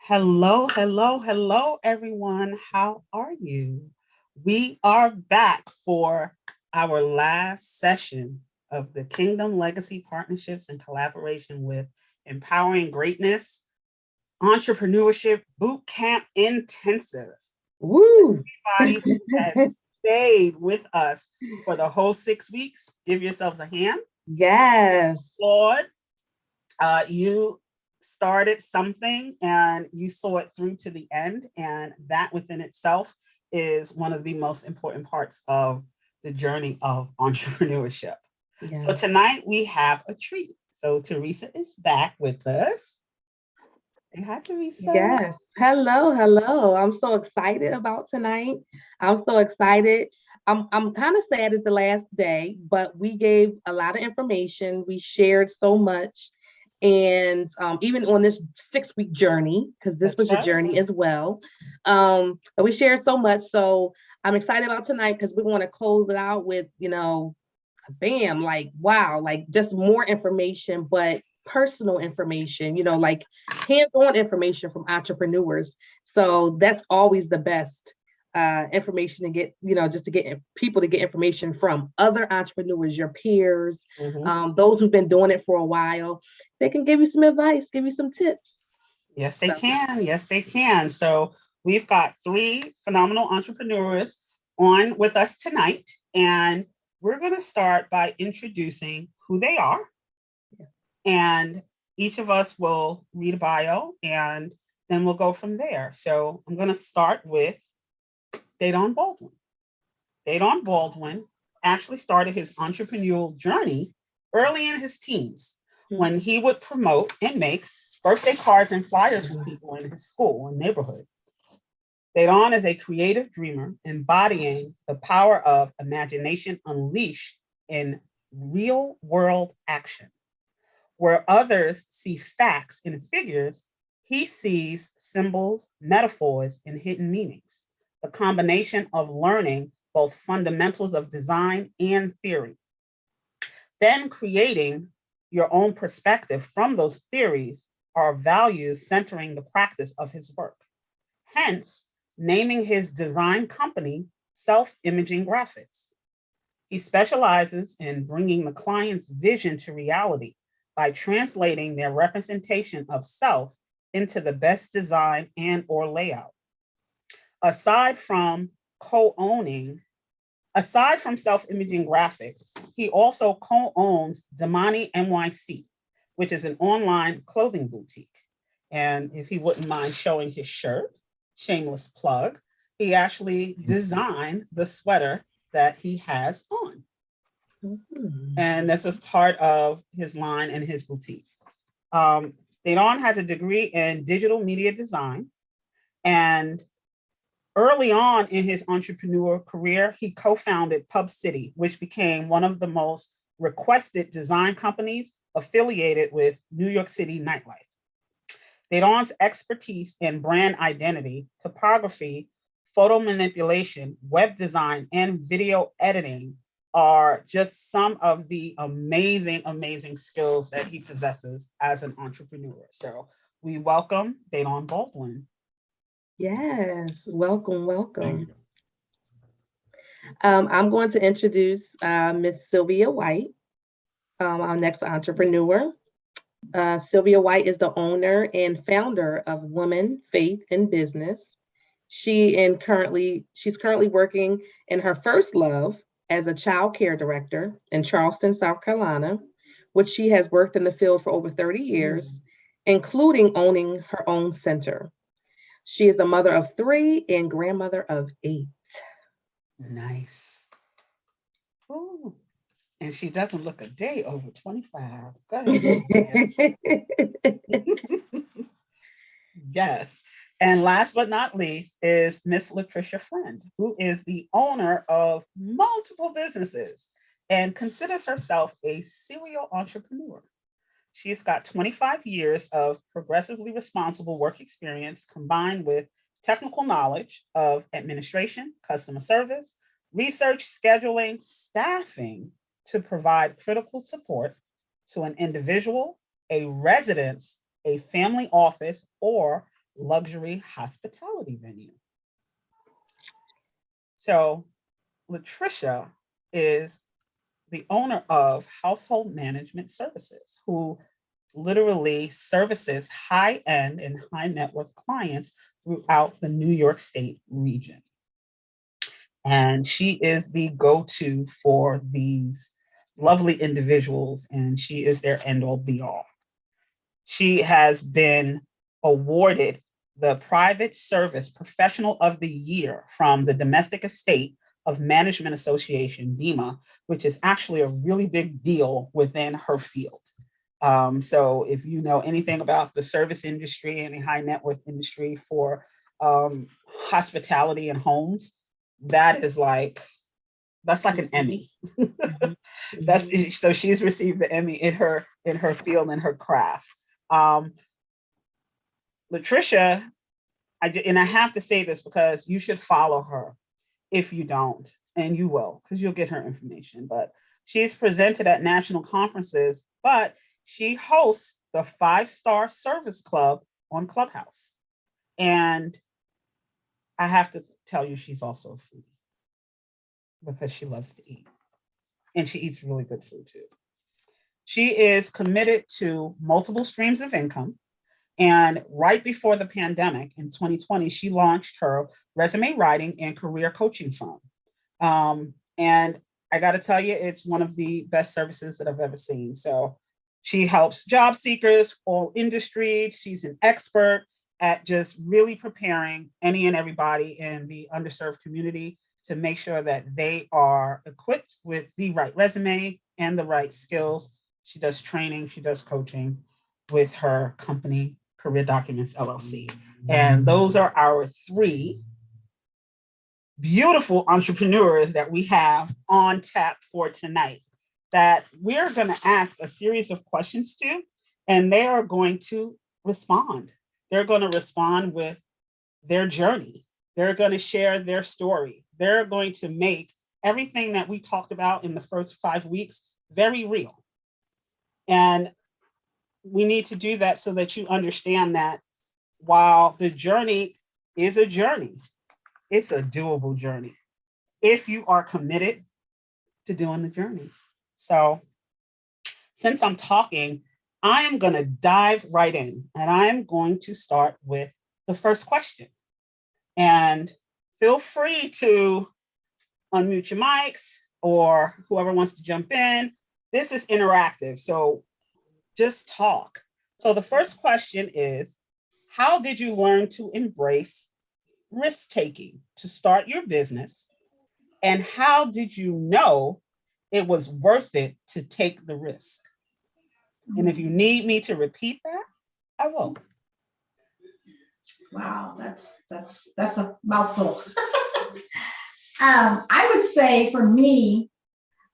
Hello, hello, hello, everyone. How are you? We are back for our last session of the Kingdom Legacy Partnerships and Collaboration with Empowering Greatness Entrepreneurship Boot Camp Intensive. Woo! Everybody who has stayed with us for the whole 6 weeks, give yourselves a hand. Yes. Lord, you started something and you saw it through to the end. And that within itself is one of the most important parts of the journey of entrepreneurship. So Yeah. tonight we have a treat. So Theresa is back with us. Say hi, Theresa. Yes. Hello, hello. I'm so excited about tonight. I'm so excited. I'm kind of sad it's the last day, but we gave a lot of information. We shared so much. And even on this 6 week journey, because this That's was your right. journey as well. But we shared so much. So I'm excited about tonight because we want to close it out with, bam, like wow, like just more information, but personal information, like hands-on information from entrepreneurs. So that's always the best information to get, just to get people to get information from other entrepreneurs, your peers, Mhm. those who've been doing it for a while. They can give you some advice, give you some tips. Yes, they So can. Yes, they can. So we've got three phenomenal entrepreneurs on with us tonight, and we're going to start by introducing who they are. yeah. And each of us will read a bio, and then we'll go from there. So I'm going to start with Dayton Baldwin. Dayton Baldwin actually started his entrepreneurial journey early in his teens when he would promote and make birthday cards and flyers for people in his school and neighborhood. Dayton is a creative dreamer embodying the power of imagination unleashed in real world action. Where others see facts and figures, he sees symbols, metaphors, and hidden meanings. The combination of learning both fundamentals of design and theory, then creating your own perspective from those theories are values centering the practice of his work. Hence, naming his design company Self Imaging Graphics. He specializes in bringing the client's vision to reality by translating their representation of self into the best design and or layout. Aside from co-owning, aside from self-imaging graphics, he also co-owns Damani NYC, which is an online clothing boutique. And if he wouldn't mind showing his shirt, shameless plug, he actually designed the sweater that he has on. Mhm. And this is part of his line and his boutique. Um, Denon has a degree in digital media design, and early on in his entrepreneur career, he co-founded Pub City, which became one of the most requested design companies affiliated with New York City nightlife. Dedon's expertise in brand identity, typography, photo manipulation, web design, and video editing are just some of the amazing, amazing skills that he possesses as an entrepreneur. So we welcome Dedon Baldwin. Yes. Welcome, welcome. I'm going to introduce Miss Sylvia White, our next entrepreneur. Sylvia White is the owner and founder of Women, Faith, and Business. She's currently working in her first love as a child care director in Charleston, South Carolina, which she has worked in the field for over 30 years, including owning her own center. She is the mother of three and grandmother of eight. Nice. Ooh. And she doesn't look a day over 25. Go ahead. Yes. And last but not least is Miss Latricia Friend, who is the owner of multiple businesses and considers herself a serial entrepreneur. She's got 25 years of progressively responsible work experience combined with technical knowledge of administration, customer service, research, scheduling, staffing to provide critical support to an individual, a residence, a family office, or luxury hospitality venue. So Latricia is the owner of Household Management Services, who literally services high-end and high net worth clients throughout the New York State region. And she is the go-to for these lovely individuals, and she is their end-all be-all. She has been awarded the Private Service Professional of the Year from the Domestic Estate of Management Association, DEMA, which is actually a really big deal within her field. So if you know anything about the service industry and the high net worth industry for hospitality and homes, that's like an Emmy. So she's received the Emmy in her field, in her craft. Latricia, I have to say this because you should follow her if you don't, and you will, because you'll get her information. But she's presented at national conferences, but she hosts the 5-Star Service Club on Clubhouse. And I have to tell you, she's also a foodie because she loves to eat. And she eats really good food too. She is committed to multiple streams of income. And right before the pandemic in 2020, she launched her resume writing and career coaching firm. And I got to tell you, it's one of the best services that I've ever seen. So she helps job seekers, all industries. She's an expert at just really preparing any and everybody in the underserved community to make sure that they are equipped with the right resume and the right skills. She does training, she does coaching with her company, Career Documents LLC. And those are our 3 beautiful entrepreneurs that we have on tap for tonight, that we're going to ask a series of questions to, and they are going to respond. They're going to respond with their journey. They're going to share their story. They're going to make everything that we talked about in the first 5 weeks very real. And we need to do that so that you understand that while the journey is a journey, it's a doable journey if you are committed to doing the journey. So since I'm talking, I am going to dive right in, and I'm going to start with the first question. And feel free to unmute your mics or whoever wants to jump in. This is interactive, so just talk. So the first question is, how did you learn to embrace risk-taking to start your business? And how did you know it was worth it to take the risk? And if you need me to repeat that, I will. Wow, that's a mouthful. I would say for me,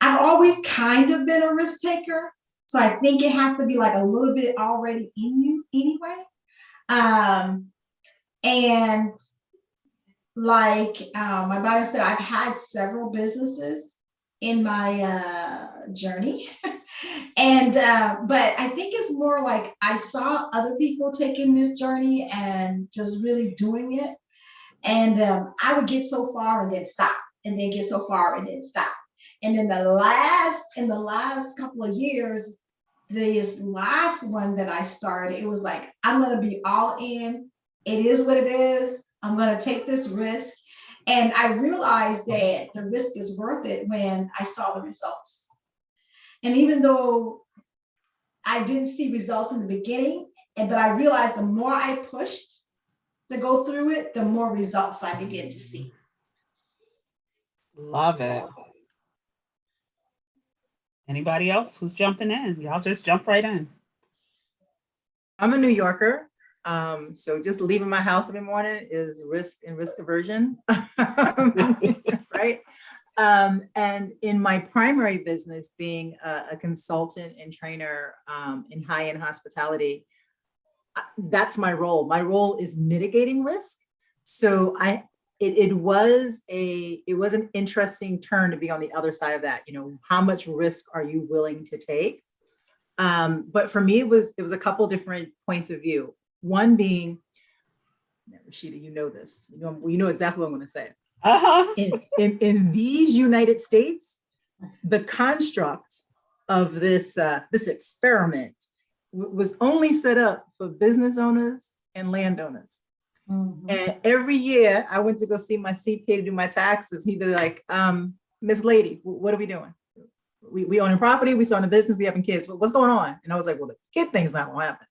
I've always kind of been a risk taker. So I think it has to be like a little bit already in you anyway. And like my bio said, I've had several businesses in my journey. And but I think it's more like I saw other people taking this journey and just really doing it. And I would get so far and then stop, and then get so far and then stop. And in the last couple of years, this last one that I started, it was like, I'm going to be all in. It is what it is. I'm going to take this risk. And I realized that the risk is worth it when I saw the results. And even though I didn't see results in the beginning, but I realized the more I pushed to go through it, the more results I began to see. Love it. Anybody else who's jumping in? Y'all just jump right in. I'm a New Yorker. So just leaving my house every morning is risk and risk aversion, right? And in my primary business, being a consultant and trainer in high-end hospitality, that's my role. My role is mitigating risk. So it was an interesting turn to be on the other side of that. You know, how much risk are you willing to take? But for me, it was a couple different points of view. One being, Rasheeda, you know this. You know exactly what I'm going to say. Uh-huh. In these United States, the construct of this experiment was only set up for business owners and landowners. Mhm. And every year I went to go see my CPA to do my taxes. He'd be like, Miss Lady, what are we doing? We own a property, we starting a business, we having kids. What's going on? And I was like, well, the kid thing's not gonna happen.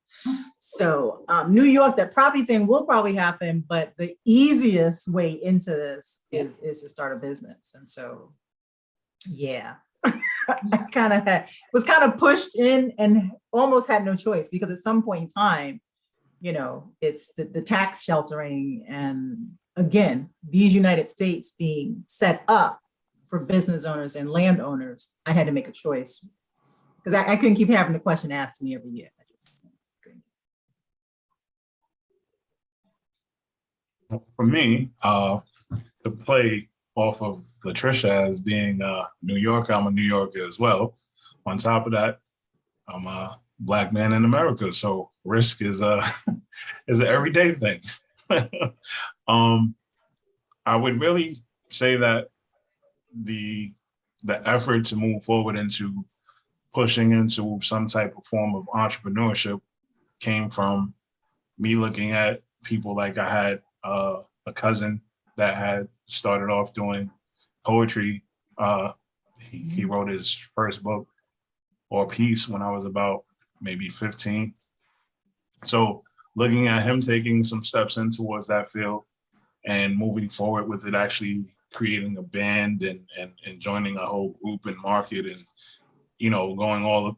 So New York, that property thing will probably happen, but the easiest way into this is to start a business. And so, yeah, I was kind of pushed in and almost had no choice, because at some point in time, it's the tax sheltering, and again, these United States being set up for business owners and landowners, I had to make a choice, because I couldn't keep having the question asked to me every year. I just couldn't. For me, to play off of Latricia as being a New Yorker, I'm a New Yorker as well. On top of that, I'm a Black man in America, so risk is an everyday thing. I would really say that the effort to move forward into pushing into some type of form of entrepreneurship came from me looking at people. Like, I had a cousin that had started off doing poetry. He wrote his first book or piece when I was about maybe 15. So looking at him taking some steps in towards that field and moving forward with it, actually creating a band and joining a whole group and market, and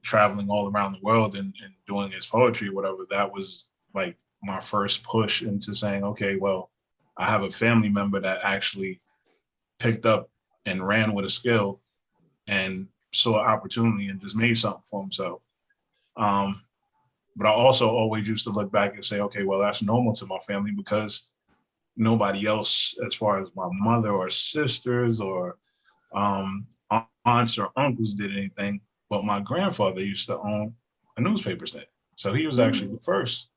traveling all around the world and doing his poetry, whatever, that was like my first push into saying, okay, well, I have a family member that actually picked up and ran with a skill and saw opportunity and just made something for himself. But I also always used to look back and say, okay, well, that's normal to my family, because nobody else, as far as my mother or sisters or aunts or uncles, did anything. But my grandfather used to own a newspaper stand. So he was actually the first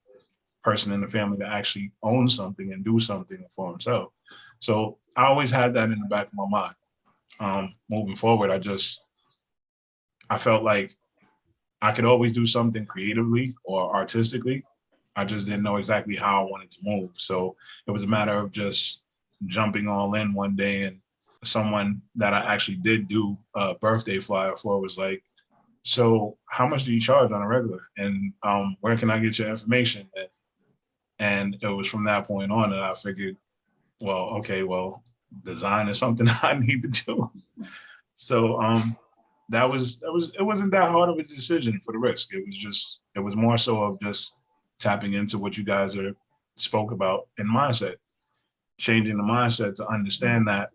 person in the family to actually own something and do something for himself. So I always had that in the back of my mind. Moving forward, I felt like I could always do something creatively or artistically. I just didn't know exactly how I wanted to move. So it was a matter of just jumping all in one day, and someone that I actually did do a birthday flyer for was like, so how much do you charge on a regular? And where can I get your information? And it was from that point on that I figured, well, okay, well, design is something I need to do. So it wasn't that hard of a decision for the risk. It was more so of just tapping into what you guys spoke about in mindset, changing the mindset to understand that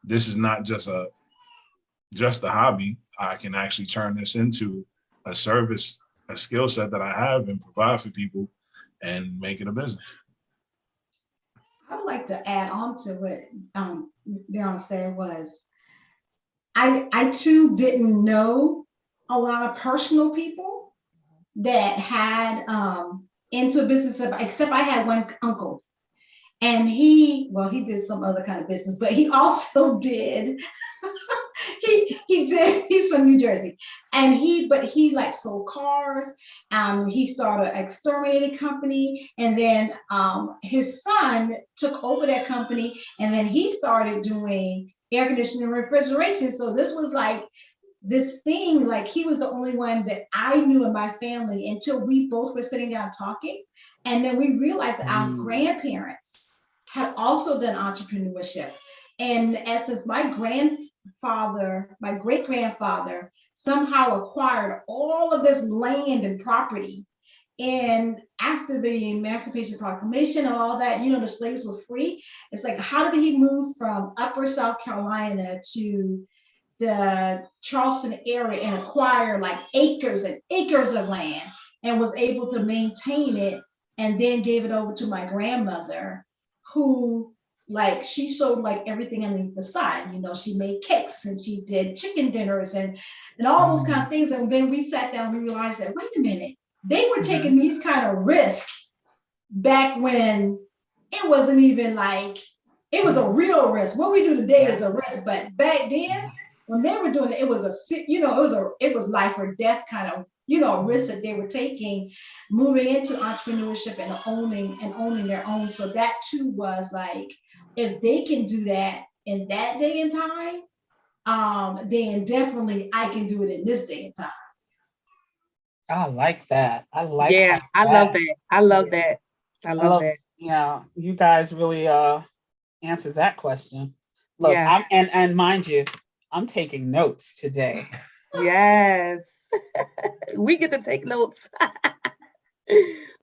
this is not just a hobby. I can actually turn this into a service, a skill set that I have, and provide for people and make it a business. I would like to add on to what Darren said was, I too didn't know a lot of personal people that had into business, except I had one uncle, and he did some other kind of business, but he also did he's from New Jersey, and he like sold cars. He started an exterminating company, and then his son took over that company, and then he started doing air conditioning and refrigeration. So this was like this thing, like he was the only one that I knew in my family until we both were sitting down talking. And then we realized that our grandparents had also done entrepreneurship. And in essence, my great grandfather somehow acquired all of this land and property. And after the Emancipation Proclamation and all that, the slaves were free. It's like, how did he move from upper South Carolina to the Charleston area and acquire like acres and acres of land, and was able to maintain it, and then gave it over to my grandmother, who she sold like everything underneath the sun. She made cakes and she did chicken dinners and all those kind of things. And then we sat down and we realized that, wait a minute, they were taking these kind of risks back when it wasn't even like, it was a real risk. What we do today is a risk, but back then, when they were doing it, it was it was life or death kind of, risk that they were taking, moving into entrepreneurship and owning their own. So that too was like, if they can do that in that day and time, then definitely I can do it in this day and time. I like that. I like Yeah, how I love that. I love that. I love that. Yeah, you guys really answered that question. Look, Yeah. and mind you, I'm taking notes today. Yes. We get to take notes.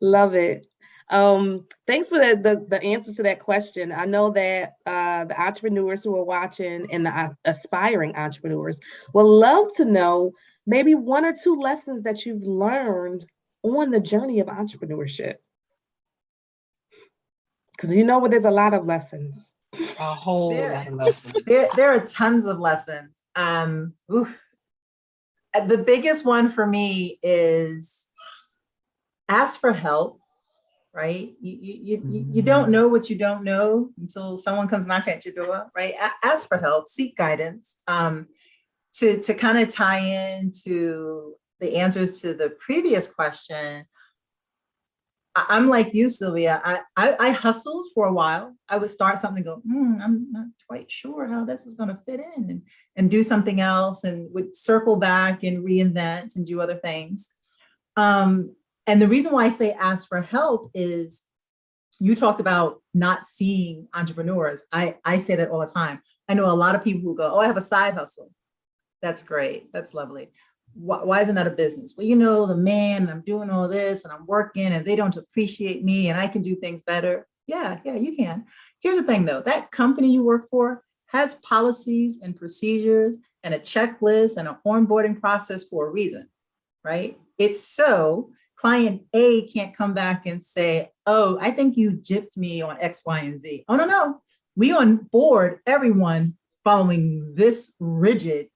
Love it. Thanks for the answer to that question. I know that the entrepreneurs who are watching and the aspiring entrepreneurs will love to know maybe one or two lessons that you've learned on the journey of entrepreneurship. Because there's a lot of lessons. A whole There- lot of lessons. There are tons of lessons. The biggest one for me is ask for help, right? You don't know what you don't know until someone comes knocking at your door, right? Ask for help, seek guidance. To kind of tie into the answers to the previous question, I'm like you, Sylvia. I hustled for a while. I would start something and go, I'm not quite sure how this is going to fit in, and do something else, and would circle back and reinvent and do other things. And the reason why I say ask for help is you talked about not seeing entrepreneurs. I say that all the time. I know a lot of people who go, oh, I have a side hustle. That's great. That's lovely. Why isn't that a business? Well, the man, and I'm doing all this and I'm working and they don't appreciate me and I can do things better. Yeah, you can. Here's the thing though, that company you work for has policies and procedures and a checklist and a onboarding process for a reason, right? It's so client A can't come back and say, oh, I think you gypped me on X, Y, and Z. Oh, no. We onboard everyone following this rigid,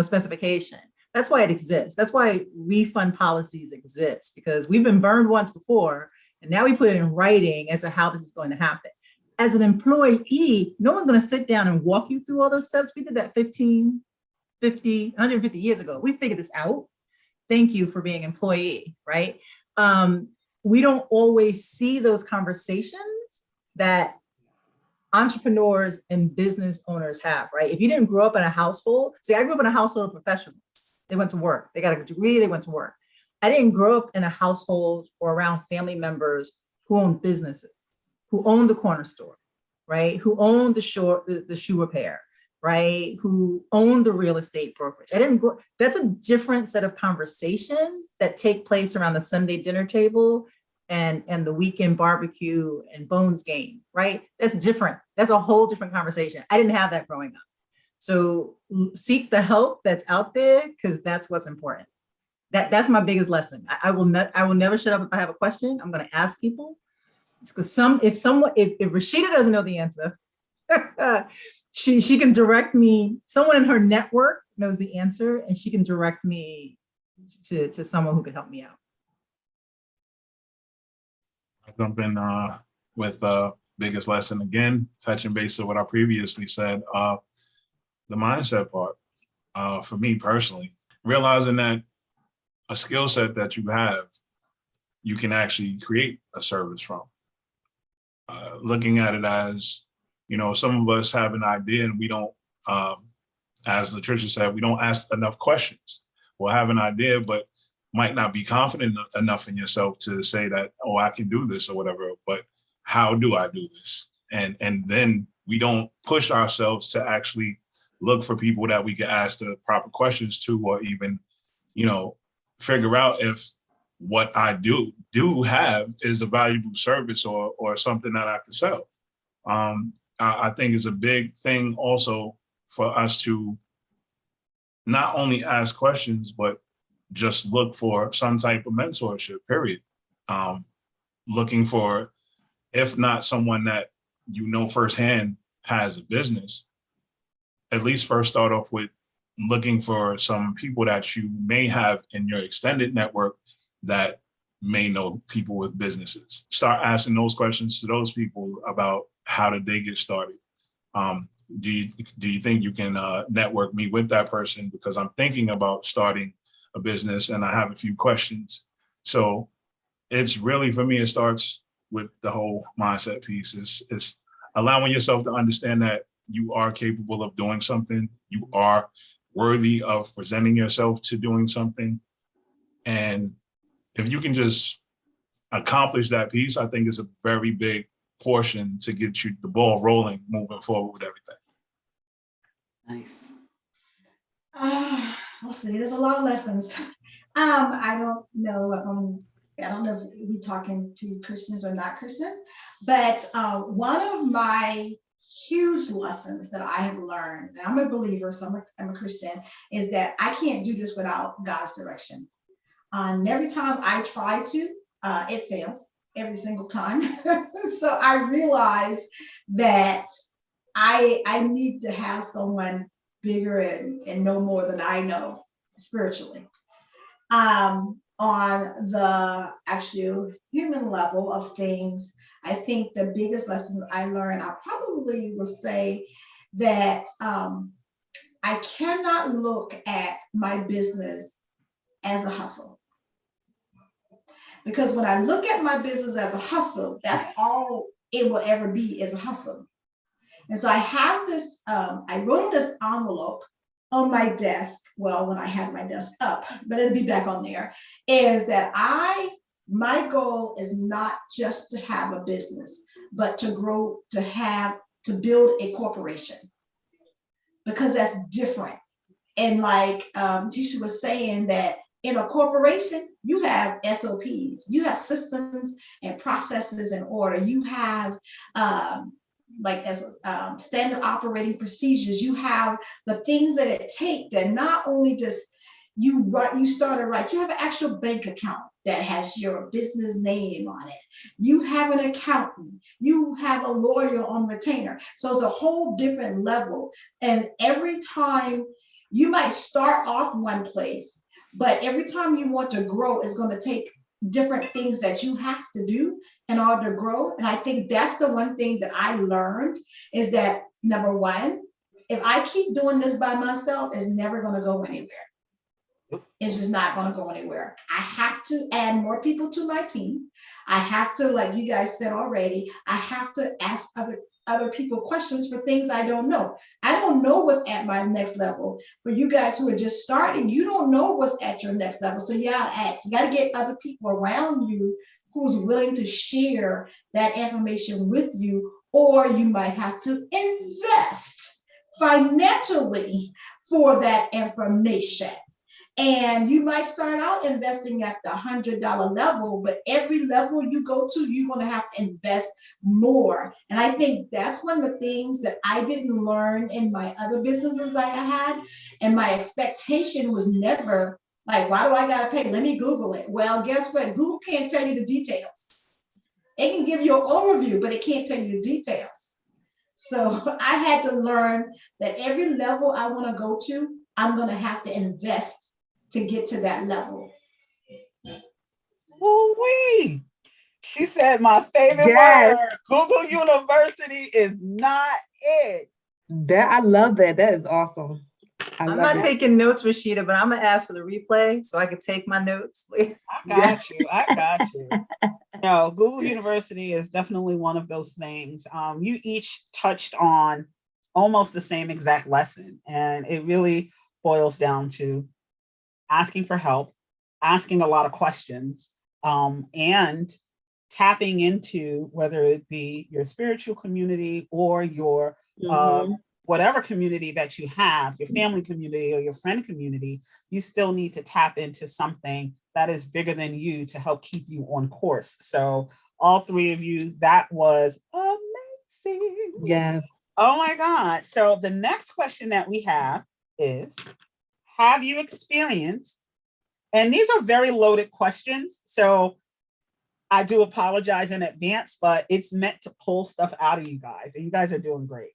specification. That's why it exists. That's why refund policies exist, because we've been burned once before, and now we put it in writing as to how this is going to happen. As an employee, no one's going to sit down and walk you through all those steps. We did that 15, 50, 150 years ago. We figured this out. Thank you for being employee, right? We don't always see those conversations that entrepreneurs and business owners have, right? If you didn't grow up in a household, I grew up in a household of professionals. They went to work. They got a degree. They went to work. I didn't grow up in a household or around family members who owned businesses, who owned the corner store, right? Who owned the shoe repair, right? Who owned the real estate brokerage. That's a different set of conversations that take place around the Sunday dinner table and the weekend barbecue and Bones game, right? That's different. That's a whole different conversation. I didn't have that growing up. So seek the help that's out there, because that's what's important. That's my biggest lesson. I will never shut up if I have a question. I'm going to ask people. Because if Rasheeda doesn't know the answer, she can direct me. Someone in her network knows the answer, and she can direct me to someone who can help me out. I jump in with biggest lesson again, touching base on what I previously said. The mindset part, for me personally, realizing that a skill set that you have, you can actually create a service from. Looking at it as, some of us have an idea and we don't, as Theresa said, we don't ask enough questions. We'll have an idea, but might not be confident enough in yourself to say that, oh, I can do this or whatever, but how do I do this? And then we don't push ourselves to actually look for people that we can ask the proper questions to, or even, figure out if what I do have is a valuable service or something that I can sell. I think it's a big thing also for us to not only ask questions, but just look for some type of mentorship, period. Looking for, if not someone that firsthand has a business, at least first start off with looking for some people that you may have in your extended network that may know people with businesses. Start asking those questions to those people about how did they get started. Do you think you can network me with that person, because I'm thinking about starting a business and I have a few questions. So it's really, for me, it starts with the whole mindset piece. It's allowing yourself to understand that you are capable of doing something. You are worthy of presenting yourself to doing something. And if you can just accomplish that piece, I think it's a very big portion to get you the ball rolling, moving forward with everything. Nice. Let's see, there's a lot of lessons. I don't know if we're talking to Christians or not Christians, but one of my huge lessons that I have learned, and I'm a believer, so I'm a Christian, is that I can't do this without God's direction. And every time I try to, it fails every single time. So I realize that I need to have someone bigger and know more than I know spiritually. On the actual human level of things, I think the biggest lesson I learned, I probably would say that I cannot look at my business as a hustle. Because when I look at my business as a hustle, that's all it will ever be, is a hustle. And so I have this, I wrote on this envelope on my desk, well, when I had my desk up, but it'll be back on there, is that my goal is not just to have a business, but to grow, to build a corporation, because that's different. And like Tisha was saying, that in a corporation, you have SOPs, you have systems and processes in order, you have standard operating procedures, you have the things that it takes, that not only just you started right, you have an actual bank account that has your business name on it, you have an accountant, you have a lawyer on retainer. So it's a whole different level. And every time you might start off one place, but every time you want to grow, it's going to take different things that you have to do in order to grow. And I think that's the one thing that I learned, is that number one, if I keep doing this by myself, it's never going to go anywhere. It's just not going to go anywhere. I have to add more people to my team. I have to, like you guys said already, I have to ask other people questions for things I don't know. I don't know what's at my next level. For you guys who are just starting, you don't know what's at your next level. So you gotta ask, you gotta get other people around you who's willing to share that information with you, or you might have to invest financially for that information. And you might start out investing at the $100 level, but every level you go to, you're going to have to invest more. And I think that's one of the things that I didn't learn in my other businesses that I had. And my expectation was never like, why do I got to pay? Let me Google it. Well, guess what? Google can't tell you the details. It can give you an overview, but it can't tell you the details. So I had to learn that every level I want to go to, I'm going to have to invest to get to that level. Ooh-wee. She said my favorite Yes. word, Google University is not it. I love that. That is awesome. I'm not taking notes, Rasheeda, but I'm gonna ask for the replay so I can take my notes. I got you. No, Google University is definitely one of those things. You each touched on almost the same exact lesson, and it really boils down to asking for help, asking a lot of questions, and tapping into, whether it be your spiritual community or your whatever community that you have, your family community or your friend community, you still need to tap into something that is bigger than you to help keep you on course. So all three of you, that was amazing. Yes. Oh my God. So the next question that we have is, have you experienced, and these are very loaded questions, so I do apologize in advance, but it's meant to pull stuff out of you guys, and you guys are doing great.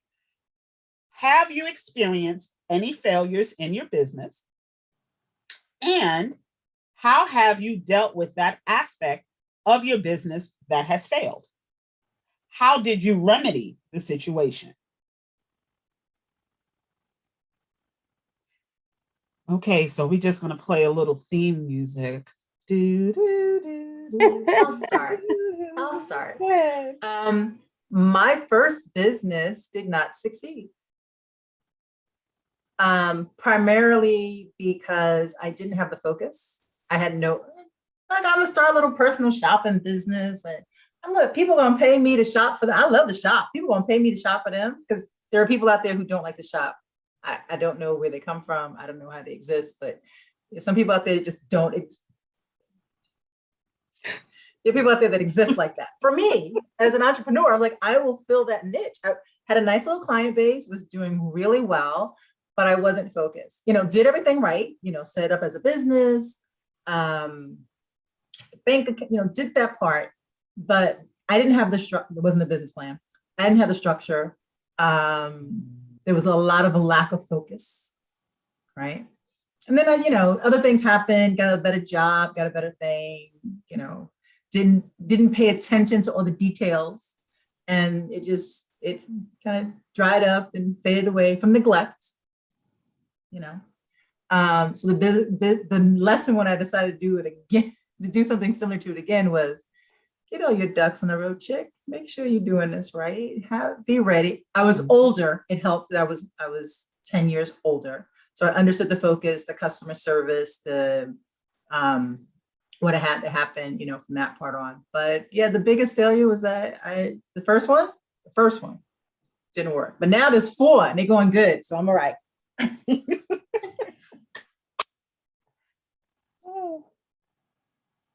Have you experienced any failures in your business? And How have you dealt with that aspect of your business that has failed? How did you remedy the situation? Okay, so we're just going to play a little theme music. Do, do, do, do, I'll start. I'll start. My first business did not succeed. Primarily because I didn't have the focus. I had no, like, I'm gonna start a little personal shopping business, and people gonna pay me to shop for them. I love to shop. People gonna pay me to shop for them because there are people out there who don't like to shop. I don't know where they come from. I don't know how they exist, but there's some people out there that just don't. There are people out there that exist like that. For me, as an entrepreneur, I was like, I will fill that niche. I had a nice little client base, was doing really well, but I wasn't focused. Did everything right. Set it up as a business, bank, did that part, but I didn't have the structure. It wasn't a business plan. I didn't have the structure. There was a lot of a lack of focus, right? And then other things happened. Got a better job, got a better thing. Didn't pay attention to all the details, and it kind of dried up and faded away from neglect. So the lesson when I decided to do it again, to do something similar to it again, was get all your ducks in a row, chick. Make sure you're doing this right. Be ready. I was older. It helped that I was 10 years older. So I understood the focus, the customer service, the what had to happen, from that part on. But yeah, the biggest failure was that the first one didn't work. But now there's 4 and they're going good. So I'm all right.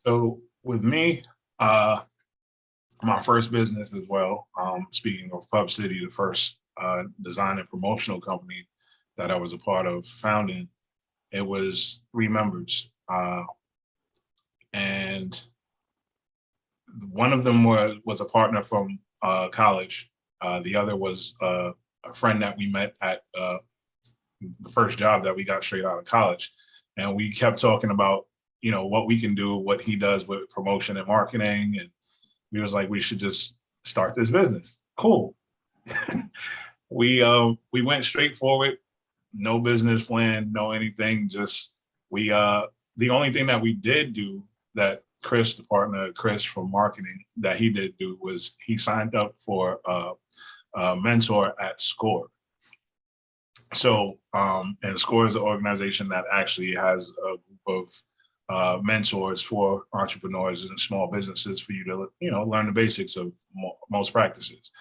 So with me, my first business as well, speaking of Pub City, the first design and promotional company that I was a part of founding, it was 3 members. And one of them was a partner from college. The other was a friend that we met at the first job that we got straight out of college. And we kept talking about, what we can do, what he does with promotion and marketing. And we was like, we should just start this business. Cool. We went straight forward, no business plan, no anything. Just the only thing that we did do that Chris, the partner, Chris from marketing, that he did do was he signed up for a mentor at SCORE. So, and SCORE is an organization that actually has a group of mentors for entrepreneurs and small businesses for you to, learn the basics of most practices.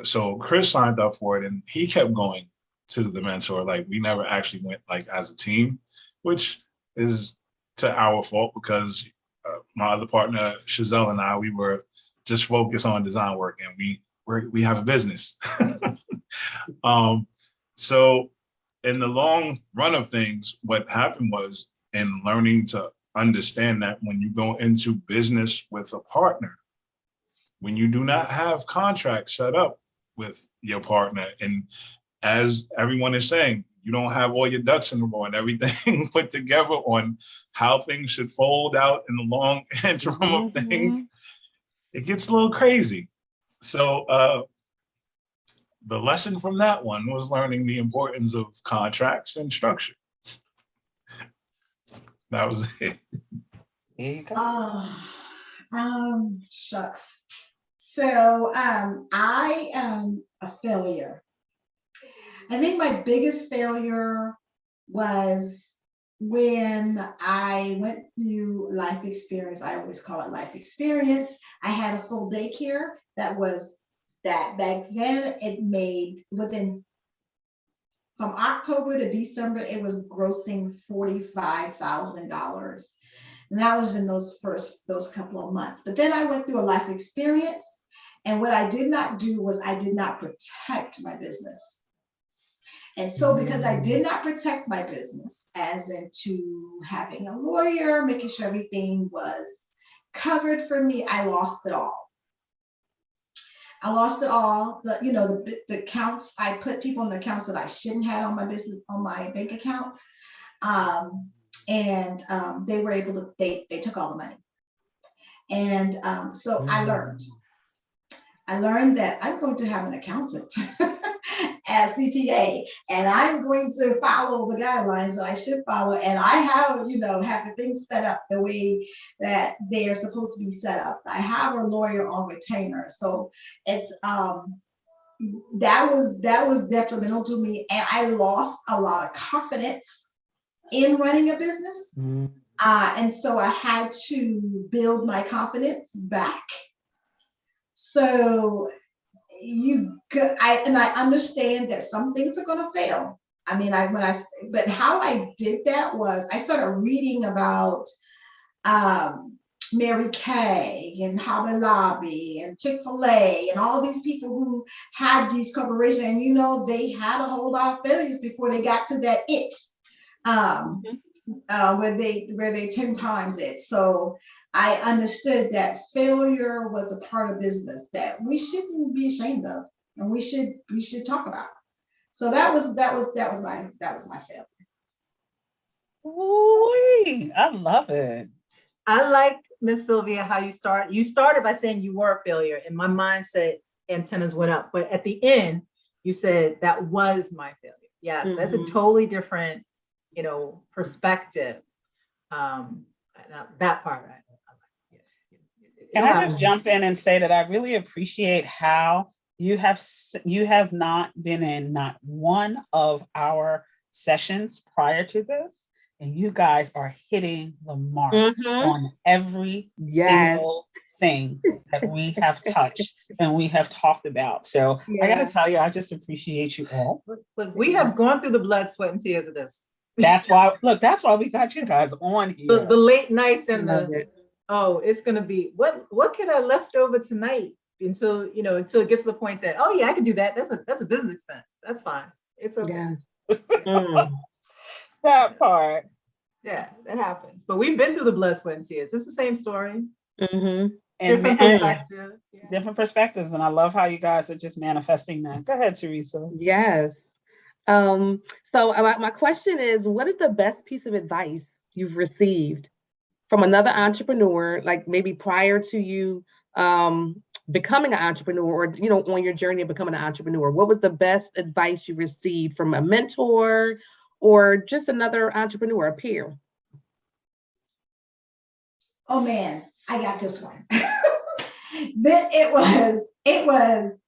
So Chris signed up for it, and he kept going to the mentor. Like, we never actually went like as a team, which is to our fault because my other partner, Chazelle, and I, we were just focused on design work, and we have a business. So in the long run of things, what happened was, in learning to understand that when you go into business with a partner, when you do not have contracts set up with your partner, and as everyone is saying, you don't have all your ducks in a row and everything put together on how things should fold out in the long interim of things, it gets a little crazy. So the lesson from that one was learning the importance of contracts and structure. That was it. There you go. Shucks. So I am a failure. I think my biggest failure was when I went through life experience. I always call it life experience. I had a full daycare that back then it made from October to December, it was grossing $45,000. And that was in those couple of months. But then I went through a life experience. And what I did not do was I did not protect my business. And so because I did not protect my business, as into having a lawyer, making sure everything was covered for me, I lost it all. I lost it all. The accounts, I put people in the accounts that I shouldn't have on my business, on my bank accounts. and they were able to, they took all the money. And so I learned that I'm going to have an accountant as CPA, and I'm going to follow the guidelines that I should follow. And I have, have the things set up the way that they are supposed to be set up. I have a lawyer on retainer. So it's, that was detrimental to me. And I lost a lot of confidence in running a business. And so I had to build my confidence back. So I understand that some things are going to fail. I mean, but how I did that was I started reading about Mary Kay and Hobby Lobby and Chick-fil-A and all these people who had these corporations, and they had a whole lot of failures before they got to that it. Where they 10 times it. So I understood that failure was a part of business that we shouldn't be ashamed of, and we should talk about. So that was my failure. Ooh, I love it. I like, Miss Sylvia, how you started by saying you were a failure, and my mindset antennas went up. But at the end, you said that was my failure. Yes, that's a totally different, perspective. That part. Can I just jump in and say that I really appreciate how you have not been in not one of our sessions prior to this, and you guys are hitting the mark on every single thing that we have touched and we have talked about. So I got to tell you, I just appreciate you all. Look, we have gone through the blood, sweat, and tears of this. That's why we got you guys on here. The late nights and it's gonna be what can I left over tonight until it gets to the point that I can do that. That's a business expense. That's fine. It's okay. Yes. That part. Yeah, that happens. But we've been through the blood, sweat, and tears. It's the same story. Different perspective. Different perspectives. And I love how you guys are just manifesting that. Go ahead, Theresa. Yes. So my question is, what is the best piece of advice you've received from another entrepreneur, like maybe prior to you becoming an entrepreneur, or on your journey of becoming an entrepreneur? What was the best advice you received from a mentor or just another entrepreneur, a peer? Oh man, I got this one. Then it was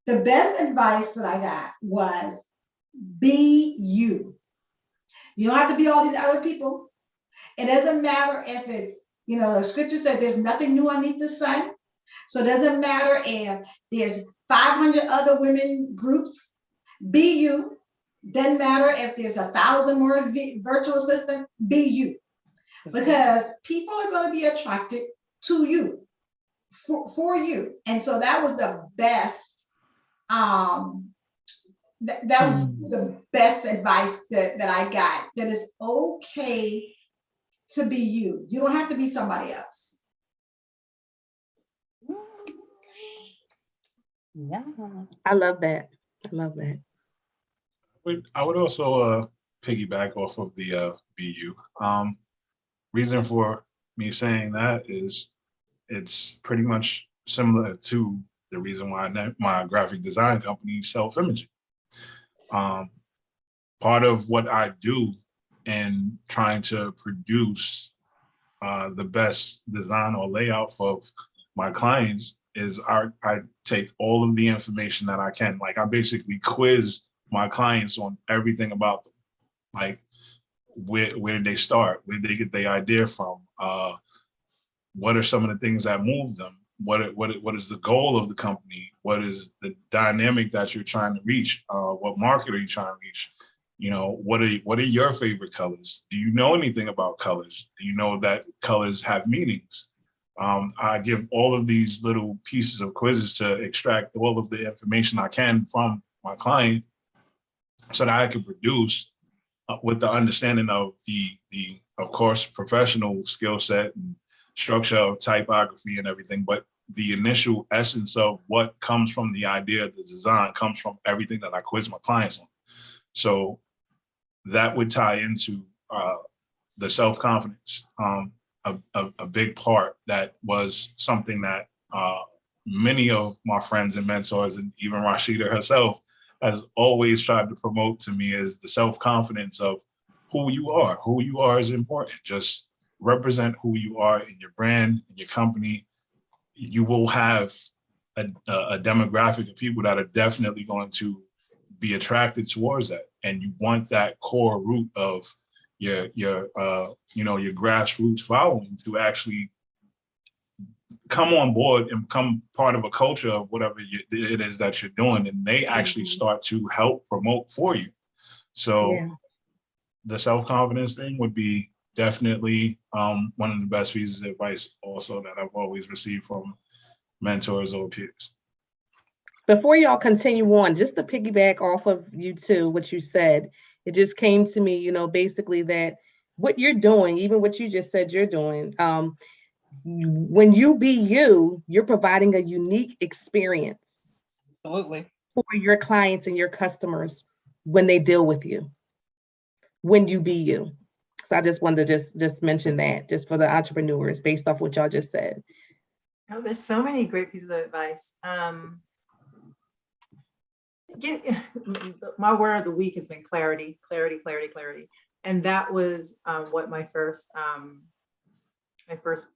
the best advice that I got was be you. You don't have to be all these other people. It doesn't matter if it's, the scripture said there's nothing new underneath the sun. So it doesn't matter if there's 500 other women groups. Be you. Doesn't matter if there's 1,000 more virtual assistants. Be you. Because people are going to be attracted to you, for you. And so that was the best, that was the best advice that I got, that it's okay to be you. You don't have to be somebody else. Yeah. I love that. I would also piggyback off of the be you. Reason for me saying that is it's pretty much similar to the reason why my graphic design company is self-imaging. Part of what I do in trying to produce the best design or layout for my clients is I take all of the information that I can. Like, I basically quiz my clients on everything about them. Like, where did they start? Where did they get their idea from? What are some of the things that move them? What is the goal of the company? What is the dynamic that you're trying to reach? What market are you trying to reach? What are your favorite colors? Do you know anything about colors? Do you know that colors have meanings? I give all of these little pieces of quizzes to extract all of the information I can from my client so that I can produce with the understanding of the of course, professional skill set and structure of typography and everything, but the initial essence of what comes from the idea of the design comes from everything that I quiz my clients on. So that would tie into the self-confidence, a big part that was something that many of my friends and mentors, and even Rasheeda herself, has always tried to promote to me, is the self-confidence of who you are. Who you are is important. Just represent who you are in your brand, in your company. You will have a demographic of people that are definitely going to be attracted towards that. And you want that core root of your grassroots following to actually come on board and become part of a culture of whatever it is that you're doing, and they actually start to help promote for you. So the self-confidence thing would be definitely one of the best pieces of advice also that I've always received from mentors or peers. Before y'all continue on, just to piggyback off of you two, what you said, it just came to me, basically that what you're doing, even what you just said you're doing, when you be you, you're providing a unique experience. Absolutely. For your clients and your customers when they deal with you, when you be you. So I just wanted to just mention that, just for the entrepreneurs, based off what y'all just said. Oh, there's so many great pieces of advice. My word of the week has been clarity, clarity, clarity, clarity. And that was what my first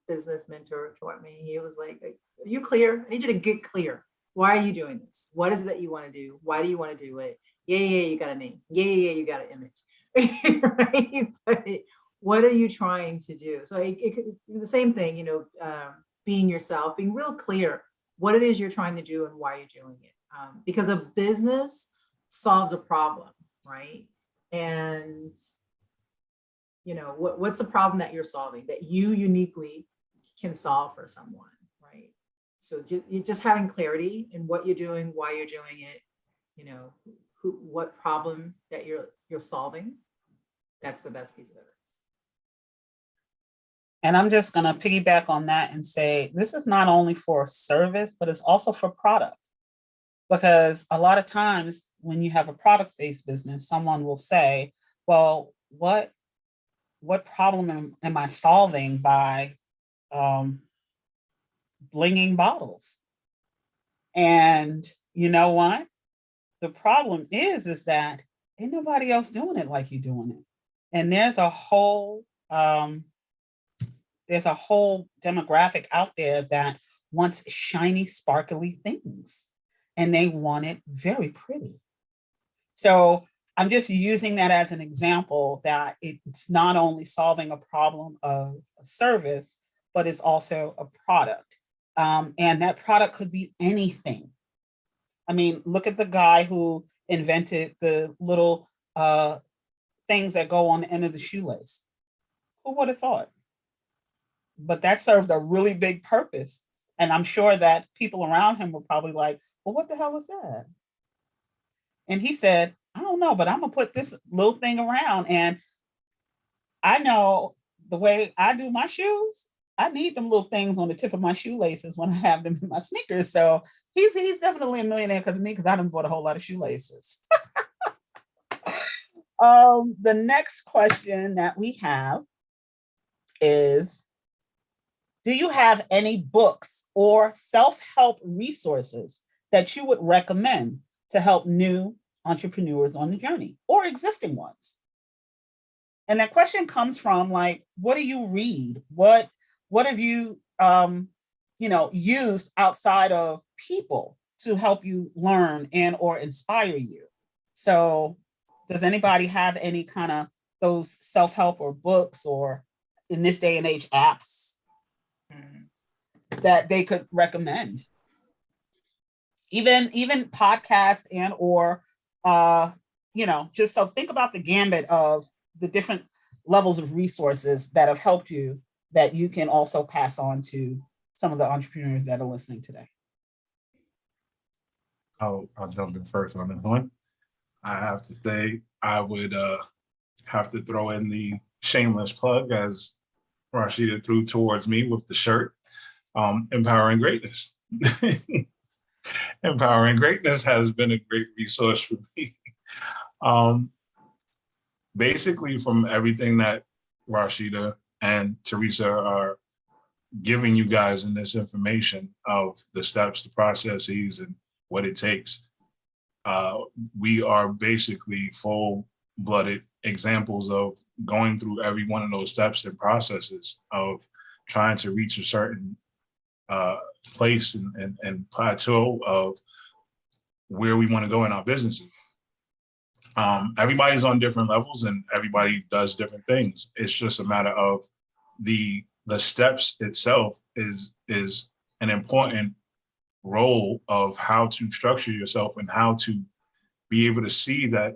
business mentor taught me. He was like, are you clear? I need you to get clear. Why are you doing this? What is it that you want to do? Why do you want to do it? Yeah, you got a name. Yeah, you got an image. Right? But what are you trying to do? So it could be the same thing, being yourself, being real clear what it is you're trying to do and why you're doing it. Because a business solves a problem, right? And what's the problem that you're solving that you uniquely can solve for someone, right? So just having clarity in what you're doing, why you're doing it, what problem that you're solving. That's the best piece of advice. And I'm just going to piggyback on that and say, this is not only for service, but it's also for product. Because a lot of times when you have a product-based business, someone will say, well, what problem am I solving by blinging bottles? And you know what? The problem is that ain't nobody else doing it like you doing it. And there's a whole demographic out there that wants shiny, sparkly things, and they want it very pretty. So I'm just using that as an example that it's not only solving a problem of a service, but it's also a product. And that product could be anything. I mean, look at the guy who invented the little things that go on the end of the shoelace. Who would have thought? But that served a really big purpose. And I'm sure that people around him were probably like, well, what the hell is that? And he said, I don't know, but I'm going to put this little thing around. And I know the way I do my shoes, I need them little things on the tip of my shoelaces when I have them in my sneakers. So he's definitely a millionaire because of me, because I done bought a whole lot of shoelaces. The next question that we have is, do you have any books or self-help resources that you would recommend to help new entrepreneurs on the journey or existing ones? And that question comes from like, what do you read? What have you, used outside of people to help you learn and or inspire you? So does anybody have any kind of those self-help or books, or in this day and age apps that they could recommend? Even podcasts and or just so think about the gambit of the different levels of resources that have helped you that you can also pass on to some of the entrepreneurs that are listening today. I'll jump in first on this one. I have to say I would have to throw in the shameless plug, as Rasheeda threw towards me with the shirt, Empowering Greatness. Empowering Greatness has been a great resource for me. Basically, from everything that Rasheeda and Theresa are giving you guys in this information of the steps, the processes, and what it takes. We are basically full-blooded examples of going through every one of those steps and processes of trying to reach a certain place and plateau of where we want to go in our businesses. Everybody's on different levels and everybody does different things. It's just a matter of the steps itself is an important role of how to structure yourself and how to be able to see that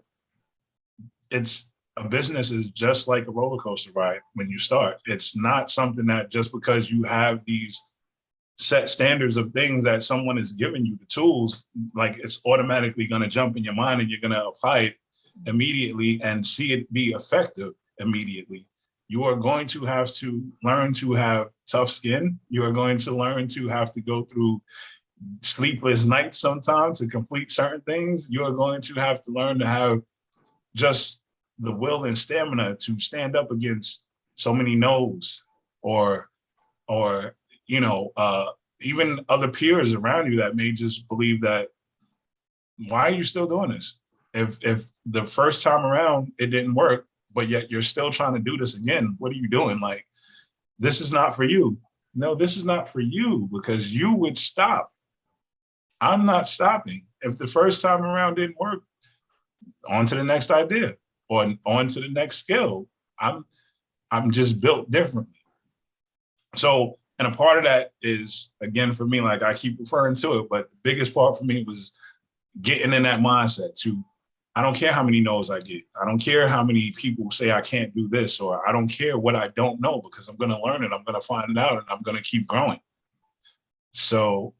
it's a business is just like a roller coaster ride when you start. It's not something that just because you have these set standards of things that someone is giving you the tools, like it's automatically going to jump in your mind and you're going to apply it immediately and see it be effective immediately. You are going to have to learn to have tough skin. You are going to learn to have to go through sleepless nights sometimes to complete certain things. You are going to have to learn to have just the will and stamina to stand up against so many no's or even other peers around you that may just believe that, why are you still doing this? If the first time around it didn't work, but yet you're still trying to do this again, what are you doing? Like, this is not for you. No, this is not for you because you would stop. I'm not stopping. If the first time around didn't work, on to the next idea or on to the next skill. I'm just built differently. So, and a part of that is, again, for me, like I keep referring to it, but the biggest part for me was getting in that mindset to, I don't care how many no's I get. I don't care how many people say I can't do this, or I don't care what I don't know, because I'm going to learn it. I'm going to find it out and I'm going to keep growing. So,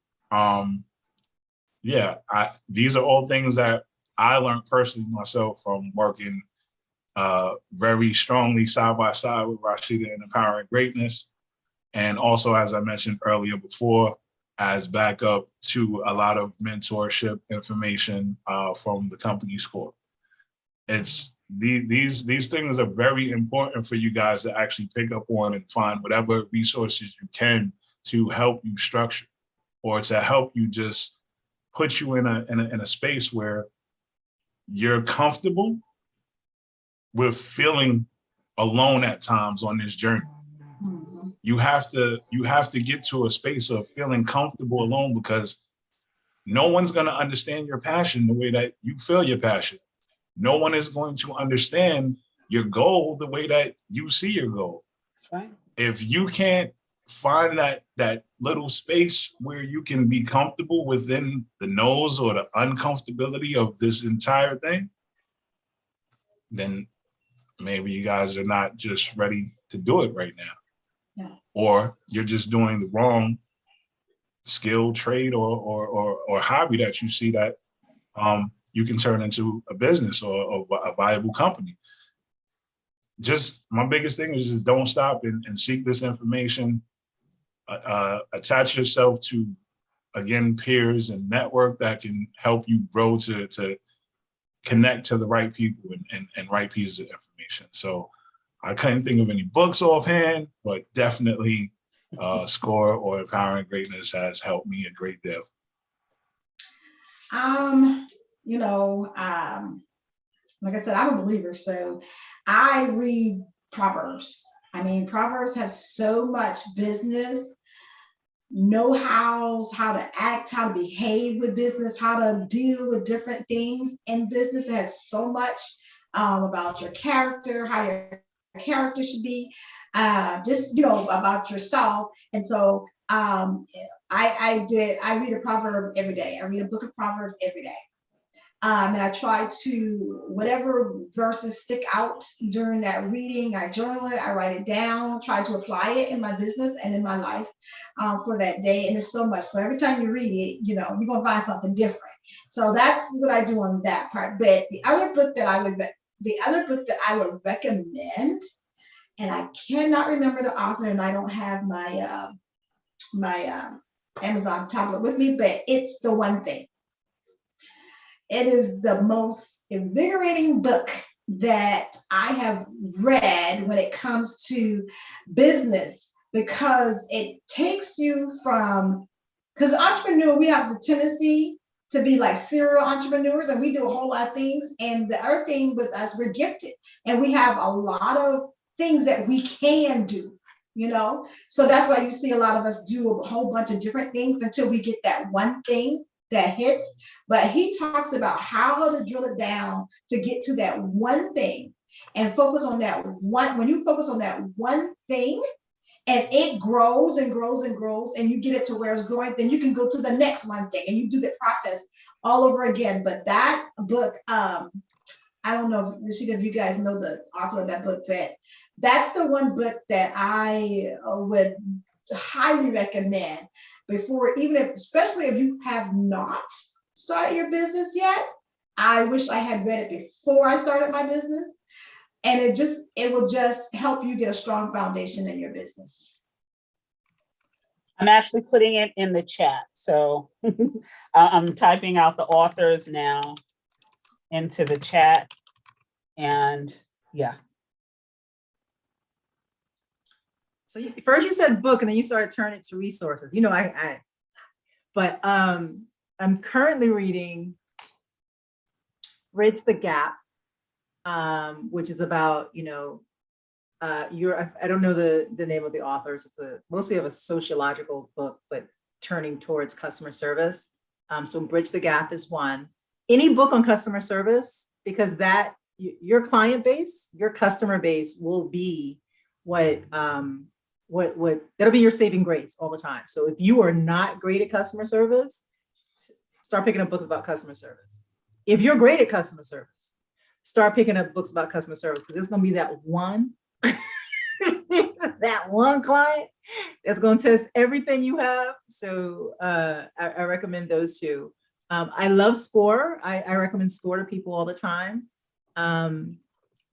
these are all things that I learned personally myself from working very strongly side by side with Rasheeda in Empowering Greatness. And also, as I mentioned earlier before, as backup to a lot of mentorship information from the company score. It's these things are very important for you guys to actually pick up on and find whatever resources you can to help you structure or to help you just put you in a space where you're comfortable with feeling alone at times on this journey. Mm-hmm. You have to get to a space of feeling comfortable alone, because no one's going to understand your passion the way that you feel your passion. No one is going to understand your goal the way that you see your goal. That's right. If you can't find that little space where you can be comfortable within the no's or the uncomfortability of this entire thing, then maybe you guys are not just ready to do it right now. Yeah. Or you're just doing the wrong skill, trade, or hobby that you see that you can turn into a business or a viable company. Just my biggest thing is just don't stop and seek this information. Attach yourself to, again, peers and network that can help you grow to connect to the right people and right pieces of information. So I couldn't think of any books offhand, but definitely SCORE or Empowering Greatness has helped me a great deal. Like I said, I'm a believer, so I read Proverbs. I mean, Proverbs have so much business know-hows, how to act, how to behave with business, how to deal with different things in business. It has so much about your character, how your character should be, about yourself. And so I read a proverb every day. I read a book of Proverbs every day. And I try to, whatever verses stick out during that reading, I journal it, I write it down, try to apply it in my business and in my life for that day. And it's so much. So every time you read it, you're going to find something different. So that's what I do on that part. But the other book that I would recommend, and I cannot remember the author, and I don't have my Amazon tablet with me, but it's The One Thing. It is the most invigorating book that I have read when it comes to business, because it takes you from, because entrepreneur, we have the tendency to be like serial entrepreneurs, and we do a whole lot of things. And the other thing with us, we're gifted and we have a lot of things that we can do, you know? So that's why you see a lot of us do a whole bunch of different things until we get that one thing that hits. But he talks about how to drill it down to get to that one thing and focus on that one. When you focus on that one thing, and it grows and grows and grows, and you get it to where it's growing, then you can go to the next one thing and you do the process all over again. But that book, I don't know if Rasheeda, if you guys know the author of that book, but that's the one book that I would highly recommend before, even if, especially if you have not started your business yet. I wish I had read it before I started my business. And it will just help you get a strong foundation in your business. I'm actually putting it in the chat. So I'm typing out the authors now into the chat. And yeah. So first you said book, and then you started turning it to resources. You know, but I'm currently reading Bridge the Gap, which is about, you know, I don't know the name of the authors. It's mostly of a sociological book, but turning towards customer service. So Bridge the Gap is one. Any book on customer service, because that your client base, your customer base will be what that'll be your saving grace all the time. So if you are not great at customer service, start picking up books about customer service. If you're great at customer service, start picking up books about customer service, because it's going to be that one, that one client that's going to test everything you have. So I recommend those two. I love SCORE. I recommend SCORE to people all the time. The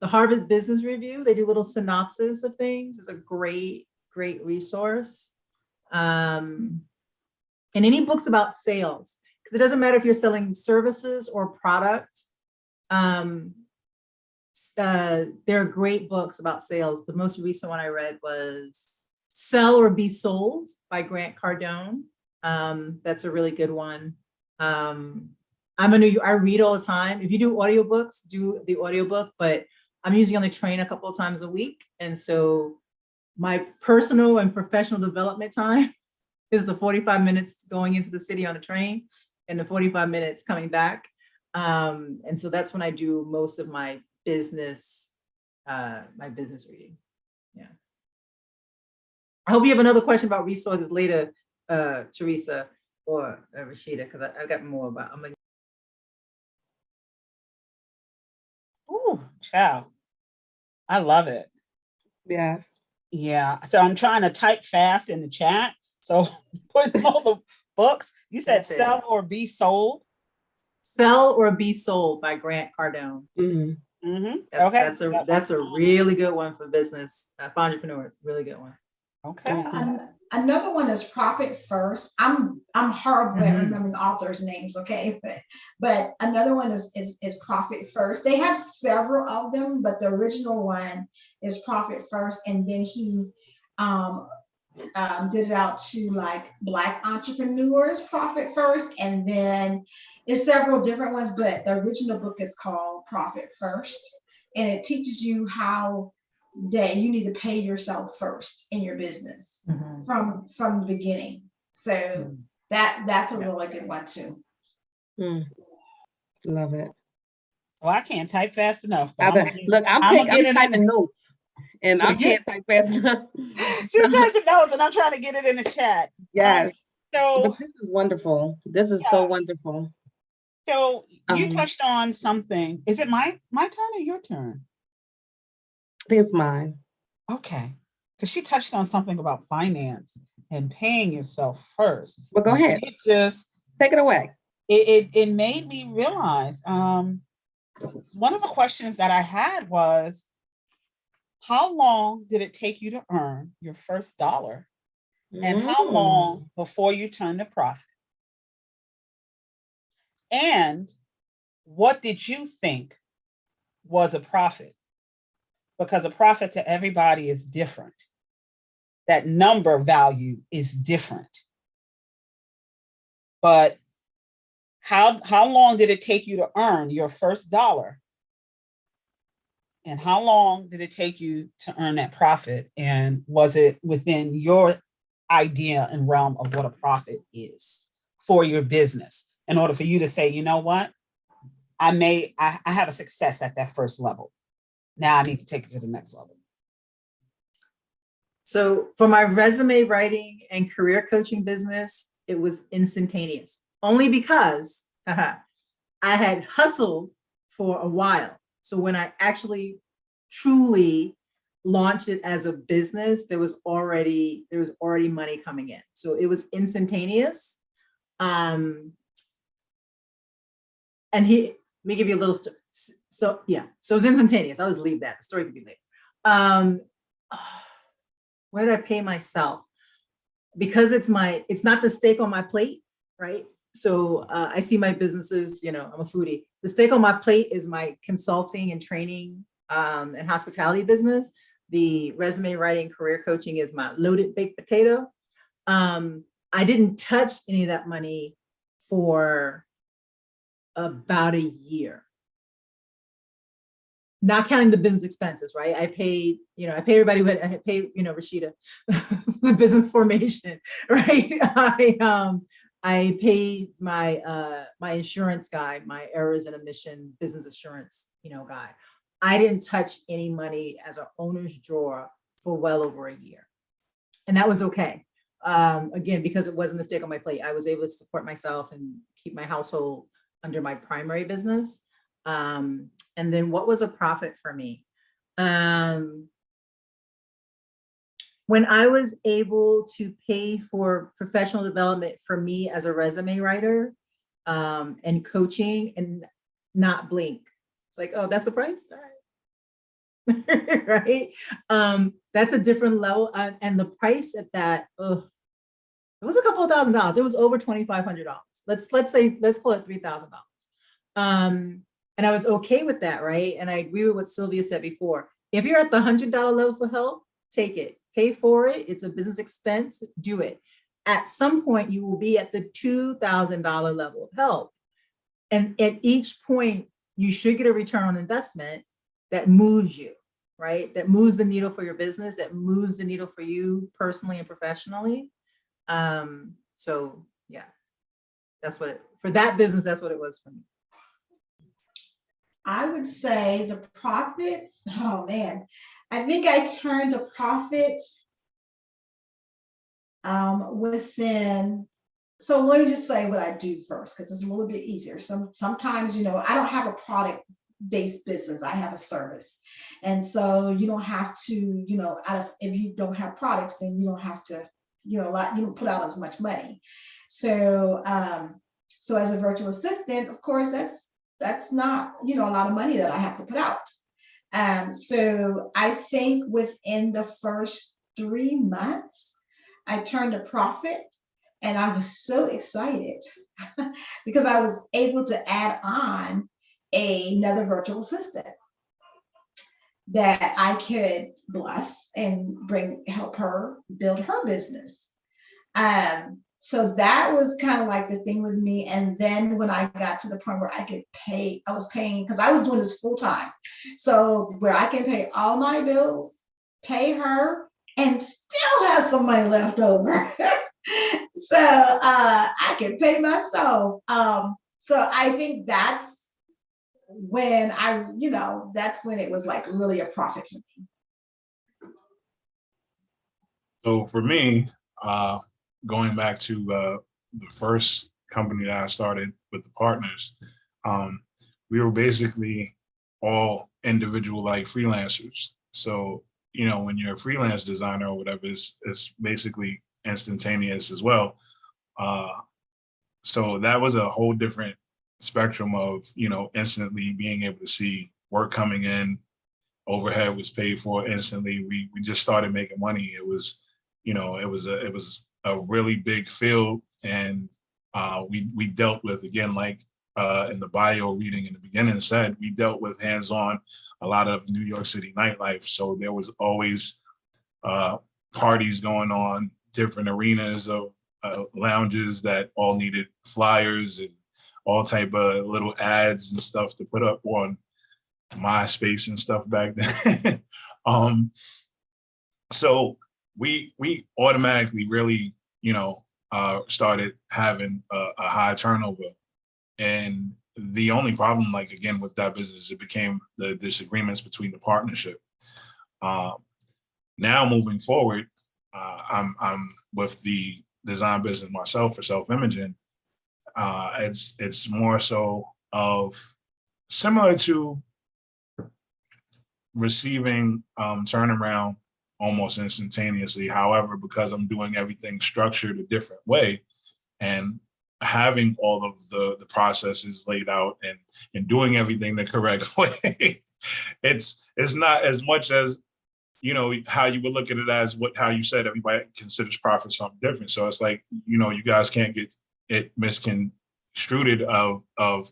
Harvard Business Review, they do little synopsis of things. It's a great resource. And any books about sales, because it doesn't matter if you're selling services or products. There are great books about sales. The most recent one I read was Sell or Be Sold by Grant Cardone. That's a really good one. I read all the time. If you do audiobooks, do the audiobook, but I'm usually on the train a couple of times a week. And so my personal and professional development time is the 45 minutes going into the city on the train and the 45 minutes coming back. And so that's when I do most of my business reading. Yeah. I hope you have another question about resources later, Theresa or Rasheeda, because I've got more about. Ooh, child. I love it. Yes. Yeah. So I'm trying to type fast in the chat. So put all the books. You said Sell or Be Sold. Sell or Be Sold by Grant Cardone. Mm-hmm. Mm-hmm. Okay. That's a really good one for business, for entrepreneurs. Really good one. Okay. Another one is Profit First. I'm horrible at remembering authors' names, okay? But another one is Profit First. They have several of them, but the original one is Profit First, and then he did it out to like Black entrepreneurs, Profit First, and then it's several different ones, but the original book is called Profit First, and it teaches you how that you need to pay yourself first in your business from the beginning. So that's a really good one too. Love it. Well, I can't type fast enough. I'm typing notes, and I can't type fast enough. She's typing notes, and I'm trying to get it in the chat. Yes. So but this is wonderful. This is so wonderful. So you touched on something. Is it my turn or your turn? I think it's mine. Okay. Because she touched on something about finance and paying yourself first. Well, go ahead. Just take it away. It made me realize one of the questions that I had was, how long did it take you to earn your first dollar? And how long before you turned a profit? And what did you think was a profit, because a profit to everybody is different. That number value is different. But how long did it take you to earn your first dollar? And how long did it take you to earn that profit? And was it within your idea and realm of what a profit is for your business, in order for you to say, you know what, I have a success at that first level. Now I need to take it to the next level. So for my resume writing and career coaching business, it was instantaneous, only because I had hustled for a while. So when I actually truly launched it as a business, there was already money coming in. So it was instantaneous. And let me give you a little story. So yeah, so it was instantaneous. I'll just leave that. The story could be later. Where did I pay myself? Because it's not the steak on my plate, right? So I see my businesses, I'm a foodie. The steak on my plate is my consulting and training and hospitality business. The resume writing, career coaching is my loaded baked potato. I didn't touch any of that money for about a year. Not counting the business expenses, right? I paid everybody, I paid, Rasheeda, the business formation, right? I paid my insurance guy, my errors and omission business assurance, guy. I didn't touch any money as an owner's drawer for well over a year. And that was okay. Again, because it wasn't the steak on my plate, I was able to support myself and keep my household under my primary business. And then what was a profit for me? When I was able to pay for professional development for me as a resume writer, and coaching and not blink. It's like, oh, that's the price? All right. Right? That's a different level. And the price at that, it was a couple of $1,000s. It was over $2,500. Let's call it $3,000. And I was okay with that, right? And I agree with what Sylvia said before. If you're at the $100 level for help, take it, pay for it. It's a business expense, do it. At some point, you will be at the $2,000 level of help. And at each point, you should get a return on investment that moves you, right? That moves the needle for your business, that moves the needle for you personally and professionally. So yeah, for that business, that's what it was for me. I would say the profit, oh man, I think I turned a profit within, so let me just say what I do first, because it's a little bit easier. Sometimes, I don't have a product-based business, I have a service. And so you don't have to, if you don't have products, then you don't have to, you don't put out as much money. So, so as a virtual assistant, of course, that's not, a lot of money that I have to put out. So I think within the first 3 months, I turned a profit, and I was so excited because I was able to add on another virtual assistant that I could bless and help her build her business. So that was kind of like the thing with me. And then when I got to the point where I could pay, I was paying, because I was doing this full time. So where I can pay all my bills, pay her, and still have some money left over. So I can pay myself. So I think that's when that's when it was like really a profit for me. So for me, going back to the first company that I started with the partners, we were basically all individual like freelancers. So, when you're a freelance designer or whatever, it's basically instantaneous as well. So that was a whole different spectrum of, instantly being able to see work coming in, overhead was paid for instantly. We just started making money. It was, it was a really big field, and we dealt with, again, like in the bio reading in the beginning said, we dealt with hands-on a lot of New York City nightlife. So there was always parties going on, different arenas of lounges that all needed flyers and all type of little ads and stuff to put up on MySpace and stuff back then. So we automatically really, started having a high turnover. And the only problem, like, again, with that business, it became the disagreements between the partnership. Now moving forward, I'm with the design business myself for self-imaging. It's more so of similar to receiving turnaround almost instantaneously. However, because I'm doing everything structured a different way and having all of the processes laid out and doing everything the correct way, it's not as much as, how you would look at it as how you said, everybody considers profit something different. So it's like, you guys can't get it misconstrued of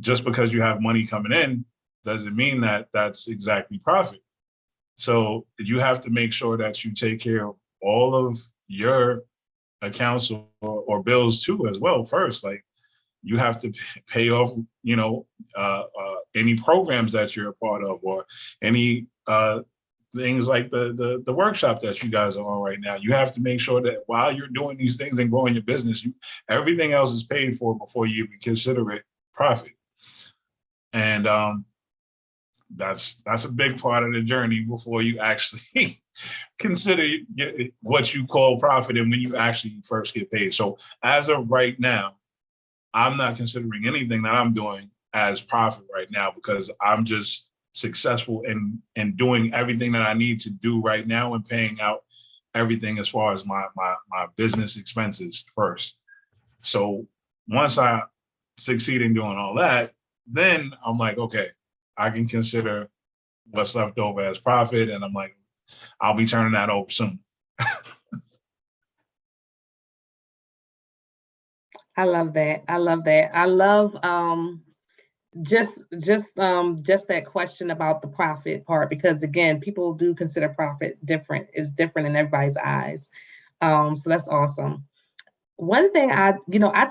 just because you have money coming in doesn't mean that that's exactly profit. So you have to make sure that you take care of all of your accounts or bills too as well first. Like, you have to pay off, any programs that you're a part of, or any things like the workshop that you guys are on right now. You have to make sure that while you're doing these things and growing your business, everything else is paid for before you even consider it profit. And that's a big part of the journey before you actually consider what you call profit and when you actually first get paid. So as of right now, I'm not considering anything that I'm doing as profit right now, because I'm just successful in doing everything that I need to do right now and paying out everything as far as my business expenses first. So once I succeed in doing all that, then I'm like, okay, I can consider what's left over as profit. And I'm like, I'll be turning that over soon. I love that. I love that. I love just that question about the profit part, because again, people do consider profit different. It's different in everybody's eyes. So that's awesome. One thing I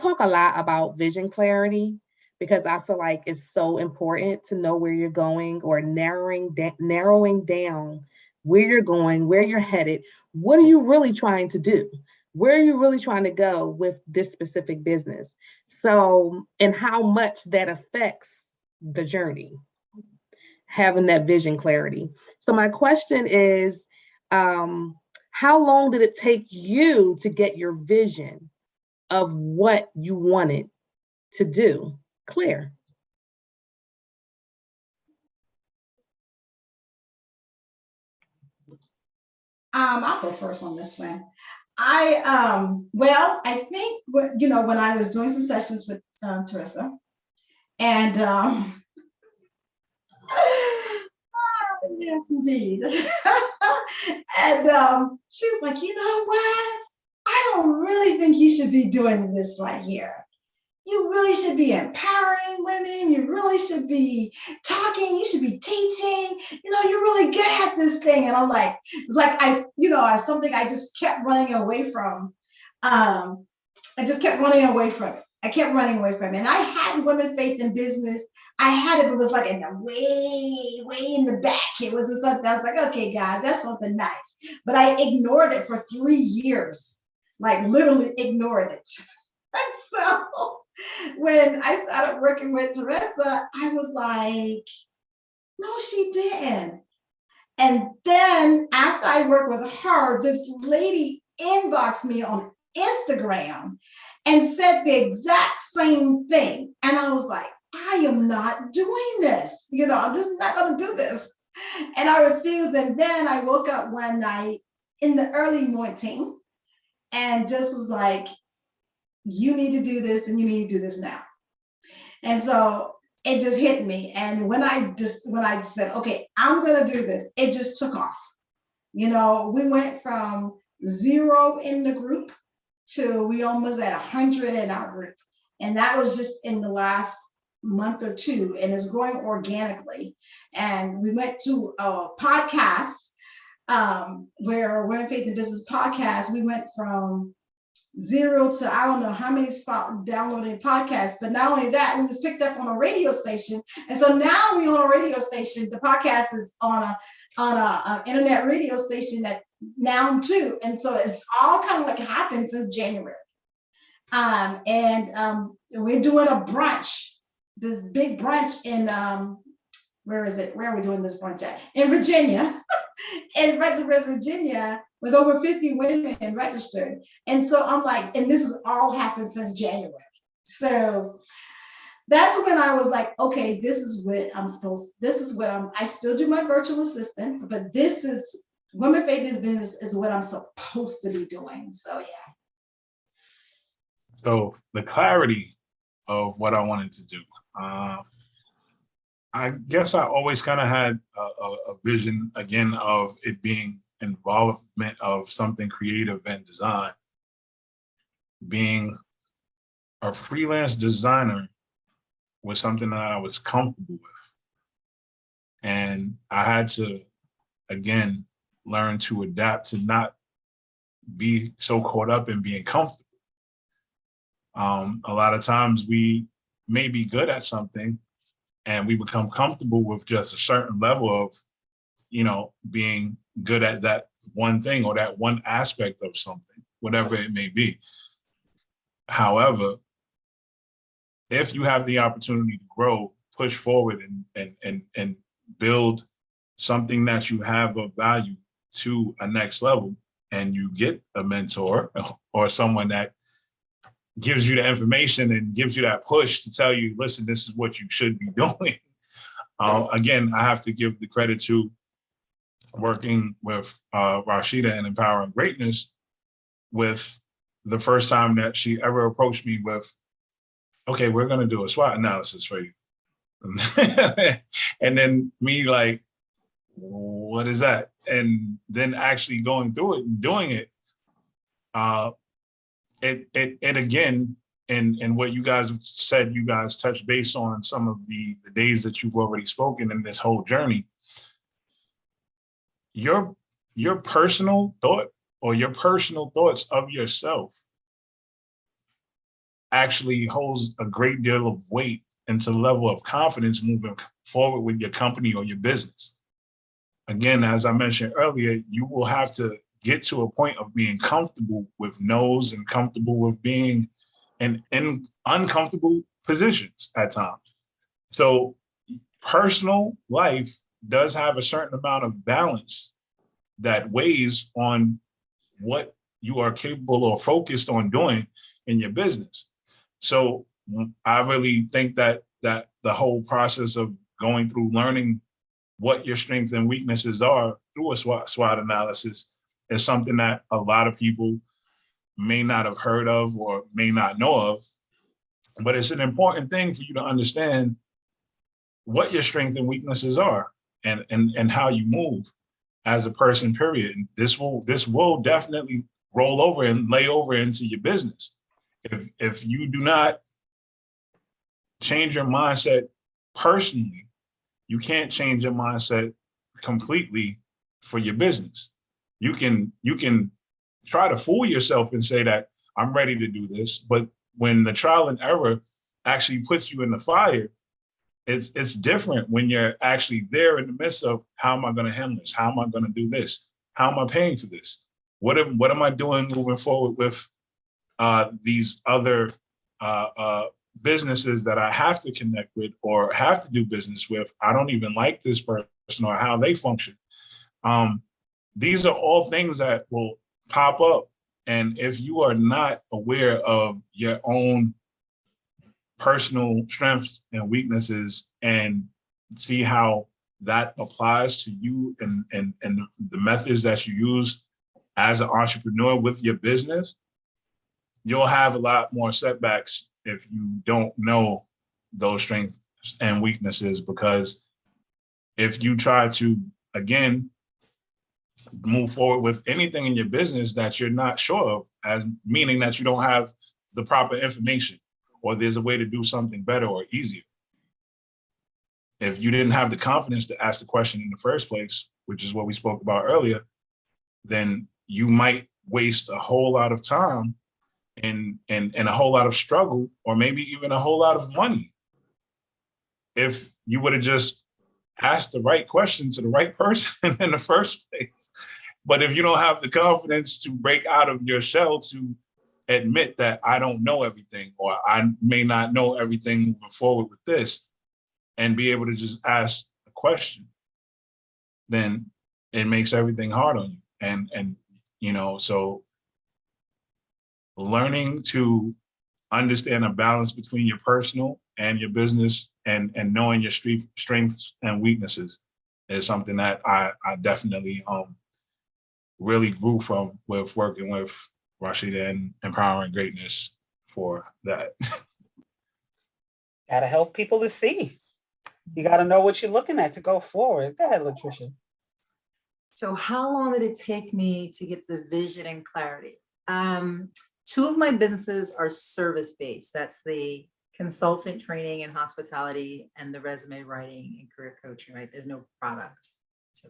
talk a lot about vision clarity, because I feel like it's so important to know where you're going, or narrowing down where you're going, where you're headed. What are you really trying to do? Where are you really trying to go with this specific business? So, and how much that affects the journey, having that vision clarity. So my question is, how long did it take you to get your vision of what you wanted to do clear? I'll go first on this one. I think when I was doing some sessions with Theresa, and yes, indeed. And she's like, you know what? I don't really think you should be doing this right here. You really should be empowering women. You really should be talking. You should be teaching. You're really good at this thing. And I'm like, it's like something I just kept running away from. I just kept running away from it. I kept running away from it. And I had women faith in business. I had it, but it was like in the way in the back. It wasn't something I was like, okay, God, that's something nice. But I ignored it for 3 years, like literally ignored it. And so when I started working with Theresa, I was like, no, she didn't. And then after I worked with her, this lady inboxed me on Instagram and said the exact same thing. And I was like, I am not doing this. I'm just not going to do this. And I refused. And then I woke up one night in the early morning and just was like, you need to do this and you need to do this now. And so it just hit me. And when I said, okay, I'm going to do this, it just took off. We went from 0 in the group to we almost at 100 in our group. And that was just in the last month or two, and it's growing organically. And we went to a podcast where Women, Faith, and Business podcast. We went from 0 to I don't know how many downloaded podcasts, but not only that, we was picked up on a radio station, and so now we on a radio station. The podcast is on a internet radio station that now too, and so it's all kind of like happened since January. We're doing a brunch, this big brunch in where is it? Where are we doing this brunch at? In Virginia, in West Virginia, with over 50 women registered. And so I'm like, and this has all happened since January. So that's when I was like, okay, this is what I still do my virtual assistant, but this is Women, Faith, and Business is what I'm supposed to be doing. So yeah. So the clarity of what I wanted to do. I guess I always kind of had a vision, again, of it being involvement of something creative and design. Being a freelance designer was something that I was comfortable with. And I had to, again, learn to adapt to not be so caught up in being comfortable. A lot of times we may be good at something and we become comfortable with just a certain level of, being good at that one thing or that one aspect of something, whatever it may be. However, if you have the opportunity to grow, push forward and build something that you have of value to a next level, and you get a mentor or someone that gives you the information and gives you that push to tell you, listen, this is what you should be doing. Again, I have to give the credit to working with Rasheeda and Empowering Greatness, with the first time that she ever approached me with, okay, we're going to do a SWOT analysis for you. And then me like, what is that? And then actually going through it and doing it. It again, and what you guys said, you guys touched base on some of the days that you've already spoken in this whole journey. Your personal thought or your personal thoughts of yourself actually holds a great deal of weight into the level of confidence moving forward with your company or your business. Again, as I mentioned earlier, you will have to get to a point of being comfortable with no's and comfortable with being in uncomfortable positions at times. So personal life does have a certain amount of balance that weighs on what you are capable or focused on doing in your business. So I really think that the whole process of going through learning what your strengths and weaknesses are through a SWOT analysis is something that a lot of people may not have heard of or may not know of, but it's an important thing for you to understand what your strengths and weaknesses are and how you move as a person, period. And this will definitely roll over and lay over into your business. If you do not change your mindset personally, you can't change your mindset completely for your business. You can try to fool yourself and say that I'm ready to do this, but when the trial and error actually puts you in the fire, it's different when you're actually there in the midst of, how am I going to handle this? How am I going to do this? How am I paying for this? What am I doing moving forward with these other businesses that I have to connect with or have to do business with? I don't even like this person or how they function. These are all things that will pop up. And if you are not aware of your own personal strengths and weaknesses and see how that applies to you and the methods that you use as an entrepreneur with your business, you'll have a lot more setbacks if you don't know those strengths and weaknesses. Because if you try to, again, move forward with anything in your business that you're not sure of, as meaning that you don't have the proper information or there's a way to do something better or easier, if you didn't have the confidence to ask the question in the first place, which is what we spoke about earlier, then you might waste a whole lot of time and a whole lot of struggle, or maybe even a whole lot of money, if you would have just asked the right question to the right person in the first place. But if you don't have the confidence to break out of your shell to admit that I don't know everything, or I may not know everything moving forward with this, and be able to just ask a question, then it makes everything hard on you. And you know, so learning to understand a balance between your personal and your business, and knowing your strengths and weaknesses is something that I definitely really grew from with working with Rasheeda and Empowering Greatness for that. Got to help people to see. You got to know what you're looking at to go forward. Go ahead, Latricia. So how long did it take me to get the vision and clarity? Two of my businesses are service-based. That's the consultant training and hospitality, and the resume writing and career coaching, right? There's no product to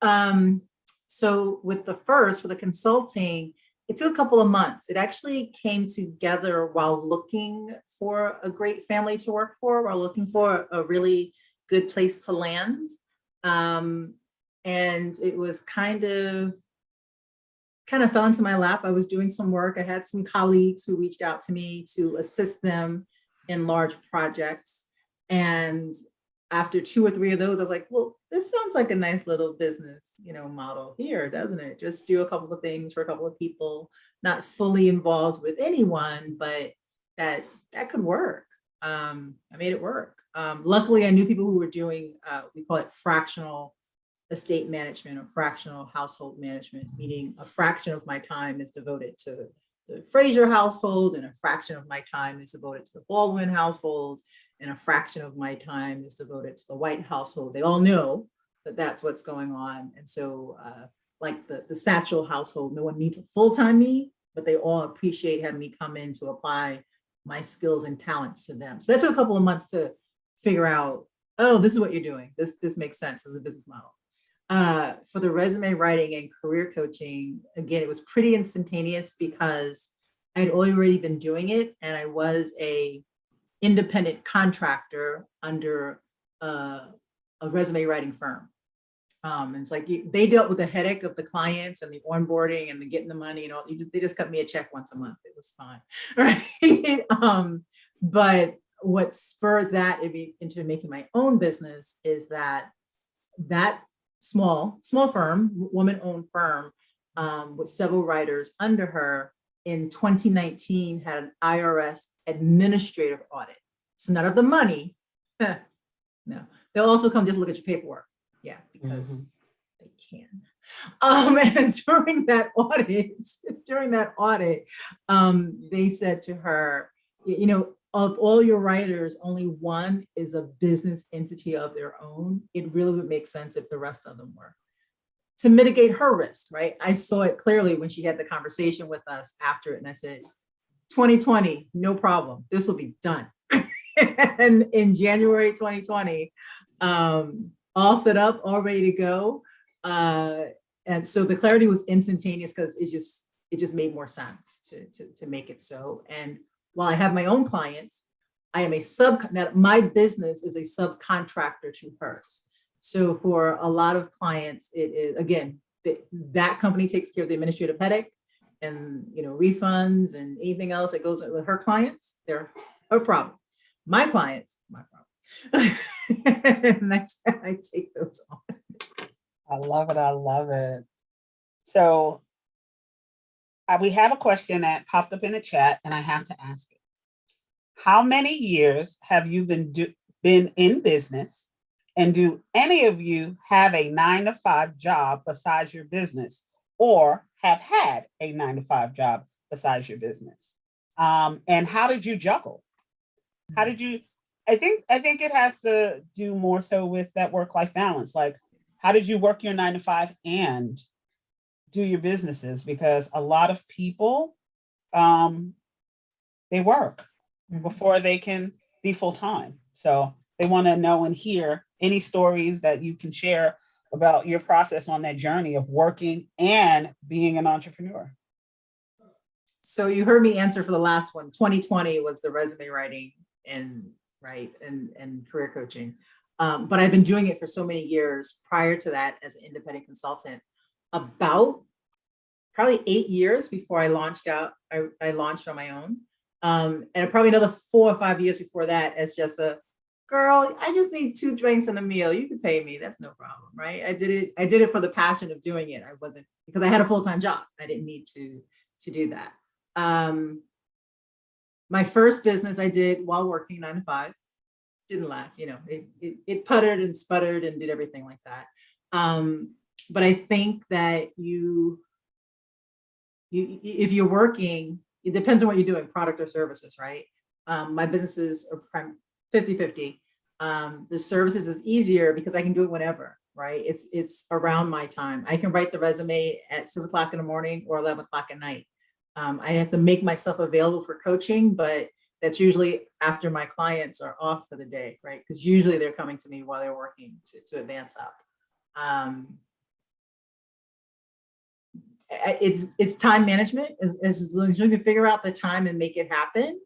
that. So with the first, for the consulting, it took a couple of months. It actually came together while looking for a great family to work for, while looking for a really good place to land. And it was kind of fell into my lap. I was doing some work. I had some colleagues who reached out to me to assist them in large projects. And after 2 or 3 of those, I was like, well, this sounds like a nice little business, model here, doesn't it? Just do a couple of things for a couple of people, not fully involved with anyone, but that could work. I made it work. Luckily, I knew people who were doing, we call it fractional estate management or fractional household management, meaning a fraction of my time is devoted to the Frazier household, and a fraction of my time is devoted to the Baldwin household, and a fraction of my time is devoted to the White household. They all know that that's what's going on. And so like the Satchell household, no one needs a full-time me, but they all appreciate having me come in to apply my skills and talents to them. So that took a couple of months to figure out, oh, this is what you're doing. This makes sense as a business model. For the resume writing and career coaching, again, it was pretty instantaneous because I'd already been doing it, and I was a independent contractor under a resume writing firm. And it's like they dealt with the headache of the clients and the onboarding and the getting the money, they just cut me a check once a month. It was fine, right? But what spurred that into making my own business is that small firm, woman-owned firm, with several writers under her, in 2019 had an IRS administrative audit. So not of the money, no. They'll also come just look at your paperwork. Yeah, because they can. And during that audit, they said to her, of all your writers, only one is a business entity of their own. It really would make sense if the rest of them were. To mitigate her risk, right? I saw it clearly when she had the conversation with us after it, and I said, 2020, no problem. This will be done. And in January 2020, all set up, all ready to go. And so the clarity was instantaneous because it just made more sense to make it so. And while I have my own clients, I am my business is a subcontractor to hers. So for a lot of clients, it is, again, that company takes care of the administrative headache and, refunds and anything else that goes with her clients. They're her problem. My clients, my problem. And I take those on. I love it. I love it. So we have a question that popped up in the chat, and I have to ask it. How many years have you been in business, and do any of you have a 9-to-5 job besides your business, or have had a 9-to-5 job besides your business? And how did you juggle? How did you? I think it has to do more so with that work-life balance. Like, how did you work your 9-to-5 and do your businesses? Because a lot of people, they work before they can be full-time. So they want to know and hear any stories that you can share about your process on that journey of working and being an entrepreneur. So you heard me answer for the last one. 2020 was the resume writing and career coaching. But I've been doing it for so many years prior to that as an independent consultant. About probably 8 years before I launched out, I launched on my own. And probably another 4 or 5 years before that as just a girl, I just need 2 drinks and a meal. You can pay me. That's no problem, right? I did it for the passion of doing it. I wasn't, because I had a full-time job. I didn't need to do that. My first business I did while working 9 to 5. Didn't last, it puttered and sputtered and did everything like that. But I think that if you're working, it depends on what you're doing, product or services, right? My businesses are 50-50. The services is easier because I can do it whenever, right? It's around my time. I can write the resume at 6 o'clock in the morning or 11 o'clock at night. I have to make myself available for coaching, but that's usually after my clients are off for the day, right? Because usually they're coming to me while they're working to advance up. It's time management. As long as you can figure out the time and make it happen,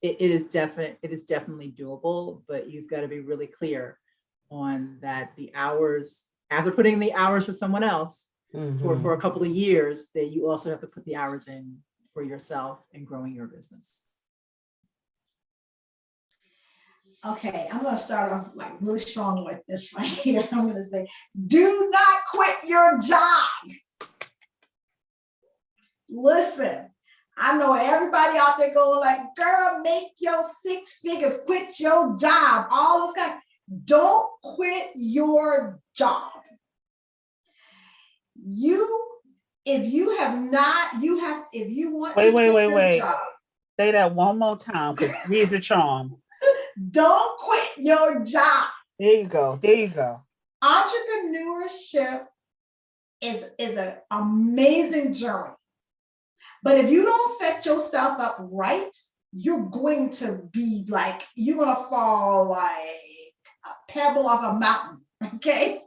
it is definitely doable, but you've got to be really clear on that the hours, after putting in the hours for someone else for a couple of years, that you also have to put the hours in for yourself and growing your business. Okay, I'm going to start off like really strong with this right here. I'm going to say, do not quit your job. Listen, I know everybody out there going like, girl, make your 6 figures, quit your job, all those kind. Don't quit your job. If you want to quit your job. Say that one more time, because three's a charm. Don't quit your job. There you go. Entrepreneurship is an amazing journey. But if you don't set yourself up right, you're going to fall like a pebble off a mountain, okay?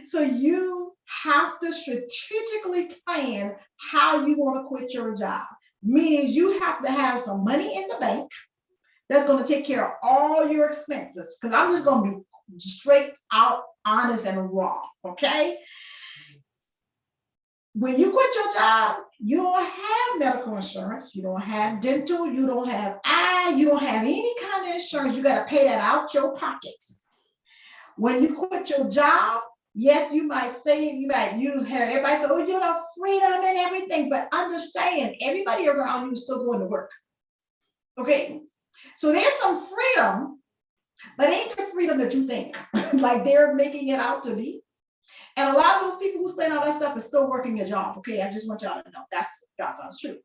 So you have to strategically plan how you want to quit your job. Meaning you have to have some money in the bank that's going to take care of all your expenses. Because I'm just going to be straight out, honest, and raw, okay? When you quit your job, you don't have medical insurance, you don't have dental, you don't have eye, you don't have any kind of insurance. You got to pay that out your pockets. When you quit your job, yes, you might say, you have everybody say, oh, you have freedom and everything, but understand everybody around you is still going to work. Okay, so there's some freedom, but ain't the freedom that you think, like they're making it out to be. And a lot of those people who saying all that stuff is still working a job. Okay, I just want y'all to know that's true.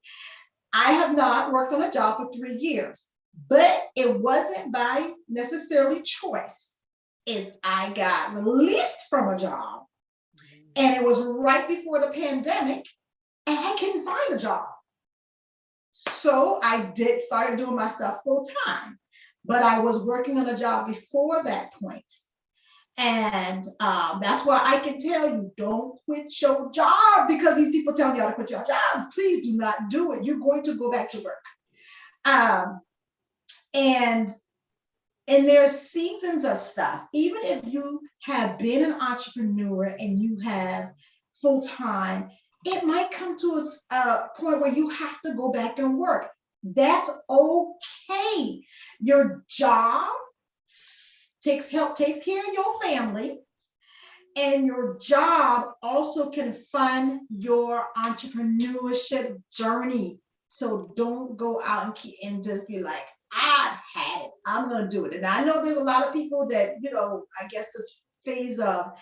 I have not worked on a job for 3 years, but it wasn't by necessarily choice. I got released from a job, and it was right before the pandemic, and I couldn't find a job. So I started doing my stuff full time, but I was working on a job before that point. And that's why I can tell you, don't quit your job because these people telling y'all to quit your jobs. Please do not do it. You're going to go back to work. And there's seasons of stuff. Even if you have been an entrepreneur and you have full time, it might come to a point where you have to go back and work. That's okay. Your job take care of your family, and your job also can fund your entrepreneurship journey. So don't go out and just be like, I've had it, I'm gonna do it. And I know there's a lot of people that, I guess this phase of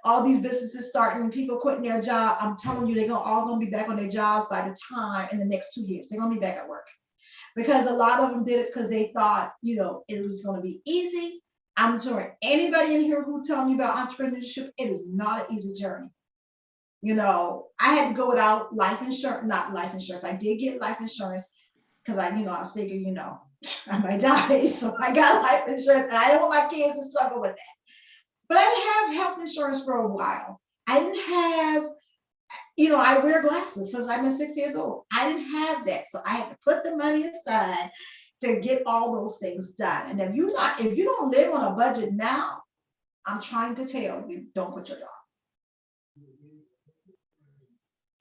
all these businesses starting, people quitting their job. I'm telling you, they're all gonna be back on their jobs by the time in the next 2 years. They're gonna be back at work. Because a lot of them did it because they thought, it was gonna be easy. I'm sure anybody in here who telling you about entrepreneurship, it is not an easy journey. I had to go without life insurance, not life insurance. I did get life insurance because I figured, I might die. So I got life insurance, and I don't want my kids to struggle with that. But I didn't have health insurance for a while. I didn't have, I wear glasses since I've been 6 years old. I didn't have that. So I had to put the money aside to get all those things done. And if you don't live on a budget now, I'm trying to tell you, don't quit your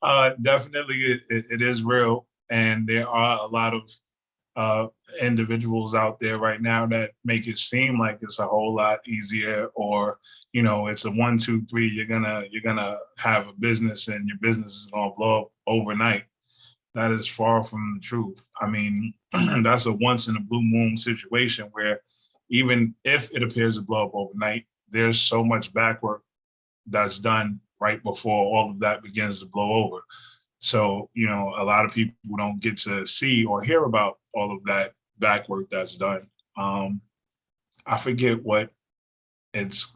job. Definitely, it is real, and there are a lot of individuals out there right now that make it seem like it's a whole lot easier, or it's a 1, 2, 3. You're gonna have a business, and your business is gonna blow up overnight. That is far from the truth. I mean, that's a once in a blue moon situation where even if it appears to blow up overnight, there's so much back work that's done right before all of that begins to blow over. So, a lot of people don't get to see or hear about all of that back work that's done. I forget what it's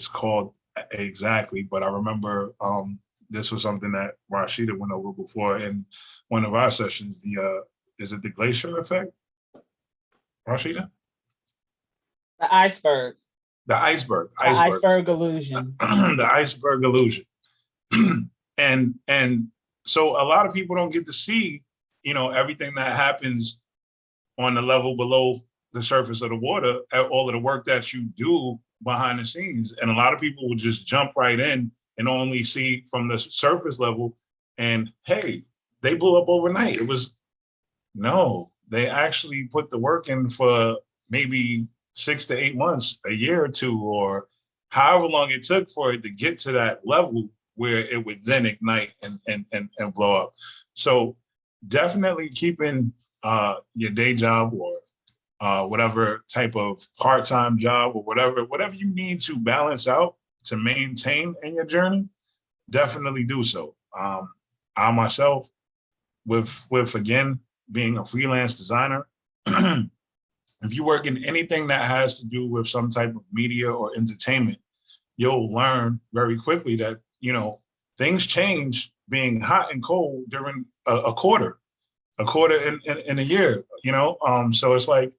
called exactly, but I remember this was something that Rasheeda went over before in one of our sessions. Is it the glacier effect, Rasheeda? The iceberg. The iceberg. The iceberg illusion. The iceberg illusion. and so a lot of people don't get to see, everything that happens on the level below the surface of the water, all of the work that you do behind the scenes. And a lot of people will just jump right in and only see from the surface level, and hey, they blew up overnight. No, they actually put the work in for maybe 6 to 8 months, a year or two, or however long it took for it to get to that level where it would then ignite and blow up. So definitely keeping your day job, or whatever type of part-time job, or whatever you need to balance out to maintain in your journey, definitely do so. I myself, with again, being a freelance designer, if you work in anything that has to do with some type of media or entertainment, you'll learn very quickly that, things change being hot and cold during a quarter in a year, so it's like,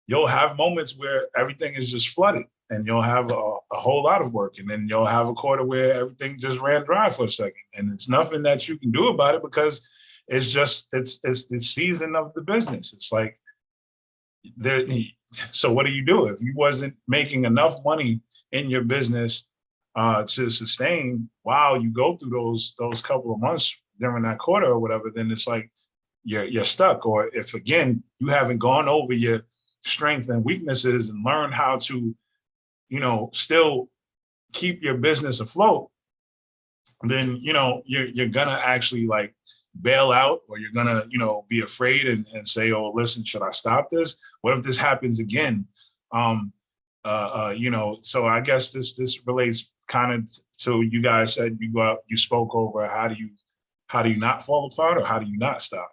you'll have moments where everything is just flooded, and you'll have a whole lot of work, and then you'll have a quarter where everything just ran dry for a second, and it's nothing that you can do about it, because it's the season of the business. It's like, so what do you do if you wasn't making enough money in your business to sustain while you go through those couple of months during that quarter or whatever? Then it's like you're stuck. Or if, again, you haven't gone over your strengths and weaknesses and learn how to still keep your business afloat, then you're gonna actually like bail out, or you're gonna be afraid and say, oh, listen, should I stop this? What if this happens again? So I guess this relates kind of to, you guys said you spoke over how do you not fall apart, or how do you not stop?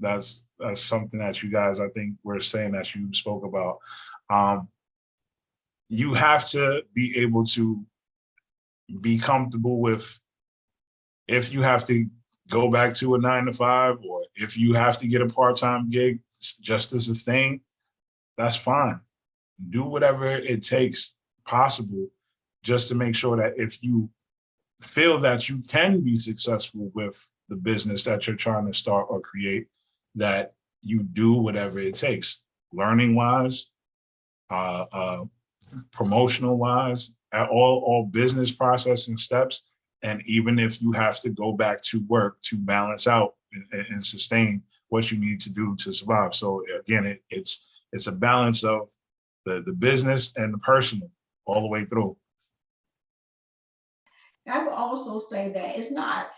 That's something that you guys, I think, were saying that you spoke about. You have to be able to be comfortable with, if you have to go back to a 9 to 5, or if you have to get a part-time gig just to sustain, that's fine. Do whatever it takes possible, just to make sure that if you feel that you can be successful with the business that you're trying to start or create, that you do whatever it takes, learning wise, promotional wise, all business processing steps. And even if you have to go back to work to balance out and sustain what you need to do to survive. So again, it's a balance of the business and the personal all the way through. I would also say that it's not,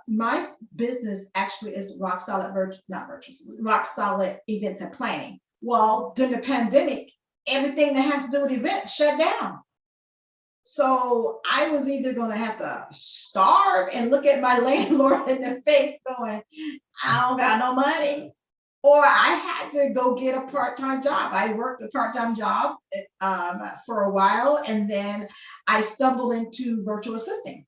my business actually is rock solid events and planning. Well, during the pandemic, everything that has to do with events shut down. So I was either going to have to starve and look at my landlord in the face going, I don't got no money, or I had to go get a part-time job. I worked a part-time job for a while, and then I stumbled into virtual assisting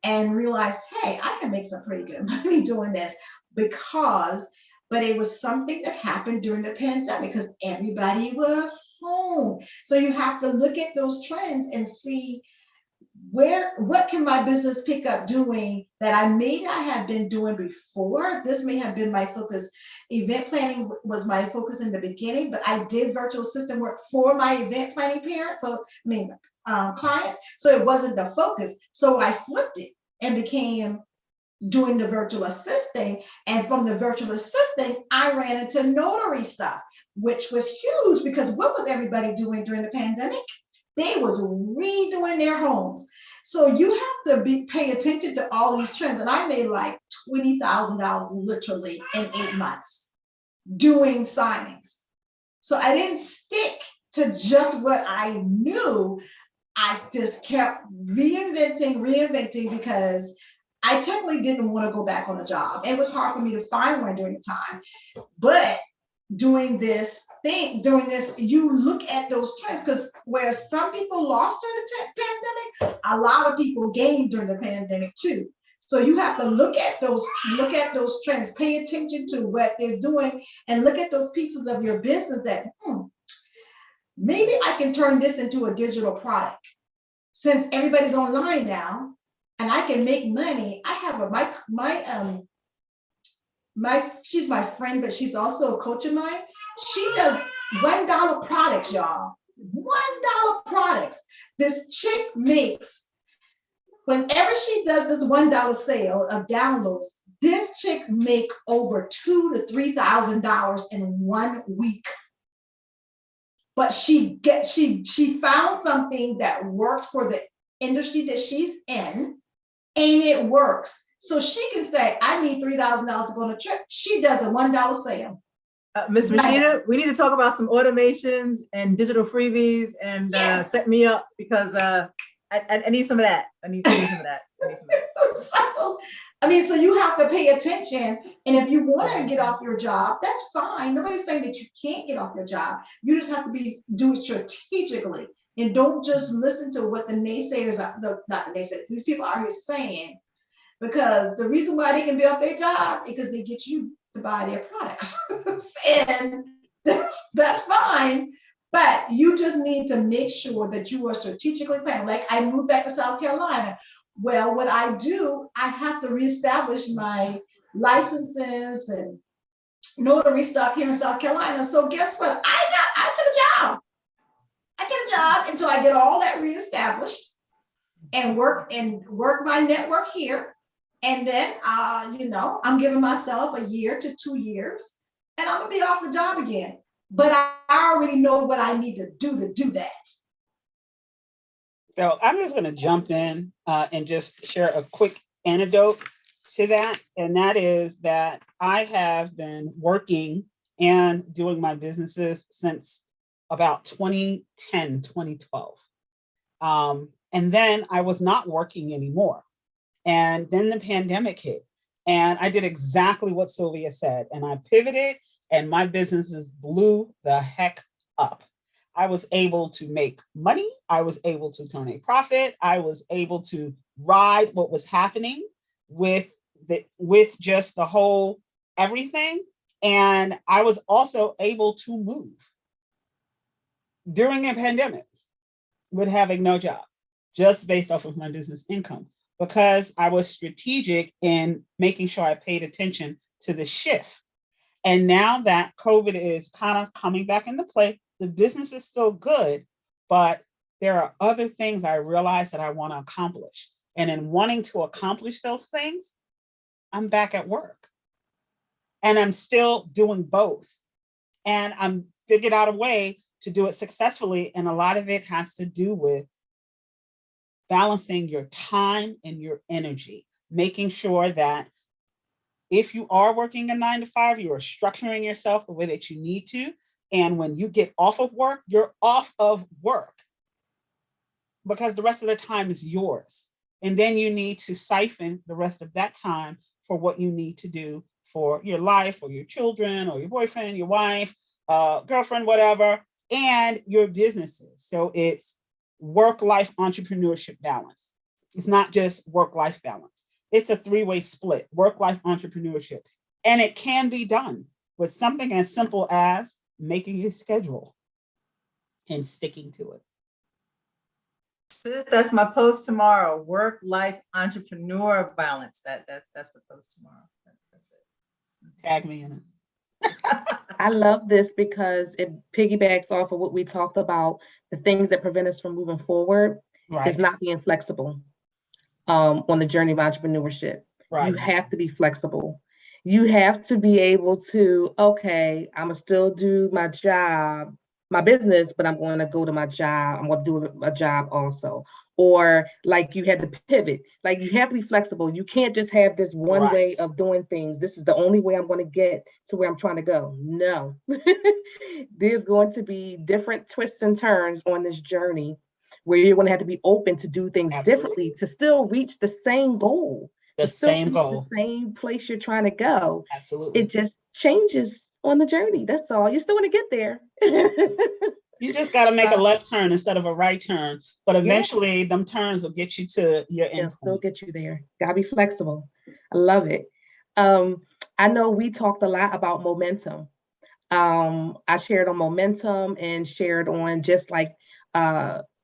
and realized, hey, I can make some pretty good money doing this. but it was something that happened during the pandemic because everybody was home. So you have to look at those trends and see what can my business pick up doing that I may not have been doing before. This may have been my focus. Event planning was my focus in the beginning, but I did virtual assistant work for my event planning parents. So clients. So it wasn't the focus. So I flipped it and became doing the virtual assisting. And from the virtual assisting, I ran into notary stuff, which was huge because what was everybody doing during the pandemic? They was redoing their homes. So you have to pay attention to all these trends. And I made like $20,000 literally in 8 months doing signings. So I didn't stick to just what I knew. I just kept reinventing because I technically didn't want to go back on a job. It was hard for me to find one during the time. But doing this, you look at those trends because where some people lost during the pandemic, a lot of people gained during the pandemic too. So you have to look at those trends, pay attention to what they're doing, and look at those pieces of your business that maybe I can turn this into a digital product. Since everybody's online now, and I can make money. I have she's my friend, but she's also a coach of mine. She does $1 products, y'all. $1 products. This chick makes, whenever she does this $1 sale of downloads, this chick make over $2,000 to $3,000 in 1 week. But she found something that worked for the industry that she's in, and it works. So she can say, I need $3,000 to go on a trip. She does a $1 sale. Ms. Rasheeda, we need to talk about some automations and digital freebies and set me up because I need some of that. I need some of that. So you have to pay attention. And if you want to get off your job, that's fine. Nobody's saying that you can't get off your job. You just have to do it strategically. And don't just listen to what the naysayers are, not the naysayers, these people are here saying, because the reason why they can be off their job is because they get you to buy their products. And that's fine. But you just need to make sure that you are strategically planning. Like I moved back to South Carolina. Well, what I do, I have to reestablish my licenses and notary stuff here in South Carolina. So guess what? I took a job. Until I get all that reestablished and work my network here. And then, I'm giving myself a year to 2 years and I'm gonna be off the job again. But I already know what I need to do that. So I'm just gonna jump in and just share a quick anecdote to that. And that is that I have been working and doing my businesses since about 2010, 2012. And then I was not working anymore. And then the pandemic hit and I did exactly what Sylvia said. And I pivoted and my businesses blew the heck up. I was able to make money. I was able to turn a profit. I was able to ride what was happening with just the whole everything. And I was also able to move during a pandemic with having no job, just based off of my business income, because I was strategic in making sure I paid attention to the shift. And now that COVID is kind of coming back into play, the business is still good, but there are other things I realize that I want to accomplish. And in wanting to accomplish those things, I'm back at work. And I'm still doing both. And I'm figured out a way to do it successfully. And a lot of it has to do with balancing your time and your energy, making sure that if you are working a 9 to 5, you are structuring yourself the way that you need to. And when you get off of work, you're off of work because the rest of the time is yours. And then you need to siphon the rest of that time for what you need to do for your life or your children or your boyfriend, your wife, girlfriend, whatever, and your businesses. So it's work-life entrepreneurship balance. It's not just work-life balance. It's a 3-way split, work-life entrepreneurship. And it can be done with something as simple as making a schedule and sticking to it. Sis, that's my post tomorrow. Work-life entrepreneur balance. That's the post tomorrow. That's it. Tag me in it. I love this because it piggybacks off of what we talked about, the things that prevent us from moving forward Right. is not being flexible on the journey of entrepreneurship. Right. You have to be flexible. You have to be able to, okay, I'm gonna still do my job, my business, but I'm going to go to my job. I'm going to do a job also. Or like you had to pivot. Like you have to be flexible. You can't just have this one way Right. of doing things. This is the only way I'm going to get to where I'm trying to go. No. There's going to be different twists and turns on this journey where you're going to have to be open to do things differently to still reach the same goal. The to still same reach goal. The same place you're trying to go. Absolutely. It just changes on the journey. That's all. You still want to get there. You just got to make a left turn instead of a right turn. But eventually, them turns will get you to your end point. They'll still get you there. Got to be flexible. I love it. I know we talked a lot about momentum. I shared on momentum and shared on just like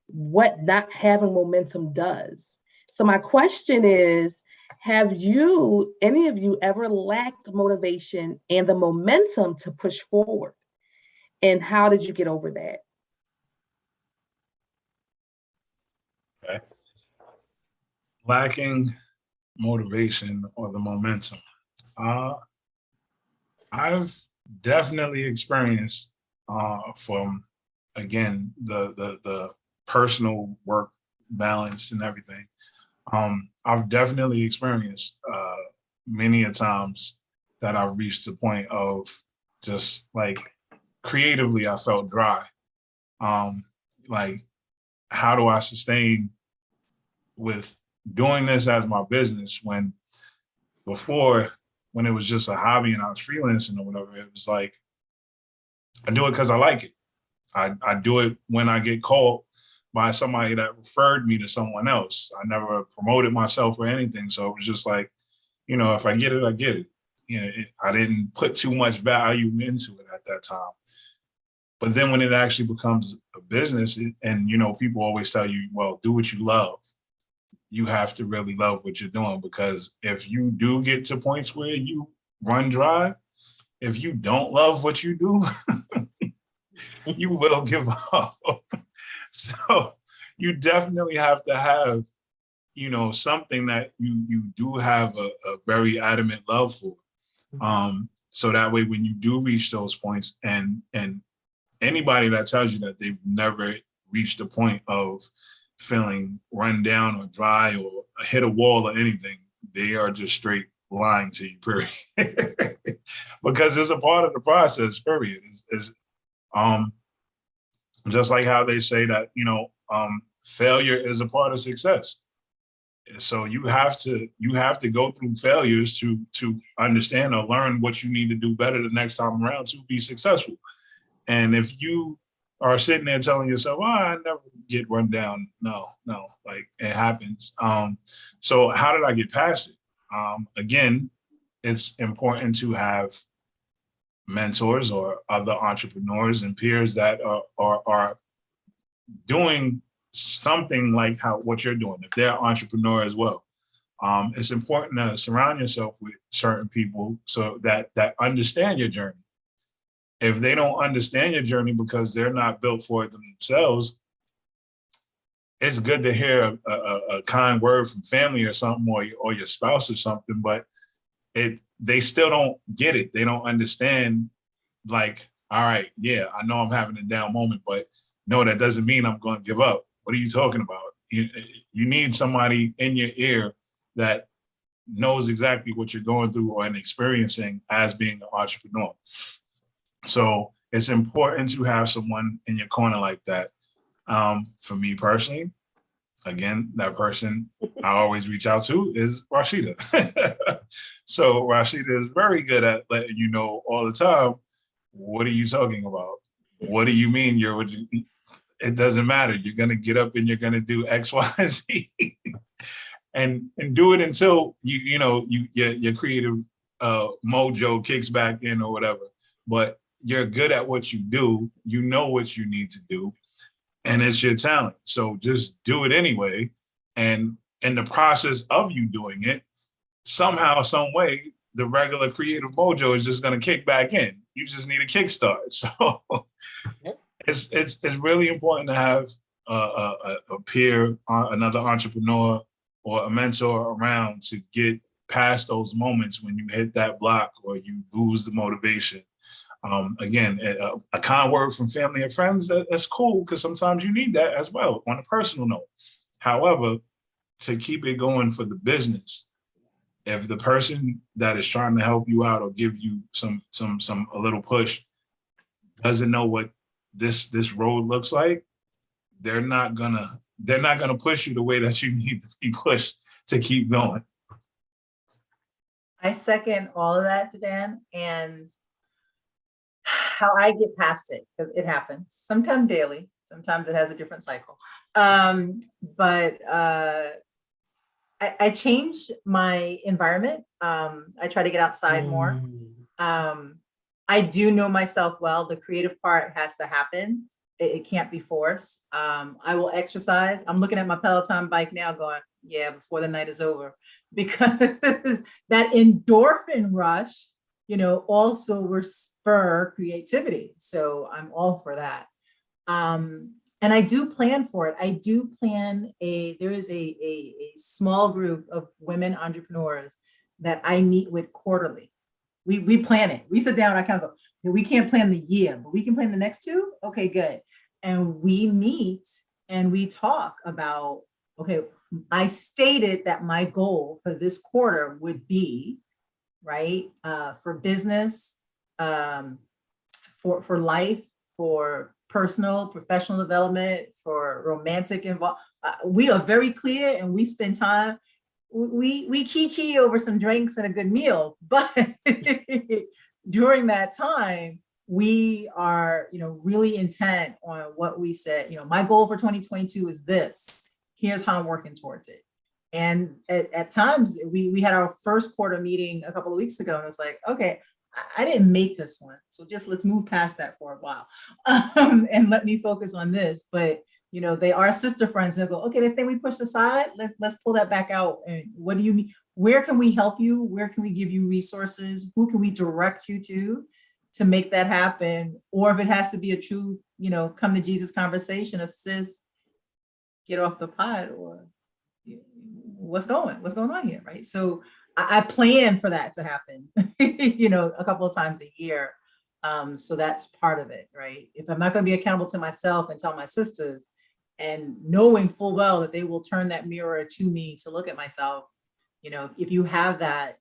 what not having momentum does. So my question is, have you, any of you, ever lacked motivation and the momentum to push forward? And how did you get over that? Okay. Lacking motivation or the momentum. I've definitely experienced from, again, the personal work balance and everything. I've definitely experienced many a times that I've reached the point of just like creatively I felt dry. Like, how do I sustain with doing this as my business when before, when it was just a hobby and I was freelancing or whatever, it was like, I do it because I like it. I do it when I get called by somebody that referred me to someone else. I never promoted myself or anything. So it was just like, you know, if I get it, I get it. You know, I didn't put too much value into it at that time. But then when it actually becomes a business and, you know, people always tell you, well, do what you love. You have to really love what you're doing, because if you do get to points where you run dry, if you don't love what you do, you will give up. So you definitely have to have, you know, something that you do have a very adamant love for. So that way, when you do reach those points, and anybody that tells you that they've never reached a point of feeling run down or dry or hit a wall or anything, they are just straight lying to you, period. Because it's a part of the process, period. It's just like how they say that, you know, failure is a part of success. So you have to go through failures to understand or learn what you need to do better the next time around to be successful. And if you are sitting there telling yourself, oh, I never get run down. No, like it happens. So how did I get past it? Again, it's important to have mentors or other entrepreneurs and peers that are doing something like what you're doing, if they're an entrepreneur as well. It's important to surround yourself with certain people so that understand your journey. If they don't understand your journey because they're not built for it themselves, it's good to hear a kind word from family or something, or your spouse or something, but they still don't get it. They don't understand, like, all right, yeah, I know I'm having a down moment, but no, that doesn't mean I'm going to give up. What are you talking about? You need somebody in your ear that knows exactly what you're going through and experiencing as being an entrepreneur. So it's important to have someone in your corner like that. For me personally, again, that person I always reach out to is Rasheeda. So Rasheeda is very good at letting you know all the time, what are you talking about? What do you mean it doesn't matter. You're going to get up and you're going to do X, Y, Z and do it until your creative mojo kicks back in or whatever. But you're good at what you do. You know what you need to do, and it's your talent. So just do it anyway. And in the process of you doing it, somehow, some way, the regular creative mojo is just going to kick back in. You just need a kickstart. So it's really important to have a peer, another entrepreneur, or a mentor around to get past those moments when you hit that block or you lose the motivation. Again, a kind word from family and friends, that's cool, because sometimes you need that as well on a personal note. However, to keep it going for the business, if the person that is trying to help you out or give you a little push doesn't know what this road looks like, they're not gonna push you the way that you need to be pushed to keep going. I second all of that, Dan, and how I get past it, because it happens sometimes daily, sometimes it has a different cycle. But I change my environment. I try to get outside more. I do know myself well. The creative part has to happen. It can't be forced. I will exercise. I'm looking at my Peloton bike now going, yeah, before the night is over, because that endorphin rush, also will spur creativity. So I'm all for that. And I do plan for it. I do plan there is a small group of women entrepreneurs that I meet with quarterly. We plan it. We sit down, I kind of go, we can't plan the year, but we can plan the next 2. Okay, good. And we meet and we talk about, okay, I stated that my goal for this quarter would be, right, for business, for life, for personal, professional development, for romantic involvement. We are very clear, and we spend time. We kiki over some drinks and a good meal, but during that time, we are, really intent on what we said. My goal for 2022 is this. Here's how I'm working towards it. And at times, we had our first quarter meeting a couple of weeks ago, and it's like, okay, I didn't make this one, so just let's move past that for a while, and let me focus on this. But they are sister friends. They'll go, okay, the thing we pushed aside, let's pull that back out. And what do you need? Where can we help you? Where can we give you resources? Who can we direct you to make that happen? Or if it has to be a true, come to Jesus conversation of, sis, get off the pot, or what's going on here, right? So I plan for that to happen, a couple of times a year. So that's part of it, right? If I'm not going to be accountable to myself and tell my sisters, and knowing full well that they will turn that mirror to me to look at myself, if you have that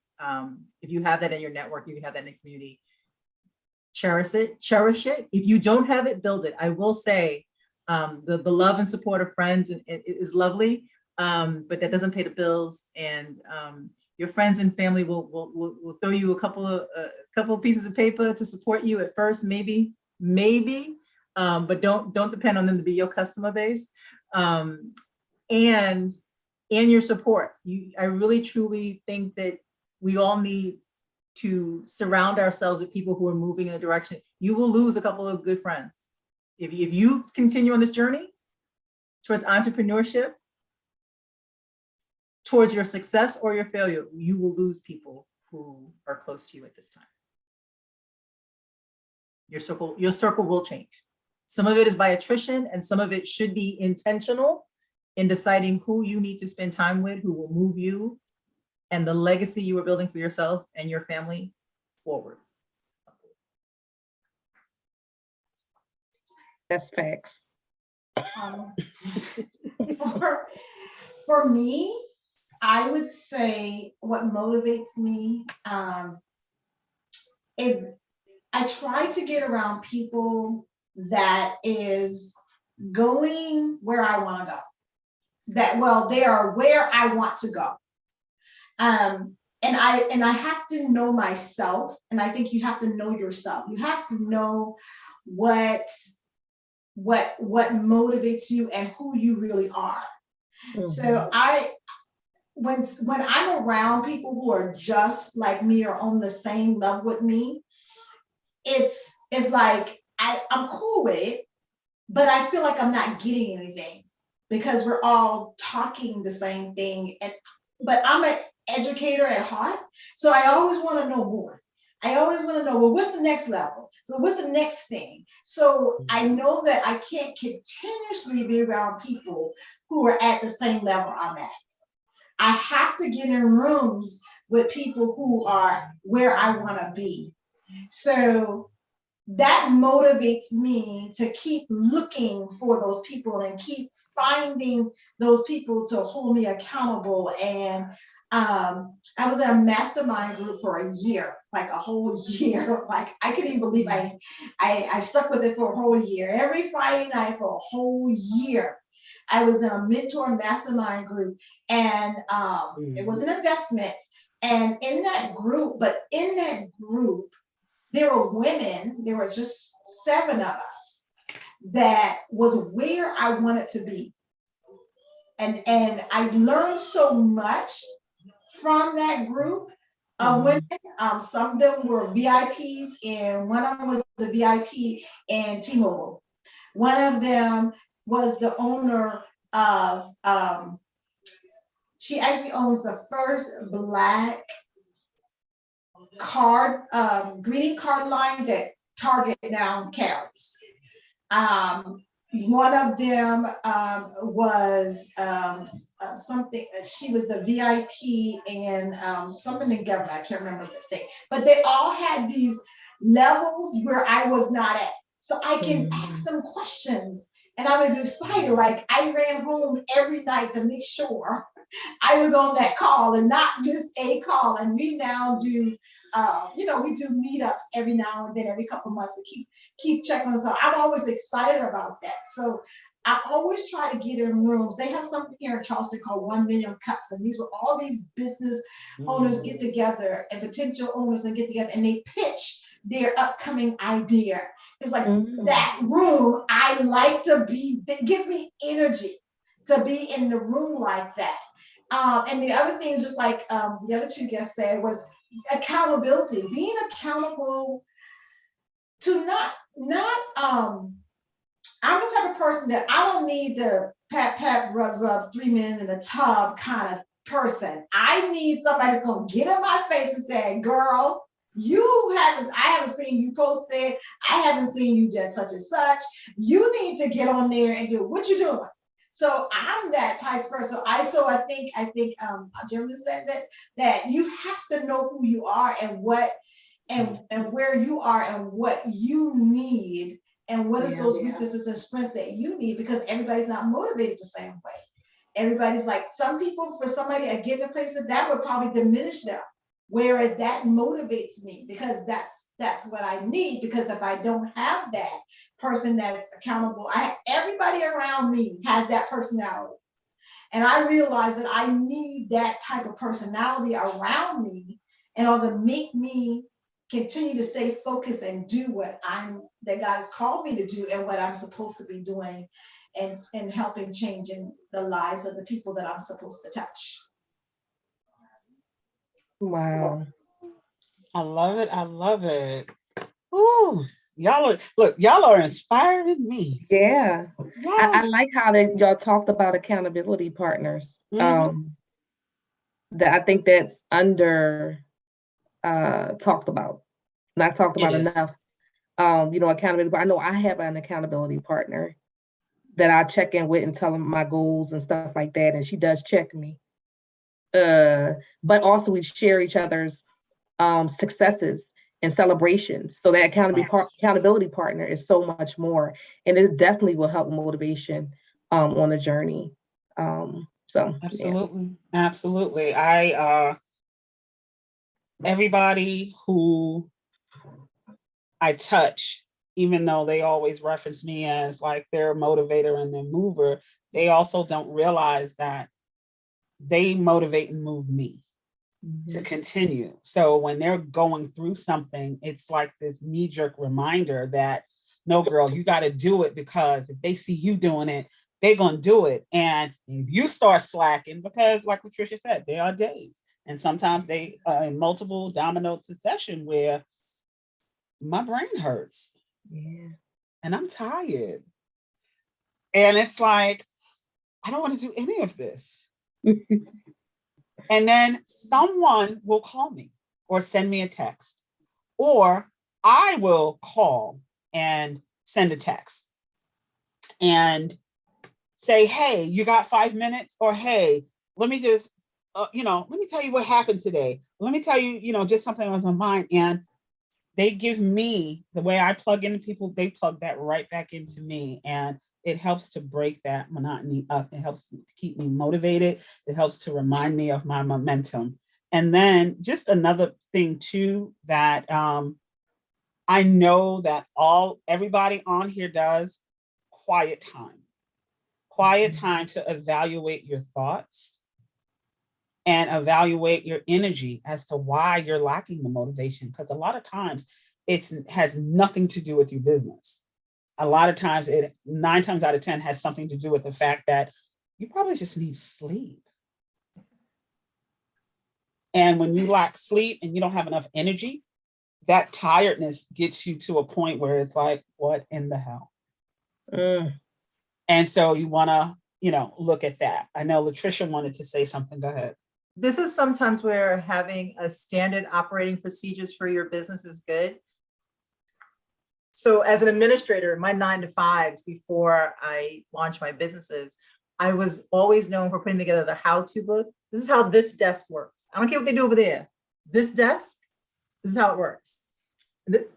in your network, you have that in the community, cherish it. If you don't have it, build it. I will say, the love and support of friends is lovely, but that doesn't pay the bills. And your friends and family will throw you a couple of pieces of paper to support you at first, maybe, but don't depend on them to be your customer base, and your support. I really truly think that we all need to surround ourselves with people who are moving in a direction. You will lose a couple of good friends if you continue on this journey towards entrepreneurship, towards your success or your failure. You will lose people who are close to you at this time. Your circle will change. Some of it is by attrition, and some of it should be intentional in deciding who you need to spend time with, who will move you and the legacy you are building for yourself and your family forward. That's facts. For me, I would say what motivates me is I try to get around people that is going where I want to go. They are where I want to go. And I have to know myself, and I think you have to know yourself. You have to know what motivates you and who you really are. Mm-hmm. So when I'm around people who are just like me or on the same level with me, it's like I'm cool with it, but I feel like I'm not getting anything because we're all talking the same thing. But I'm an educator at heart, so I always want to know more. I always want to know, well, what's the next level? So what's the next thing? So I know that I can't continuously be around people who are at the same level I'm at. I have to get in rooms with people who are where I want to be. So that motivates me to keep looking for those people and keep finding those people to hold me accountable. And I was in a mastermind group for a year, like a whole year. Like I couldn't even believe I stuck with it for a whole year. Every Friday night for a whole year, I was in a mentor mastermind group, and it was an investment. And in that group, there were women, there were just 7 of us that was where I wanted to be. And I learned so much from that group of women. Some of them were VIPs, and one of them was the VIP in T-Mobile. One of them was the owner of, she actually owns the first Black card, greeting card line that Target now carries. One of them was something, she was the VIP in something in government, I can't remember the thing, but they all had these levels where I was not at. So I can ask them questions. And I was excited, like I ran home every night to make sure I was on that call and not just a call. And we now do, we do meetups every now and then, every couple of months to keep checking us out. I'm always excited about that. So I always try to get in rooms. They have something here in Charleston called 1 Million Cups. And these were all these business owners get together and potential owners and get together and they pitch their upcoming idea. It's like that room, I like to be, that gives me energy to be in the room like that. And the other thing is just like the other 2 guests said was accountability, being accountable to not I'm the type of person that I don't need the pat, rub 3 men in a tub kind of person. I need somebody that's gonna get in my face and say, girl, I haven't seen you posted. I haven't seen you did such and such. You need to get on there and do what you doing. So I'm that type of person. I think Jim said that you have to know who you are and what and where you are and what you need and what is those weaknesses and strengths that you need, because everybody's not motivated the same way. Everybody's like, some people, for somebody to get in a place that would probably diminish them. Whereas that motivates me because that's what I need, because if I don't have that person that's accountable, everybody around me has that personality. And I realize that I need that type of personality around me in order to make me continue to stay focused and do that God has called me to do and what I'm supposed to be doing and helping changing the lives of the people that I'm supposed to touch. Wow. I love it. I love it. Ooh, y'all are inspiring me. Yeah. Yes. I like how y'all talked about accountability partners. That I think that's under talked about, not talked about enough. Accountability. I know I have an accountability partner that I check in with and tell them my goals and stuff like that, and she does check me. But also we share each other's successes and celebrations. So that accountability partner is so much more, and it definitely will help motivation on the journey. Absolutely. Everybody who I touch, even though they always reference me as like their motivator and their mover, they also don't realize that they motivate and move me to continue. So when they're going through something, it's like this knee-jerk reminder that, no, girl, you got to do it, because if they see you doing it, they're going to do it. And if you start slacking, because like Patricia said, there are days, and sometimes they in multiple domino succession where my brain hurts Yeah. and I'm tired. And it's like, I don't want to do any of this. And then someone will call me or send me a text, or I will call and send a text and say, hey, you got 5 minutes? Or, hey, let me just, let me tell you what happened today. Let me tell you, just something that was on mind. And they give me, the way I plug into people, they plug that right back into me. And it helps to break that monotony up. It helps to keep me motivated. It helps to remind me of my momentum. And then just another thing too, that I know that everybody on here does, quiet time. Quiet time to evaluate your thoughts and evaluate your energy as to why you're lacking the motivation. Because a lot of times it has nothing to do with your business. A lot of times 9 times out of 10 has something to do with the fact that you probably just need sleep. And when you lack sleep and you don't have enough energy, that tiredness gets you to a point where it's like, what in the hell? And so you want to, look at that. I know Latricia wanted to say something. Go ahead. This is sometimes where having a standard operating procedures for your business is good. So as an administrator, my 9 to 5s before I launched my businesses, I was always known for putting together the how-to book. This is how this desk works. I don't care what they do over there. This desk, this is how it works.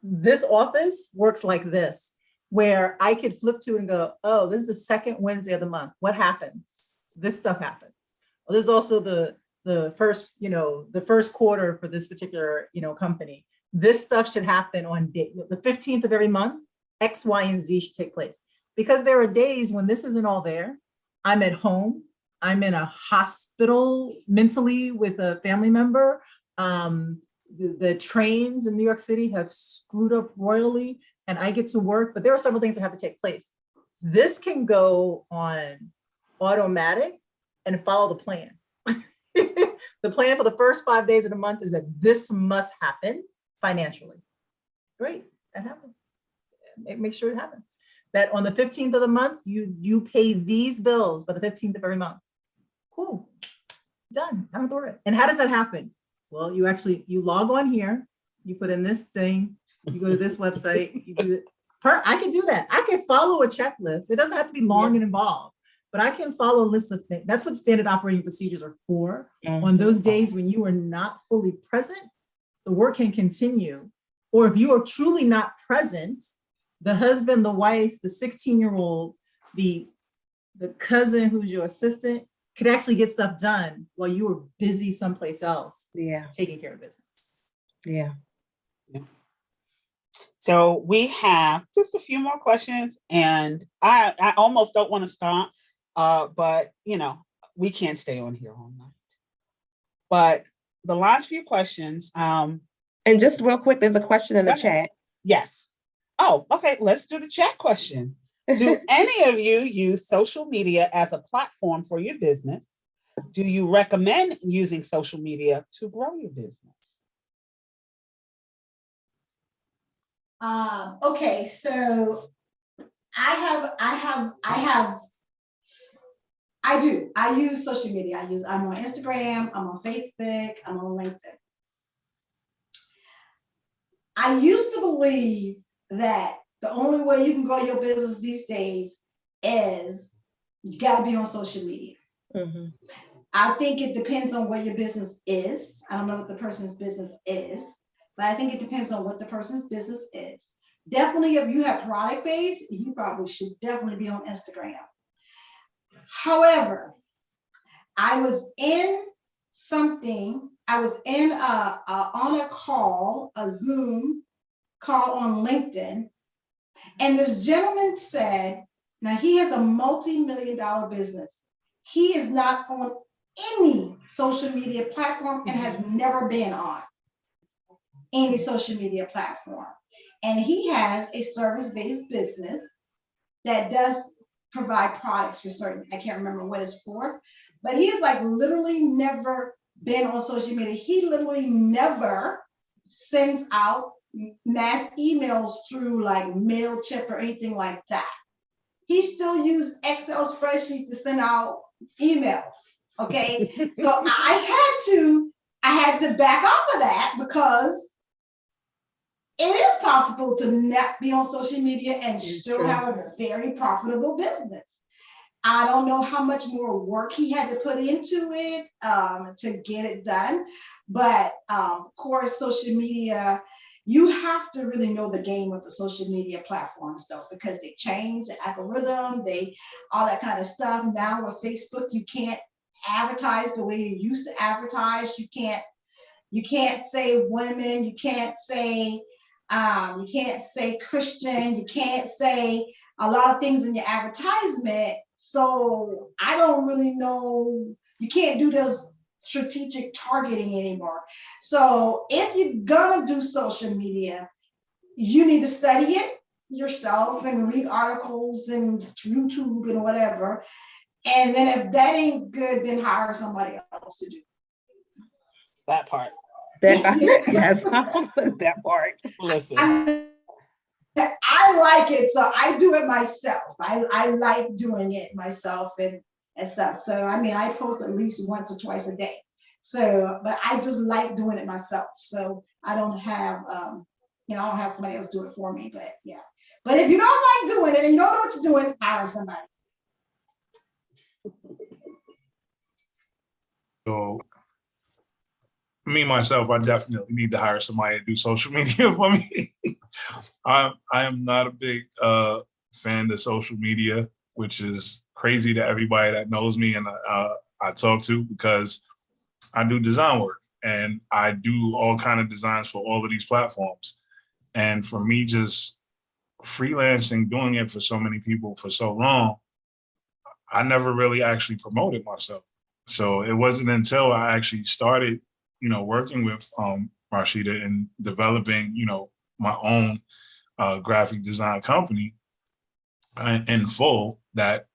This office works like this, where I could flip to and go, oh, this is the second Wednesday of the month. What happens? This stuff happens. Well, there's also the first quarter for this particular, company. This stuff should happen on the 15th of every month. X, Y, and Z should take place. Because there are days when this isn't all there. I'm at home. I'm in a hospital mentally with a family member. The trains in New York City have screwed up royally, and I get to work, but there are several things that have to take place. This can go on automatic and follow the plan. The plan for the first 5 days of the month is that this must happen financially. Great, that happens. Make sure it happens. That on the 15th of the month, you pay these bills by the 15th of every month. Cool, done, I don't do it. And how does that happen? Well, you log on here, you put in this thing, you go to this website, you do it. I can do that. I can follow a checklist. It doesn't have to be long and involved, but I can follow a list of things. That's what standard operating procedures are for. On those days when you are not fully present, the work can continue. Or if you are truly not present, the husband, the wife, the 16-year-old, the cousin who's your assistant could actually get stuff done while you were busy someplace else. Yeah. Taking care of business. Yeah. So we have just a few more questions, and I almost don't want to stop, but we can't stay on here all night. But the last few questions. And just real quick, there's a question in the chat. Yes. Oh, okay. Let's do the chat question. Do any of you use social media as a platform for your business? Do you recommend using social media to grow your business? Okay, so I use social media. I'm on Instagram, I'm on Facebook, I'm on LinkedIn. I used to believe that the only way you can grow your business these days is you got to be on social media. Mm-hmm. I think it depends on what your business is. I don't know what the person's business is, but I think it depends on what the person's business is. Definitely, if you have product base, you probably should definitely be on Instagram. However, I was in on a call, a Zoom call on LinkedIn. And this gentleman said, now he has a multi-million-dollar business. He is not on any social media platform and has never been on any social media platform. And he has a service-based business that does provide products for certain, I can't remember what it's for, but he's like literally never been on social media. He literally never sends out mass emails through like MailChimp or anything like that. He still uses Excel spreadsheets to send out emails. Okay. So I had to back off of that because it is possible to not be on social media and still have a very profitable business. I don't know how much more work he had to put into it to get it done. But of course, social media, you have to really know the game with the social media platforms though, because they change the algorithm, all that kind of stuff. Now with Facebook, you can't advertise the way you used to advertise. You can't say women, you can't say Christian, you can't say a lot of things in your advertisement. So I don't really know, you can't do those strategic targeting anymore. So if you're gonna do social media, you need to study it yourself and read articles and YouTube and whatever. And then if that ain't good, then hire somebody else to do That part. Yes, that part. Listen. I like it, so I do it myself. I like doing it myself and stuff. So I mean, I post at least once or twice a day. So, but I just like doing it myself. So I don't have, I don't have somebody else do it for me. But yeah. But if you don't like doing it and you don't know what you're doing, hire somebody. So me, myself, I definitely need to hire somebody to do social media for me. I am not a big fan of social media, which is crazy to everybody that knows me and I talk to, because I do design work and I do all kind of designs for all of these platforms. And for me, just freelancing, doing it for so many people for so long, I never really actually promoted myself. So it wasn't until I actually started, working with Rasheeda and developing, my own graphic design company in full that,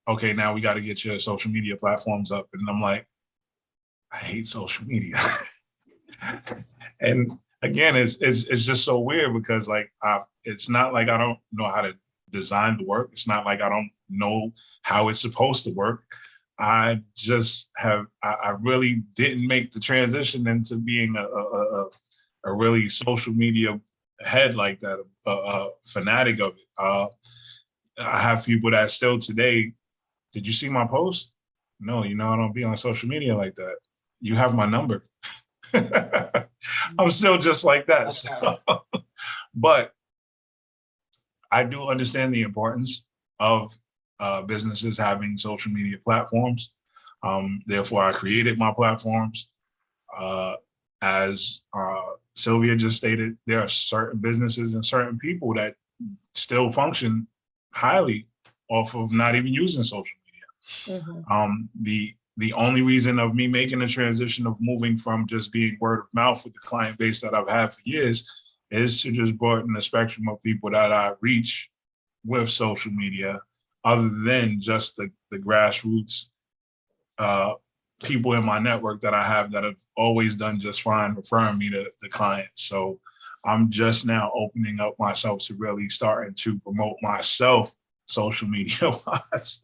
okay, now we got to get your social media platforms up. And I'm like, I hate social media. And again, it's just so weird because like, it's not like I don't know how to design the work. It's not like I don't know how it's supposed to work. I just I really didn't make the transition into being a really social media head like that, a fanatic of it. I have people that still today, did you see my post? No, I don't be on social media like that. You have my number. I'm still just like that. So, but I do understand the importance of businesses having social media platforms. Therefore, I created my platforms. As Sylvia just stated, there are certain businesses and certain people that still function highly off of not even using social media. Mm-hmm. The only reason of me making the transition of moving from just being word of mouth with the client base that I've had for years is to just broaden the spectrum of people that I reach with social media, other than just the grassroots people in my network that I have that have always done just fine referring me to the clients. So I'm just now opening up myself to really starting to promote myself social media wise.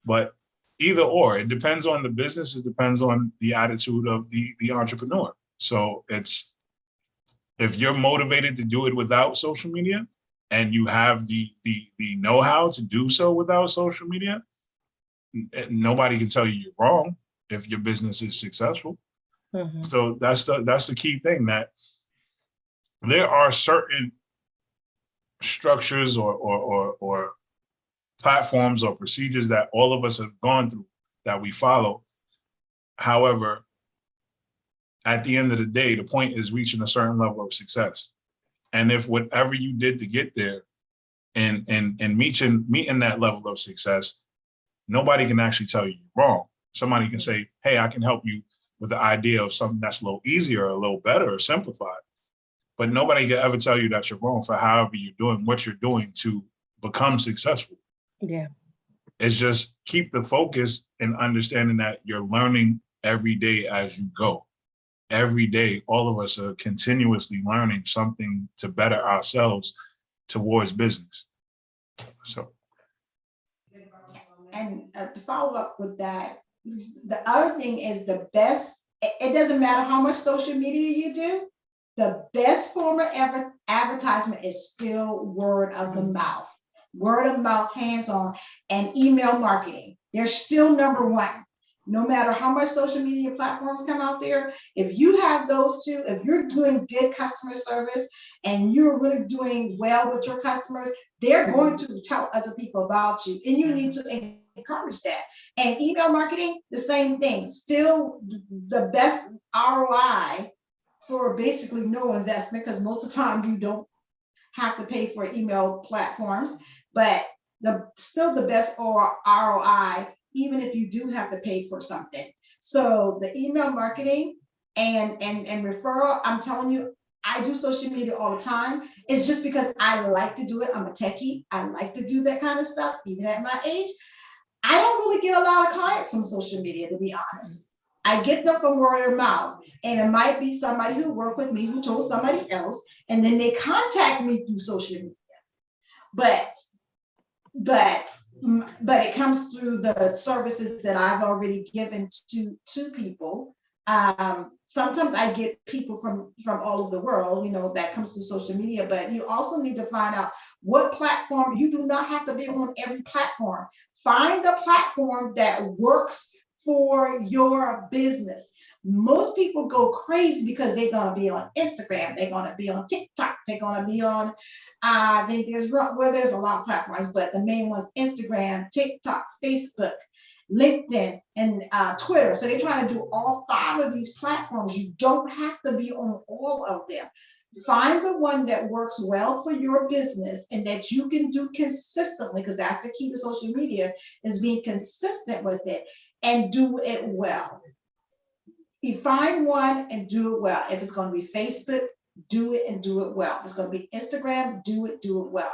But either or, it depends on the business. It depends on the attitude of the entrepreneur. So it's, if you're motivated to do it without social media and you have the know-how to do so without social media, nobody can tell you you're wrong if your business is successful. Mm-hmm. So that's the key thing, that there are certain structures or platforms or procedures that all of us have gone through that we follow. However, at the end of the day, the point is reaching a certain level of success. And if whatever you did to get there and meeting that level of success, nobody can actually tell you you're wrong. Somebody can say, hey, I can help you with the idea of something that's a little easier, a little better, or simplified. But nobody can ever tell you that you're wrong for however you're doing what you're doing to become successful. Yeah. It's just keep the focus and understanding that you're learning every day as you go. Every day, all of us are continuously learning something to better ourselves towards business. So. And to follow up with that, the other thing is the best, it doesn't matter how much social media you do, the best form of advertisement is still word of the mouth. Word of mouth, hands-on, and email marketing. They're still number one. No matter how much social media platforms come out there, if you have those two, if you're doing good customer service and you're really doing well with your customers, they're going to tell other people about you, and you need to encourage that. And email marketing, the same thing. Still the best ROI for basically no investment, because most of the time you don't have to pay for email platforms, but still the best ROI, even if you do have to pay for something. So the email marketing and referral, I'm telling you, I do social media all the time. It's just because I like to do it. I'm a techie. I like to do that kind of stuff, even at my age. I don't really get a lot of clients from social media, to be honest. I get them from word of mouth, and it might be somebody who worked with me who told somebody else, and then they contact me through social media. But it comes through the services that I've already given to people. Sometimes I get people from all over the world, that comes through social media, but you also need to find out what platform. You do not have to be on every platform. Find a platform that works for your business. Most people go crazy because they're going to be on Instagram, they're going to be on TikTok, they're going to be on, I think there's a lot of platforms, but the main ones, Instagram, TikTok, Facebook, LinkedIn, and Twitter. So they're trying to do all 5 of these platforms. You don't have to be on all of them. Find the one that works well for your business and that you can do consistently, because that's the key to social media, is being consistent with it and do it well. You find one and do it well. If it's going to be Facebook, do it and do it well. If it's going to be Instagram, do it well.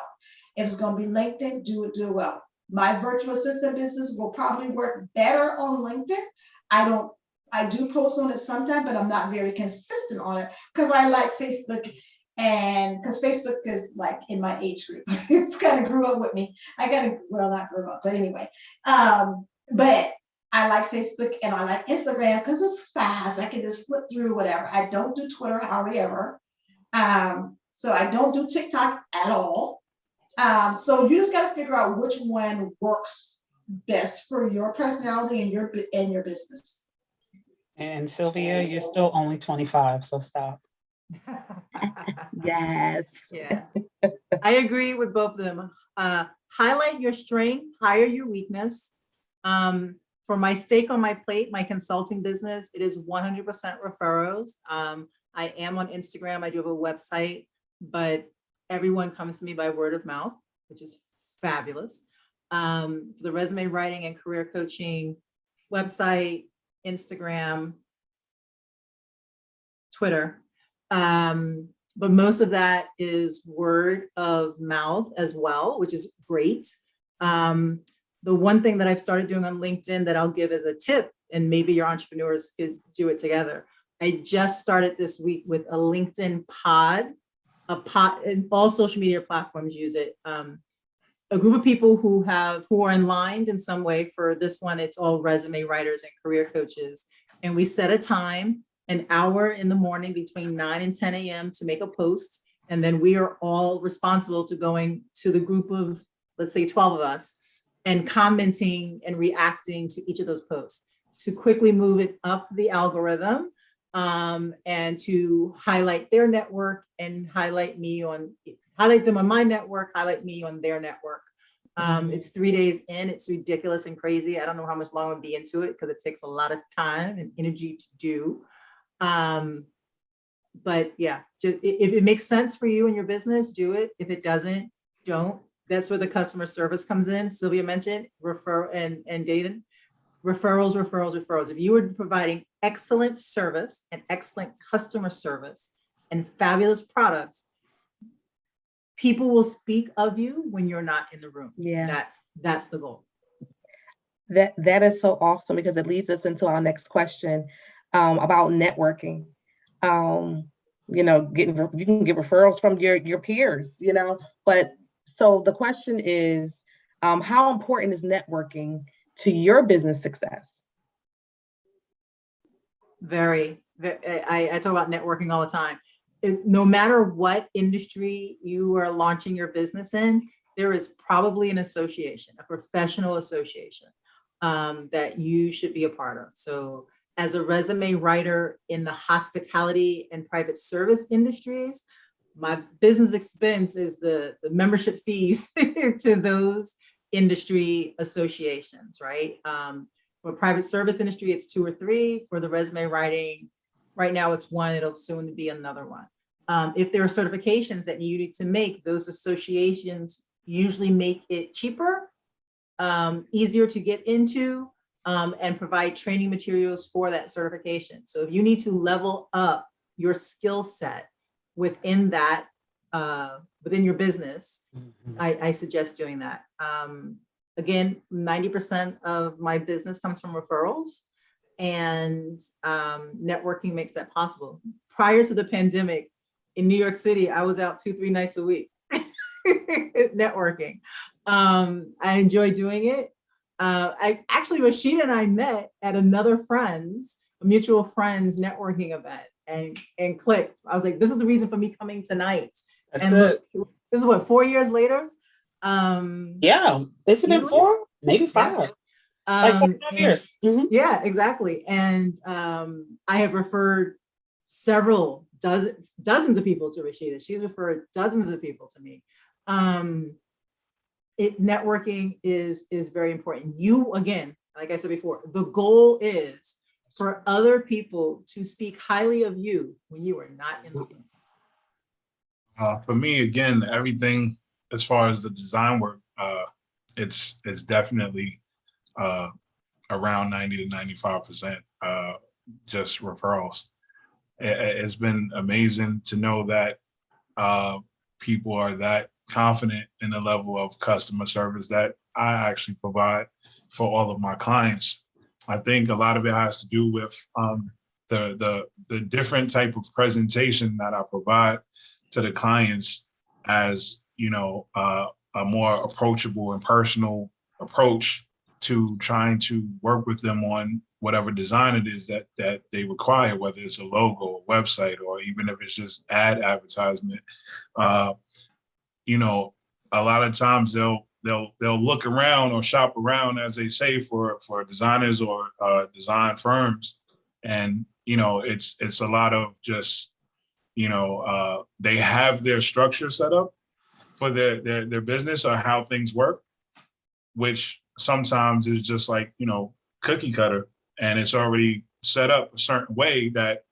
If it's going to be LinkedIn, do it well. My virtual assistant business will probably work better on LinkedIn. I do post on it sometimes, but I'm not very consistent on it because I like Facebook, and because Facebook is like in my age group. It's kind of grew up with me. Not grew up, but anyway. But I like Facebook and I like Instagram because it's fast. I can just flip through whatever. I don't do Twitter hardly ever. So I don't do TikTok at all. So you just got to figure out which one works best for your personality and your business. And Sylvia, you're still only 25, so stop. Yes. Yeah, I agree with both of them. Highlight your strength, hire your weakness. For my steak on my plate, my consulting business, it is 100% referrals. I am on Instagram. I do have a website, but everyone comes to me by word of mouth, which is fabulous. For the resume writing and career coaching, website, Instagram, Twitter. But most of that is word of mouth as well, which is great. The one thing that I've started doing on LinkedIn that I'll give as a tip, and maybe your entrepreneurs could do it together. I just started this week with a LinkedIn pod, and all social media platforms use it. A group of people who are aligned in some way. For this one, it's all resume writers and career coaches. And we set a time, an hour in the morning between 9 and 10 a.m. to make a post. And then we are all responsible to going to the group of, let's say 12 of us, and commenting and reacting to each of those posts to quickly move it up the algorithm, and to highlight their network and highlight them on my network, highlight me on their network. It's 3 days in. It's ridiculous and crazy. I don't know how much longer I'll be into it because it takes a lot of time and energy to do. But yeah, just, if it makes sense for you and your business, do it. If it doesn't, don't. That's where the customer service comes in. Sylvia mentioned referral and data. Referrals. If you are providing excellent service and excellent customer service and fabulous products, people will speak of you when you're not in the room. Yeah. That's the goal. That is so awesome because it leads us into our next question about networking. You know, you can get referrals from your peers, you know, but so the question is, how important is networking to your business success? I talk about networking all the time. No matter what industry you are launching your business in, there is probably an association, a professional association that you should be a part of. So as a resume writer in the hospitality and private service industries, my business expense is the membership fees to those industry associations, right? For private service industry, it's 2 or 3. For the resume writing, right now it's 1. It'll soon be another one. If there are certifications that you need to make, those associations usually make it cheaper, easier to get into, and provide training materials for that certification. So if you need to level up your skill set within that, within your business, I suggest doing that. Again, 90% of my business comes from referrals, and networking makes that possible. Prior to the pandemic in New York City, I was out 2-3 nights a week networking. I enjoy doing it. Rasheeda and I met at another mutual friends networking event and clicked. I was like, this is the reason for me coming tonight. That's it. Look, this is what, 4 years later? Yeah, it's been 4, maybe 5. Like 4 years. Yeah, exactly. And I have referred dozens of people to Rasheeda. She's referred dozens of people to me. Networking is very important. You, again, like I said before, the goal is for other people to speak highly of you when you are not in the room. For me, again, everything as far as the design work, it's definitely around 90 to 95% just referrals. It's been amazing to know that people are that confident in the level of customer service that I actually provide for all of my clients. I think a lot of it has to do with the different type of presentation that I provide to the clients, as you know, a more approachable and personal approach to trying to work with them on whatever design it is that they require, whether it's a logo, a website, or even if it's just ad advertisement. You know, a lot of times they'll look around or shop around, as they say, for designers or design firms, and you know, it's a lot of just, you know, they have their structure set up for their business or how things work, which sometimes is just like, you know, cookie cutter, and it's already set up a certain way that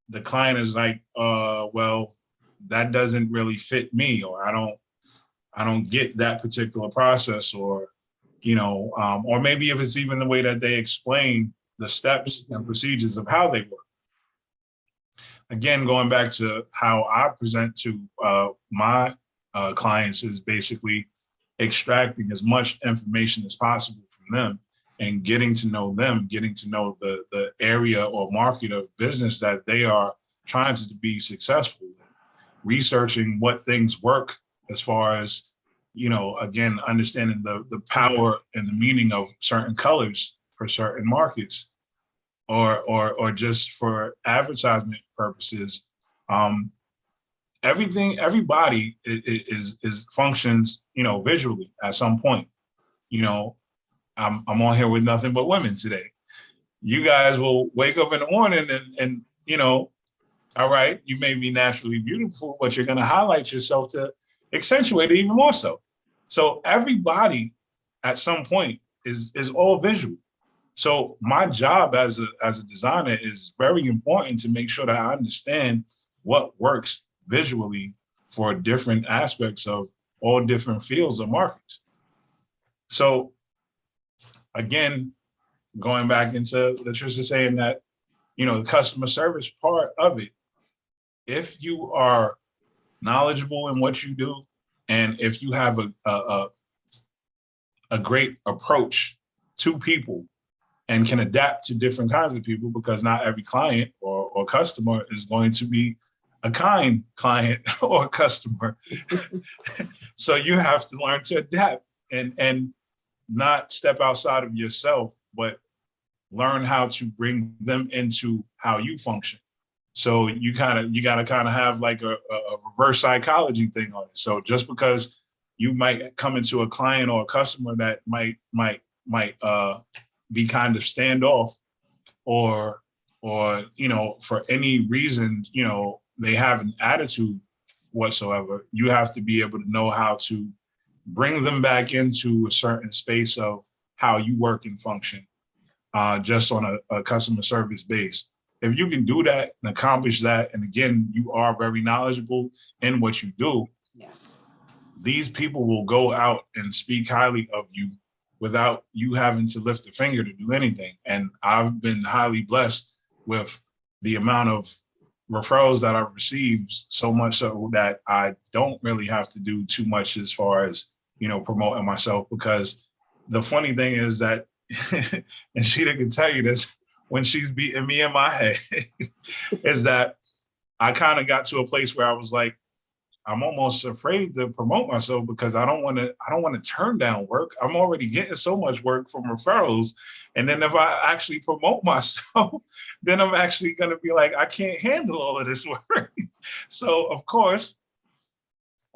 the client is like, well, that doesn't really fit me, or I don't get that particular process, or, you know, or maybe if it's even the way that they explain the steps and procedures of how they work. Again, going back to how I present to my clients is basically extracting as much information as possible from them and getting to know them, getting to know the area or market of business that they are trying to be successful in, researching what things work as far as, you know, again, understanding the power and the meaning of certain colors for certain markets, or just for advertisement purposes. Everybody is functions, you know, visually at some point. You know, I'm on here with nothing but women today. You guys will wake up in the morning and you know, all right, you may be naturally beautiful, but you're going to highlight yourself to accentuate it even more so. So everybody at some point is all visual. So my job as a designer is very important to make sure that I understand what works visually for different aspects of all different fields of markets. So again, going back into Theresa saying that, you know, the customer service part of it, if you are knowledgeable in what you do, and if you have a great approach to people and can adapt to different kinds of people, because not every client or customer is going to be a kind client or customer. So you have to learn to adapt and not step outside of yourself, but learn how to bring them into how you function. So you got to kind of have like a reverse psychology thing on it. So just because you might come into a client or a customer that might be kind of standoff, or for any reason, they have an attitude whatsoever, you have to be able to know how to bring them back into a certain space of how you work and function, just on a customer service base. If you can do that and accomplish that, and again, you are very knowledgeable in what you do, Yes. these people will go out and speak highly of you without you having to lift a finger to do anything. And I've been highly blessed with the amount of referrals that I've received, so much so that I don't really have to do too much as far as, promoting myself. Because the funny thing is that, and Sheeta can tell you this, when she's beating me in my head, is that I kind of got to a place where I was like, I'm almost afraid to promote myself, because I don't want to turn down work. I'm already getting so much work from referrals. And then if I actually promote myself, then I'm actually going to be like, I can't handle all of this work. So of course,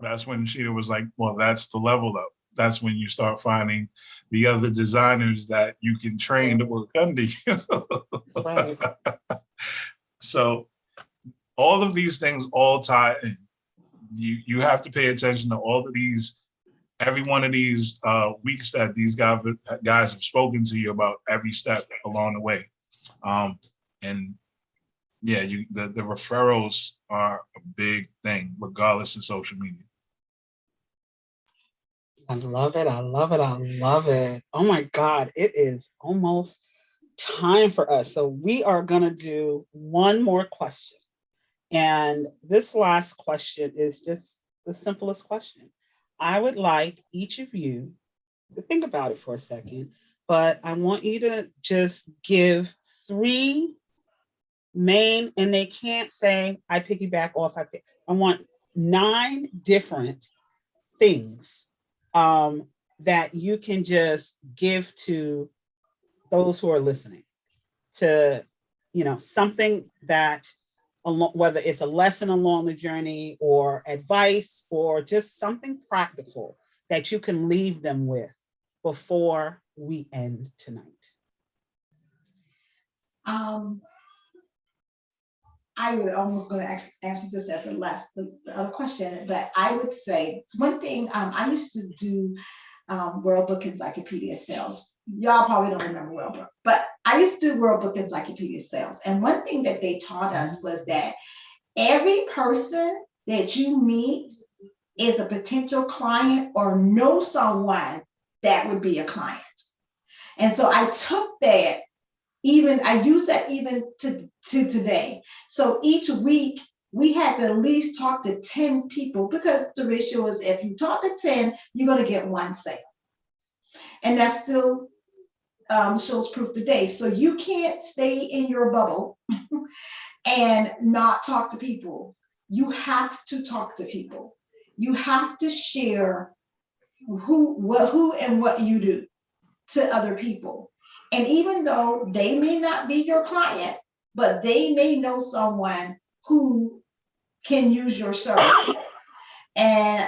that's when Sheeta was like, well, that's the level up. That's when you start finding the other designers that you can train to work under you. Right. So all of these things all tie in. You have to pay attention to all of these, every one of these weeks that these guys have spoken to you about, every step along the way. And yeah, the referrals are a big thing, regardless of social media. I love it. I love it. I love it. Oh my God. It is almost time for us. So we are going to do one more question. And this last question is just the simplest question. I would like each of you to think about it for a second, but I want you to just give 3 main, and they can't say, I piggyback off, I want 9 different things that you can just give to those who are listening, to, something that, whether it's a lesson along the journey or advice or just something practical that you can leave them with before we end tonight. I would almost going to answer this as the other question, but I would say one thing. I used to do World Book Encyclopedia sales. Y'all probably don't remember World Book, but I used to do World Book Encyclopedia sales. And one thing that they taught us was that every person that you meet is a potential client or know someone that would be a client. And so I took that, I use that even to today. So each week we had to at least talk to 10 people, because the ratio is, if you talk to 10, you're going to get 1 sale. And that still shows proof today. So you can't stay in your bubble and not talk to people. You have to talk to people. You have to share who and what you do to other people. And even though they may not be your client, but they may know someone who can use your services. And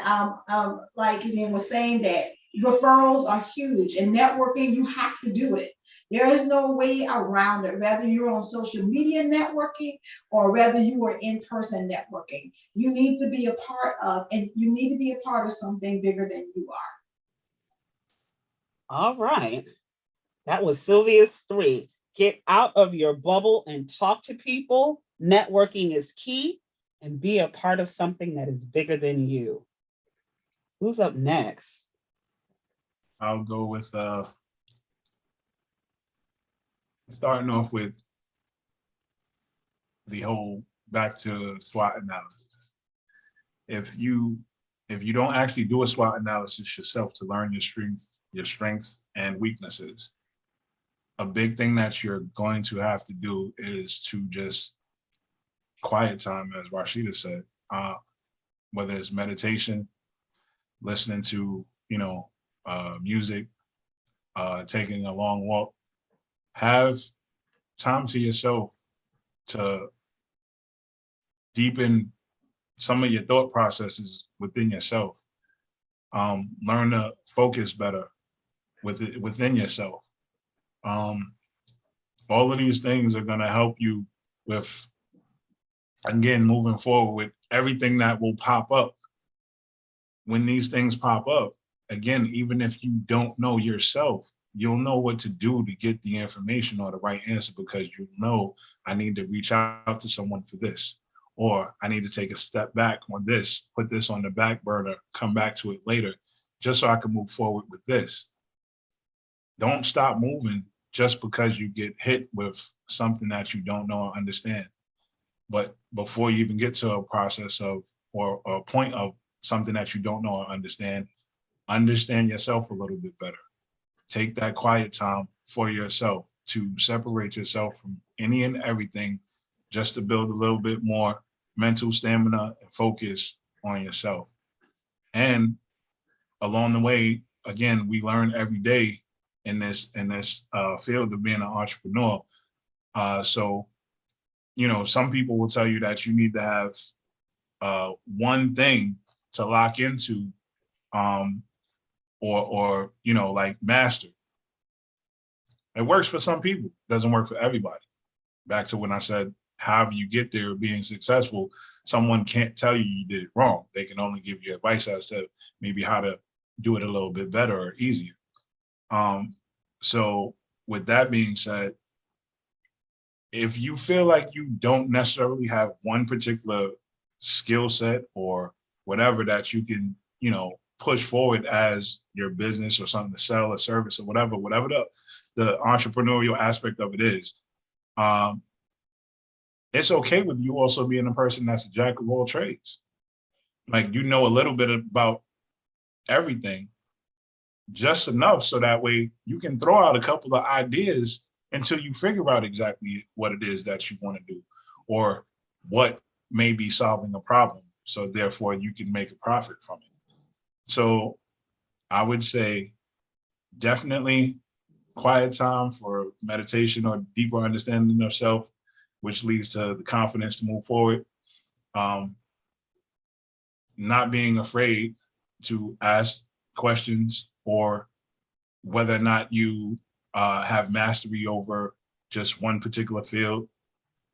like Ian was saying, that referrals are huge, and networking, you have to do it. There is no way around it, whether you're on social media networking or whether you are in-person networking. You need to be a part of, and you need to be a part of something bigger than you are. All right. That was Sylvia's 3. Get out of your bubble and talk to people. Networking is key, and be a part of something that is bigger than you. Who's up next? I'll go with starting off with the whole back to SWOT analysis. If you don't actually do a SWOT analysis yourself to learn your strengths and weaknesses, a big thing that you're going to have to do is to just quiet time, as Rasheeda said, whether it's meditation, listening to, music, taking a long walk, have time to yourself to deepen some of your thought processes within yourself. Learn to focus better within yourself. All of these things are going to help you with, again, moving forward with everything that will pop up. When these things pop up, again, even if you don't know yourself, you'll know what to do to get the information or the right answer, because you know, I need to reach out to someone for this, or I need to take a step back on this, put this on the back burner, come back to it later, just so I can move forward with this. Don't stop moving just because you get hit with something that you don't know or understand. But before you even get to a process of, or a point of something that you don't know or understand yourself a little bit better. Take that quiet time for yourself to separate yourself from any and everything, just to build a little bit more mental stamina and focus on yourself. And along the way, again, we learn every day in this field of being an entrepreneur. So, some people will tell you that you need to have one thing to lock into, or like master. It works for some people, doesn't work for everybody. Back to when I said, however you get there being successful, someone can't tell you did it wrong. They can only give you advice as to maybe how to do it a little bit better or easier. So with that being said, if you feel like you don't necessarily have one particular skill set or whatever that you can, push forward as your business or something to sell, a service or whatever the entrepreneurial aspect of it is, it's okay with you also being a person that's a jack of all trades. Like, a little bit about everything, just enough so that way you can throw out a couple of ideas until you figure out exactly what it is that you want to do, or what may be solving a problem. So therefore you can make a profit from it. So I would say definitely quiet time for meditation or deeper understanding of self, which leads to the confidence to move forward. Not being afraid to ask questions, or whether or not you have mastery over just one particular field.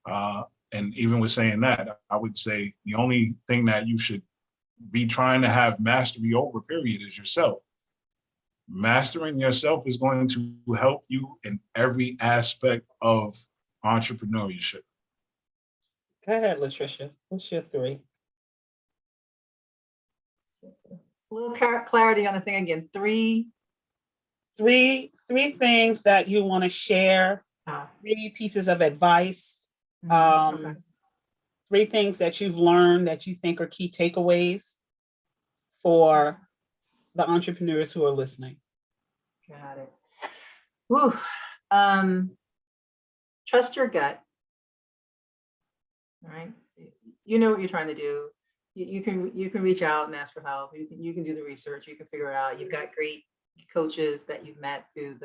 And even with saying that, I would say the only thing that you should be trying to have mastery over, period, is yourself. Mastering yourself is going to help you in every aspect of entrepreneurship. Go ahead, Latricia. What's your 3? A little clarity on the thing again. 3 things that you want to share, 3 pieces of advice, okay. 3 things that you've learned that you think are key takeaways for the entrepreneurs who are listening. Got it. Woo. Trust your gut. All right. You know what you're trying to do. You can reach out and ask for help. You can do the research. You can figure it out. You've got great coaches that you've met through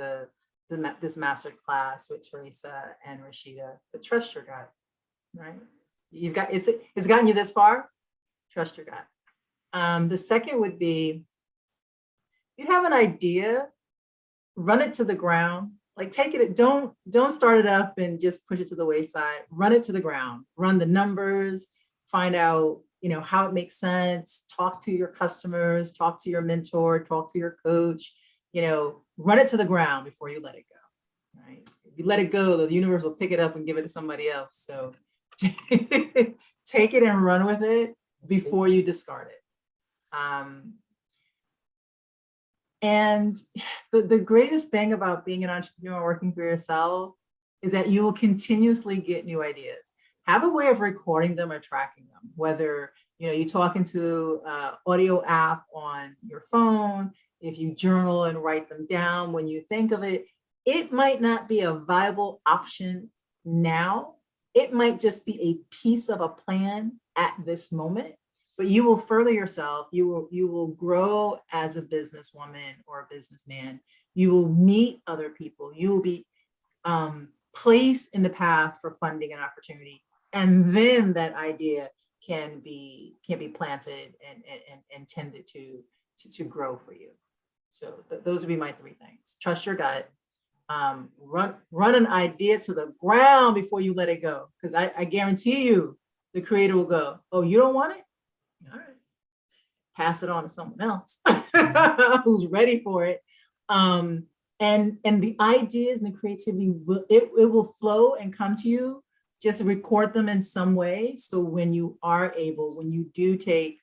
this master class with Theresa and Rasheeda. But trust your gut. Right. It's gotten you this far. Trust your gut. The second would be, you have an idea, run it to the ground. Like, take it, don't start it up and just push it to the wayside. Run it to the ground, run the numbers, find out, how it makes sense, talk to your customers, talk to your mentor, talk to your coach, run it to the ground before you let it go. Right. If you let it go, the universe will pick it up and give it to somebody else. So take it and run with it before you discard it. And the greatest thing about being an entrepreneur working for yourself is that you will continuously get new ideas. Have a way of recording them or tracking them, whether you talk into an audio app on your phone, if you journal and write them down when you think of it, it might not be a viable option now. It might just be a piece of a plan at this moment, but you will further yourself. You will grow as a businesswoman or a businessman. You will meet other people. You will be placed in the path for funding and opportunity. And then that idea can be planted and tended to grow for you. So those would be my 3 things. Trust your gut. Run an idea to the ground before you let it go. Because I guarantee you the creator will go, oh, you don't want it? All right. Pass it on to someone else who's ready for it. And the ideas and the creativity will flow and come to you. Just record them in some way. So when you are able, when you do take,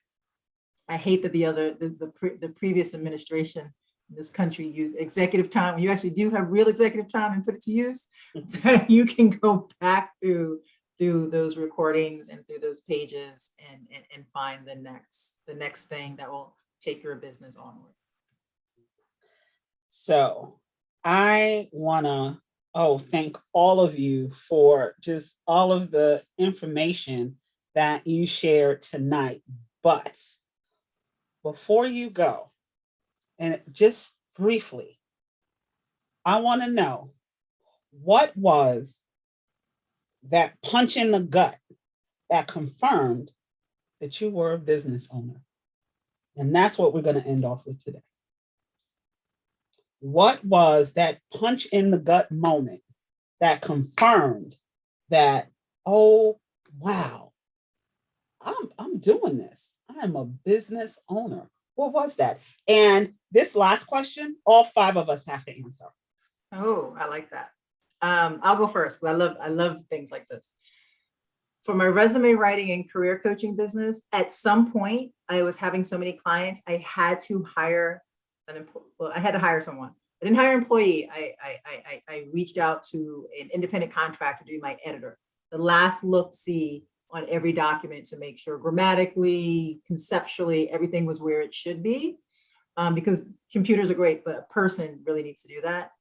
I hate that the previous administration in this country used executive time. When you actually do have real executive time and put it to use, that you can go back through those recordings and through those pages and find the next thing that will take your business onward. So I want to thank all of you for just all of the information that you shared tonight. But before you go, and just briefly, I want to know, what was that punch in the gut that confirmed that you were a business owner? And that's what we're going to end off with today. What was that punch in the gut moment that confirmed that, oh, wow, I'm doing this. I'm a business owner. What was that? And this last question, all 5 of us have to answer. Oh, I like that. I'll go first because I love things like this. For my resume writing and career coaching business, at some point I was having so many clients, I had to hire I had to hire someone. I didn't hire an employee. I reached out to an independent contractor to be my editor. The last look-see on every document to make sure grammatically, conceptually, everything was where it should be. Because computers are great, but a person really needs to do that.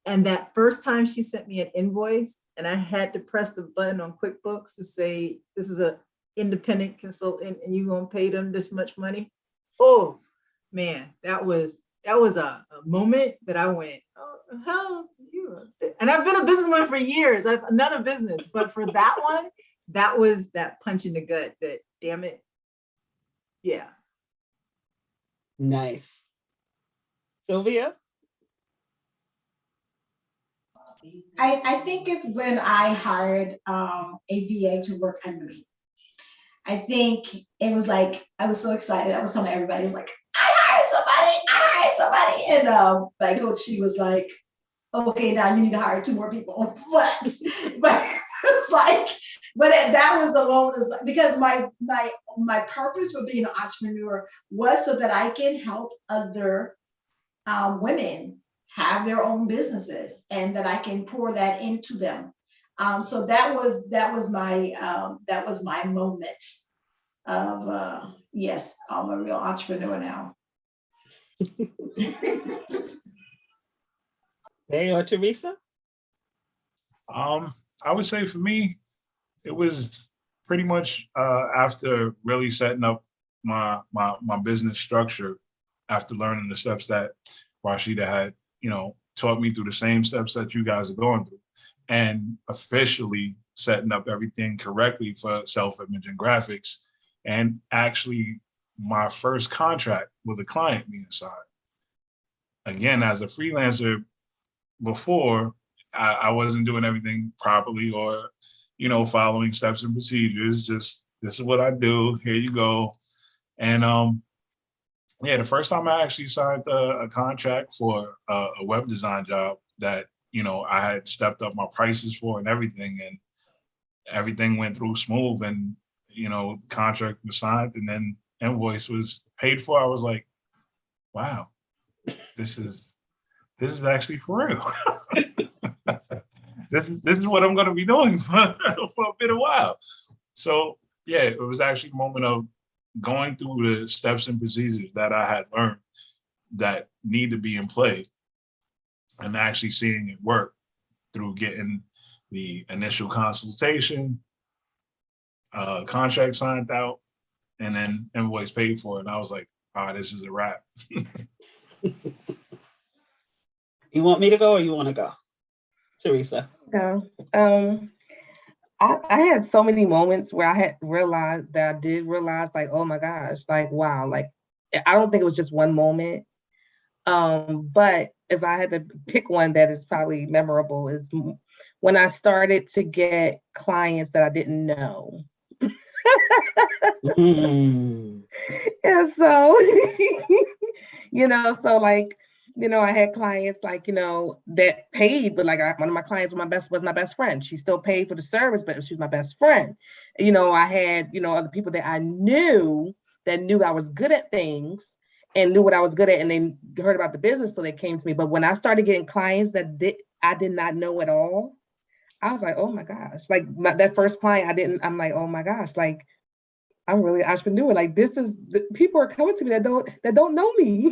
And that first time she sent me an invoice and I had to press the button on QuickBooks to say, this is an independent consultant and you're gonna pay them this much money. Oh man, that was a moment that I went, oh, hell, and I've been a businesswoman for years. I have another business, but for that one, that was that punch in the gut that, damn it. Yeah. Nice. Sylvia? I think it's when I hired a VA to work under me. I think it was like, I was so excited. I was telling everybody, it's like, I hired somebody. And my coach, she was like, okay, now you need to hire 2 more people. But it's like, that was the moment, because my purpose for being an entrepreneur was so that I can help other women have their own businesses and that I can pour that into them. So that was my moment of yes, I'm a real entrepreneur now. Hey, or Theresa? I would say for me, it was pretty much after really setting up my business structure, after learning the steps that Rasheeda had, taught me through the same steps that you guys are going through, and officially setting up everything correctly for self-image and graphics, and actually my first contract with a client being signed. Again, as a freelancer before, I wasn't doing everything properly or, following steps and procedures. Just, this is what I do. Here you go. And the first time I actually signed a contract for a web design job that, I had stepped up my prices for and everything went through smooth, and, contract was signed and then invoice was paid for. I was like, wow, this is actually for real. This is what I'm going to be doing for a bit of while. So yeah, it was actually a moment of going through the steps and procedures that I had learned that need to be in play and actually seeing it work through getting the initial consultation, contract signed out, and then invoice paid for. And I was like, this is a wrap. You want me to go or you want to go, Theresa? Go. I had so many moments where I had realized that I did realize, like, oh my gosh, like, wow, like, I don't think it was just one moment. But if I had to pick one that is probably memorable, is when I started to get clients that I didn't know. Mm. And so, so like, I had clients like, that paid, but like one of my clients was my best friend. She still paid for the service, but she was my best friend. I had, other people that I knew that knew I was good at things and knew what I was good at, and they heard about the business, so they came to me. But when I started getting clients that I did not know at all, I was like, oh my gosh, like that first client, I'm like, oh my gosh, like, I'm really an entrepreneur. Like, people are coming to me that don't know me.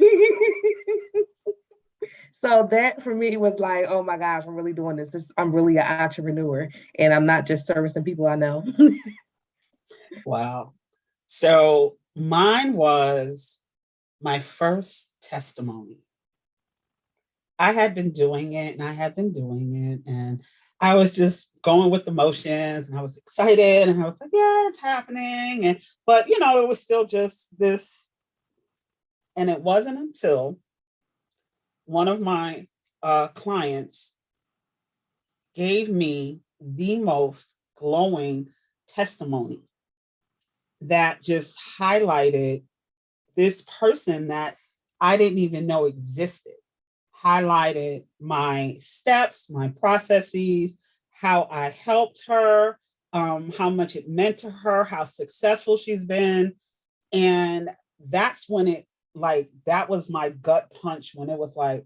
So that for me was like, oh my gosh, I'm really doing this. I'm really an entrepreneur, and I'm not just servicing people I know. Wow. So mine was my first testimony. I had been doing it and I was just going with the motions, and I was excited, and I was like, yeah, it's happening. But it was still just this. And it wasn't until one of my clients gave me the most glowing testimony that just highlighted this person that I didn't even know existed, highlighted my steps, my processes, how I helped her, how much it meant to her, how successful she's been. And that's when that was my gut punch, when it was like,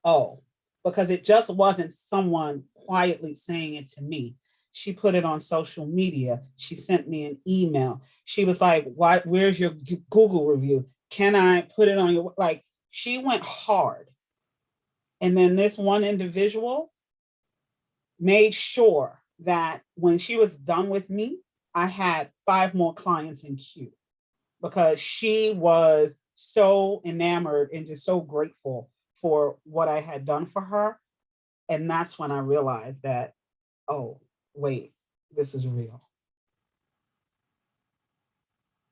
oh, because it just wasn't someone quietly saying it to me. She put it on social media. She sent me an email. She was like, where's your Google review? Can I put it on your, like, she went hard. And then this one individual made sure that when she was done with me, I had 5 more clients in queue, because she was so enamored and just so grateful for what I had done for her. And that's when I realized that, oh, wait, this is real.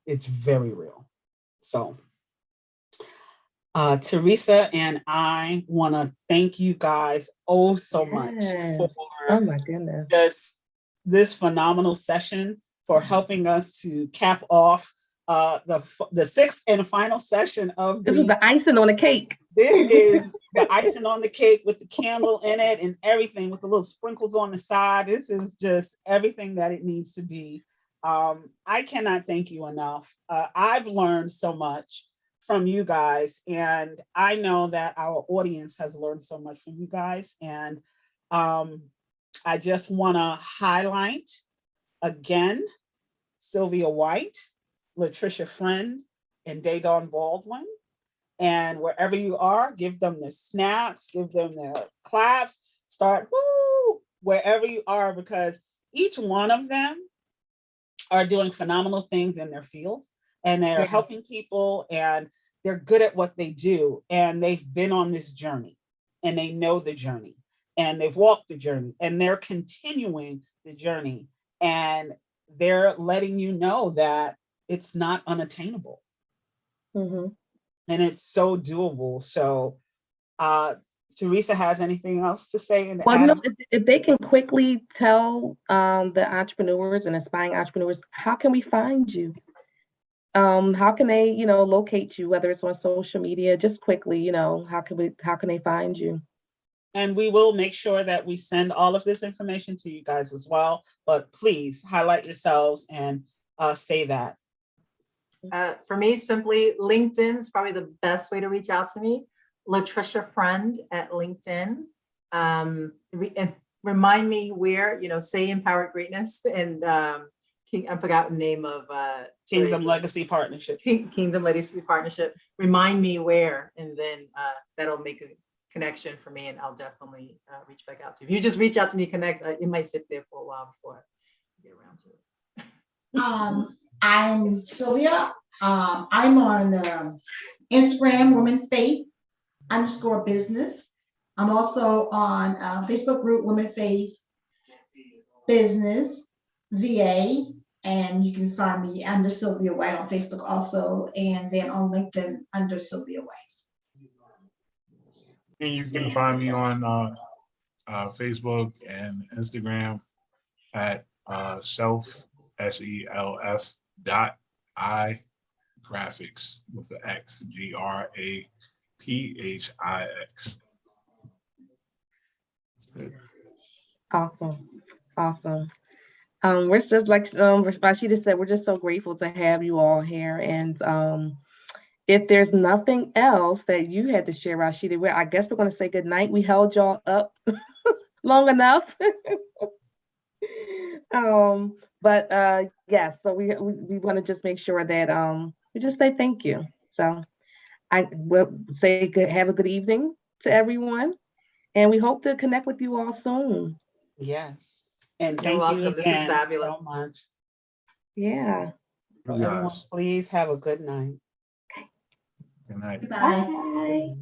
It's very real. So Theresa and I want to thank you guys so much for oh my goodness, this phenomenal session, for helping us to cap off the 6th and final session of this was the icing on the cake. This is the icing on the cake with the candle in it and everything, with the little sprinkles on the side. This is just everything that it needs to be. I cannot thank you enough. I've learned so much from you guys, and I know that our audience has learned so much from you guys. And I just want to highlight again Sylvia White, Latricia Friend, and Daydon Baldwin. And wherever you are, give them their snaps, give them their claps, start woo, wherever you are, because each one of them are doing phenomenal things in their field, and they're helping people, and they're good at what they do. And they've been on this journey, and they know the journey, and they've walked the journey, and they're continuing the journey. And they're letting you know that it's not unattainable. Mm-hmm. And it's so doable. So Theresa has anything else to say? If they can quickly tell the entrepreneurs and aspiring entrepreneurs, how can we find you? How can they, locate you, whether it's on social media? Just quickly, how can they find you? And we will make sure that we send all of this information to you guys as well. But please highlight yourselves and say that. For me, simply LinkedIn is probably the best way to reach out to me. Latricia Friend at LinkedIn. And remind me where, say Empowered Greatness, and I forgot the name of Kingdom Legacy Partnership. Kingdom Legacy Partnership. Remind me where, and then that'll make a connection for me, and I'll definitely reach back out to you. If you just reach out to me, connect, it might sit there for a while before I get around to it. I'm Sylvia. I'm on Instagram, Women Faith _business. I'm also on Facebook group, Women Faith Business VA, and you can find me under Sylvia White on Facebook also, and then on LinkedIn under Sylvia White. And you can find me on Facebook and Instagram at self SELF .I graphics with the X GRAPHIX. Awesome. We're just like Rasheeda said, we're just so grateful to have you all here. And if there's nothing else that you had to share, Rasheeda, I guess we're going to say good night. We held y'all up long enough. But yes, so we want to just make sure that we just say thank you. So I will say have a good evening to everyone, and we hope to connect with you all soon. Yes. And You're thank you welcome. This was again fabulous. so much. Yeah. So everyone, please have a good night. Good night. Goodbye. Bye.